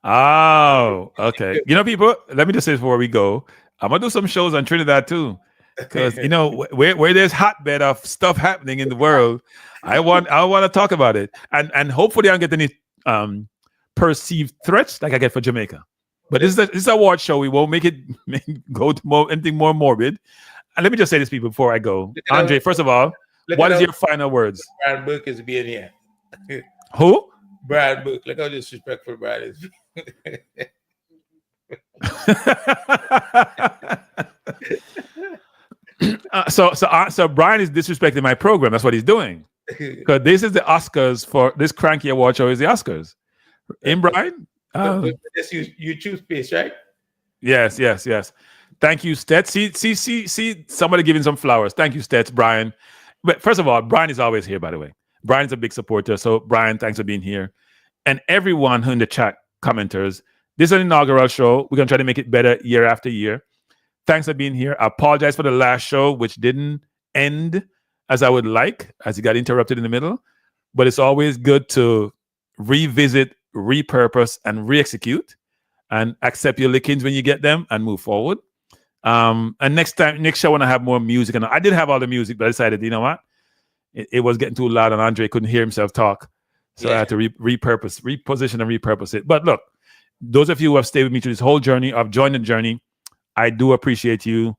Oh, okay. You know, people, let me just say before we go, I'm gonna do some shows on Trinidad too. Because you know, where there's hotbed of stuff happening in the world, I want to talk about it. And hopefully I don't get any perceived threats like I get for Jamaica. But this is an award show. We won't make it go to anything more morbid. And let me just say this, people, before I go. Andre, first of all, what is your final words? Brad Book is being here. Who? Brad Book. Look how disrespectful Brad is. So Brian is disrespecting my program. That's what he's doing. Because this is the Oscars for this Kranky Award show is the Oscars. In Brian? But this YouTube space, right? Yes. Thank you, Stets. See, somebody giving some flowers. Thank you, Stets, Brian. But first of all, Brian is always here, by the way. Brian's a big supporter. So, Brian, thanks for being here. And everyone who in the chat commenters, this is an inaugural show. We're going to try to make it better year after year. Thanks for being here. I apologize for the last show, which didn't end as I would like, as it got interrupted in the middle. But it's always good to revisit, repurpose, and re-execute, and accept your lickings when you get them and move forward. And next show when I have more music, and I did have all the music, but I decided, you know what? It was getting too loud, and Andre couldn't hear himself talk. So I had to reposition and repurpose it. But look, those of you who have stayed with me through this whole journey, I've joined the journey. I do appreciate you.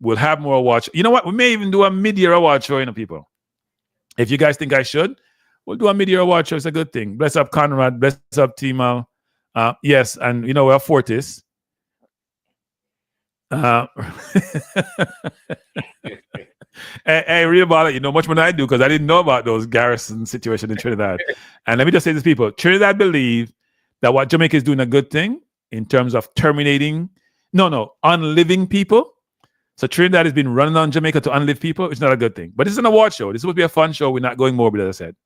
We'll have more awards. You know what? We may even do a mid-year award show, people. If you guys think I should, we'll do a mid-year award show. It's a good thing. Bless up Conrad. Bless up Timo. Yes, and we have Fortis. Hey, read about it. You know much more than I do, because I didn't know about those garrison situation in Trinidad. And let me just say this, people. Trinidad believe that what Jamaica is doing a good thing in terms of unliving people. So Trinidad has been running on Jamaica to unlive people. It's not a good thing. But this is an award show. This would be a fun show. We're not going morbid, as I said.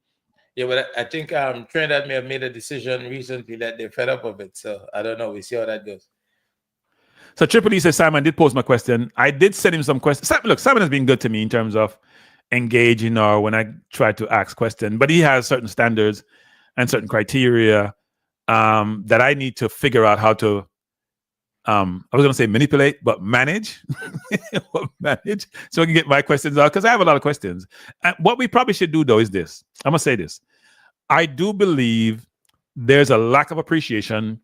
Yeah, but I think Trinidad may have made a decision recently that they're fed up of it. So I don't know. We'll see how that goes. So Triple E says, Simon did pose my question. I did send him some questions. Look, Simon has been good to me in terms of engaging or when I try to ask questions. But he has certain standards and certain criteria that I need to figure out how to, I was going to say manipulate, but manage. Manage so I can get my questions out, because I have a lot of questions. And what we probably should do, though, is this. I'm going to say this. I do believe there's a lack of appreciation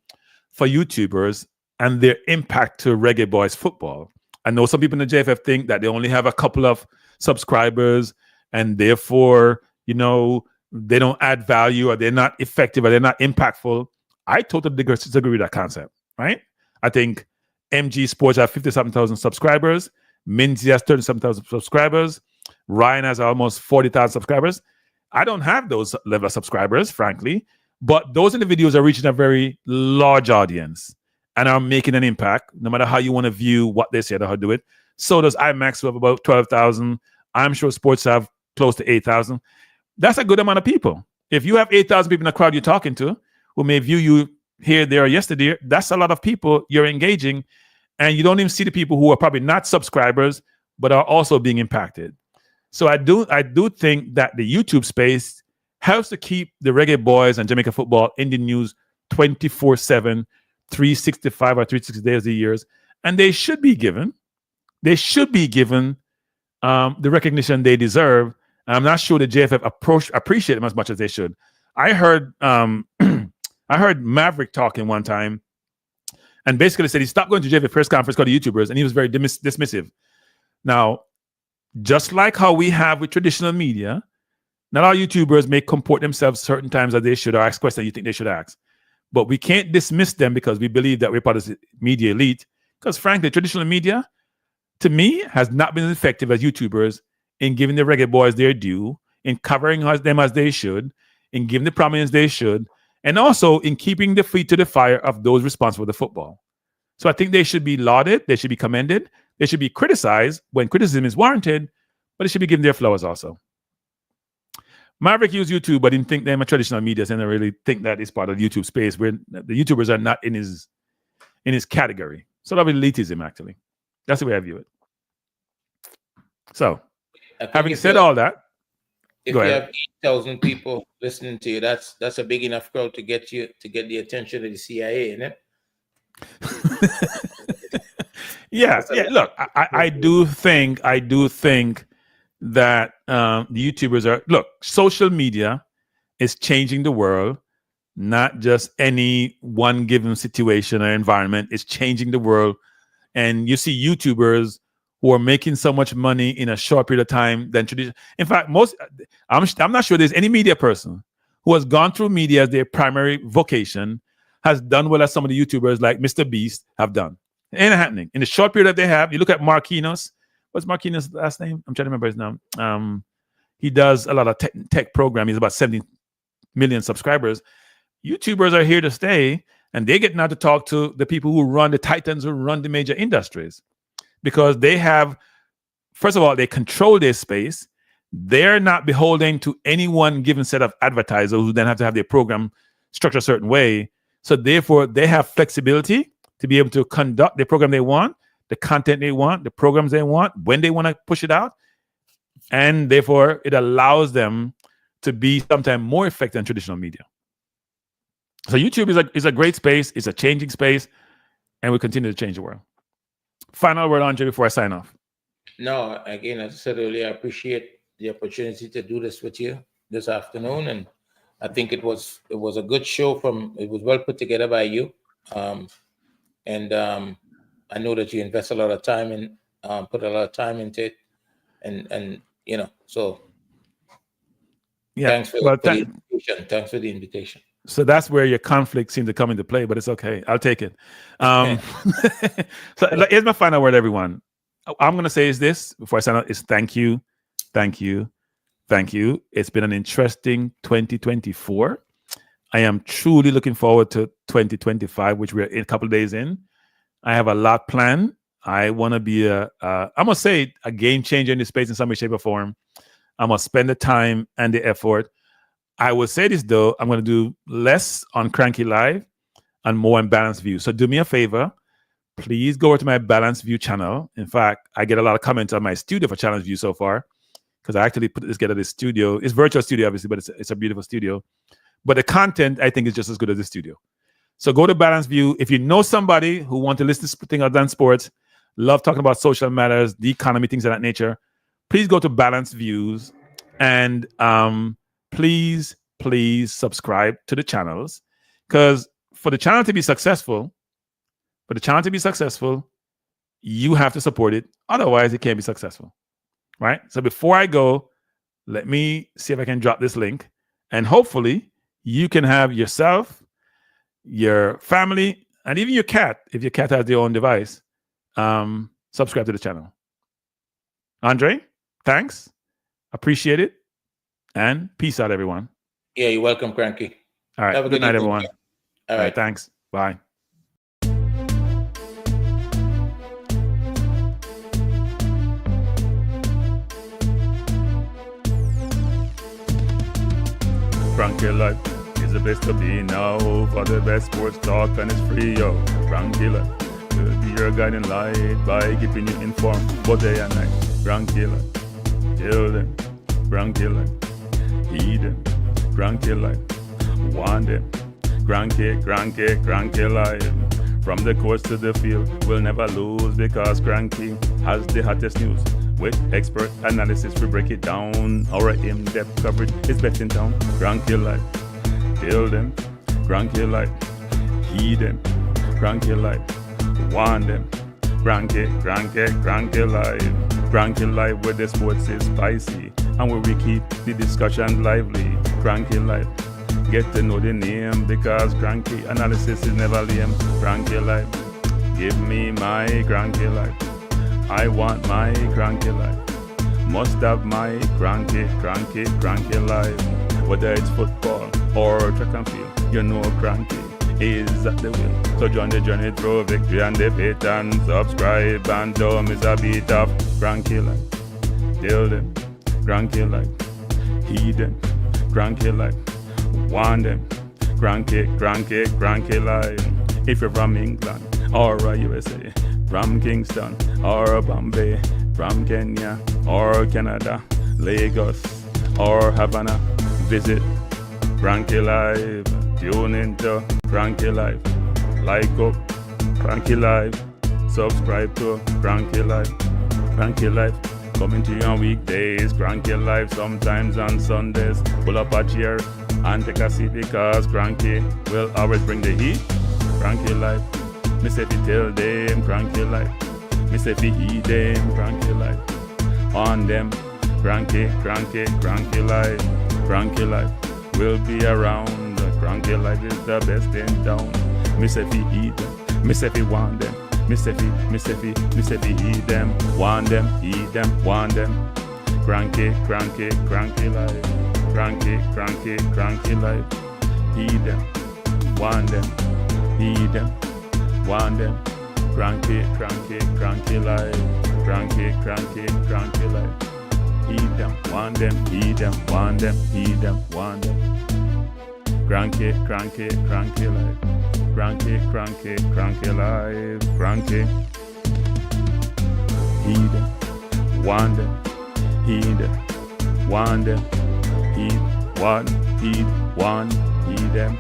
for YouTubers and their impact to Reggae Boyz football. I know some people in the JFF think that they only have a couple of subscribers and therefore, they don't add value, or they're not effective, or they're not impactful. I totally disagree with that concept, right? I think MG Sports have 57,000 subscribers. Minzy has 37,000 subscribers. Ryan has almost 40,000 subscribers. I don't have those level of subscribers, frankly, but those individuals are reaching a very large audience and are making an impact, no matter how you want to view what they said or how to do it. So does IMAX, who have about 12,000. I'm sure Sports have close to 8,000. That's a good amount of people. If you have 8,000 people in the crowd you're talking to who may view you here, there, or yesterday, that's a lot of people you're engaging, and you don't even see the people who are probably not subscribers but are also being impacted. So I do think that the YouTube space helps to keep the Reggae Boyz and Jamaica football in the news 24/7, 365 or 360 days a year, and they should be given the recognition they deserve. And I'm not sure the JFF appreciate them as much as they should. I heard Maverick talking one time, and basically said he stopped going to JFF press conference called the YouTubers, and he was very dismissive. Now, just like how we have with traditional media, not all YouTubers may comport themselves certain times as they should, or ask questions you think they should ask. But we can't dismiss them because we believe that we're part of the media elite. Because frankly, traditional media, to me, has not been as effective as YouTubers in giving the Reggae Boyz their due, in covering them as they should, in giving the prominence they should, and also in keeping the feet to the fire of those responsible for the football. So I think they should be lauded, they should be commended, they should be criticized when criticism is warranted, but they should be given their flowers also. Maverick used YouTube, but didn't think they're a traditional media, and I really think that is part of the YouTube space where the YouTubers are not in his category. So that would elitism, actually. That's the way I view it. So, having said all that, if you have 8,000 people listening to you, that's a big enough crowd to get the attention of the CIA, isn't it? yeah. Look, I do think that the YouTubers social media is changing the world, not just any one given situation or environment. It's changing the world. And you see YouTubers who are making so much money in a short period of time than traditional. In fact, I'm not sure there's any media person who has gone through media as their primary vocation, has done well as some of the YouTubers like Mr. Beast have done. It ain't happening. In the short period that they have, you look at Marquinhos. What's Marquinhos' last name? I'm trying to remember his name. He does a lot of tech program. He's about 70 million subscribers. YouTubers are here to stay, and they get now to talk to the people who run the titans, who run the major industries, because they have, first of all, they control their space. They're not beholden to any one given set of advertisers who then have to have their program structured a certain way. So therefore, they have flexibility to be able to conduct the program they want, the content they want, the programs they want, when they want to push it out. And therefore, it allows them to be sometimes more effective than traditional media. So YouTube is a great space. It's a changing space, and we continue to change the world. Final word, Andre, before I sign off. No, again, as I said earlier, I appreciate the opportunity to do this with you this afternoon, and I think it was a good show. It was well put together by you, and I know that you invest a lot of time and put a lot of time into it, and so yeah. Thanks for the invitation. Thanks for the invitation. So that's where your conflict seemed to come into play, but it's okay. I'll take it. So here's my final word, everyone. I'm going to say is this before I sign out is thank you. Thank you. Thank you. It's been an interesting 2024. I am truly looking forward to 2025, which we're a couple of days in. I have a lot planned. I want to be I'm going to say a game changer in this space in some way, shape, or form. I'm going to spend the time and the effort. I will say this, though. I'm going to do less on Kranky Live and more on Balanced View. So do me a favor. Please go over to my Balanced View channel. In fact, I get a lot of comments on my studio for Challenge View so far, because I actually put this together, this studio. It's virtual studio, obviously, but it's a beautiful studio. But the content, I think, is just as good as the studio. So go to Balanced View. If you know somebody who wants to listen to things other than sports, love talking about social matters, the economy, things of that nature, please go to Balanced Views and please subscribe to the channels, because for the channel to be successful, you have to support it. Otherwise, it can't be successful, right? So before I go, let me see if I can drop this link, and hopefully you can have yourself, your family, and even your cat, if your cat has their own device, subscribe to the channel. Andre, thanks. Appreciate it. And peace out, everyone. Yeah, you're welcome, Kranky. All right. Good night, everyone. All right. Thanks. Bye. Kranky Life is the best to be now. For the best sports talk, and it's free, yo. Kranky Life will be your guiding light by keeping you informed both day and night. Kranky Life, till then. Kranky Life. Heed them, Kranky Life, want them, Kranky Life. From the courts to the field, we'll never lose, because Kranky has the hottest news. With expert analysis, we break it down. Our in-depth coverage is best in town. Kranky Life, feel them, Kranky Life, heed them, Kranky Life, want them, Kranky Life. Kranky Life, where the sports is spicy and where we keep the discussion lively. Kranky Life, get to know the name, because Kranky analysis is never lame. Kranky Life, give me my Kranky Life. I want my Kranky Life. Must have my Kranky Life. Whether it's football or track and field, you know Kranky is at the wheel. So join the journey through victory and defeat, and subscribe and don't miss a beat of Kranky Life. Till them, Kranky Life. Heed them, Kranky Life. Want them, Kranky Life. If you're from England or USA, from Kingston or Bombay, from Kenya or Canada, Lagos or Havana, visit Kranky Life. Tune into Kranky Life. Like up Kranky Life. Subscribe to Kranky Life. Kranky Life coming to you on weekdays. Kranky Life sometimes on Sundays. Pull up a chair and take a seat, because Kranky will always bring the heat. Kranky Life. Me say fi tell them Kranky Life. Me say fi heed them Kranky Life. On them Kranky Life. Kranky Life will be around. Kranky Life is the best in town. Me say fi heed them. Me say fi want them. Me say fi heed them. Want them, heed them, want them. Kranky Life. Kranky Life. Heed them. want them, heed them, want them. Kranky, Kranky, Kranky life. Kranky, Kranky, Kranky life. Heed them, want them, heed them, want them, heed them, want them. Kranky, Kranky, Kranky life. Kranky, Kranky, Kranky life. Kranky. Heed them, want them, heed them, want them, heed, want, heed, want, heed them.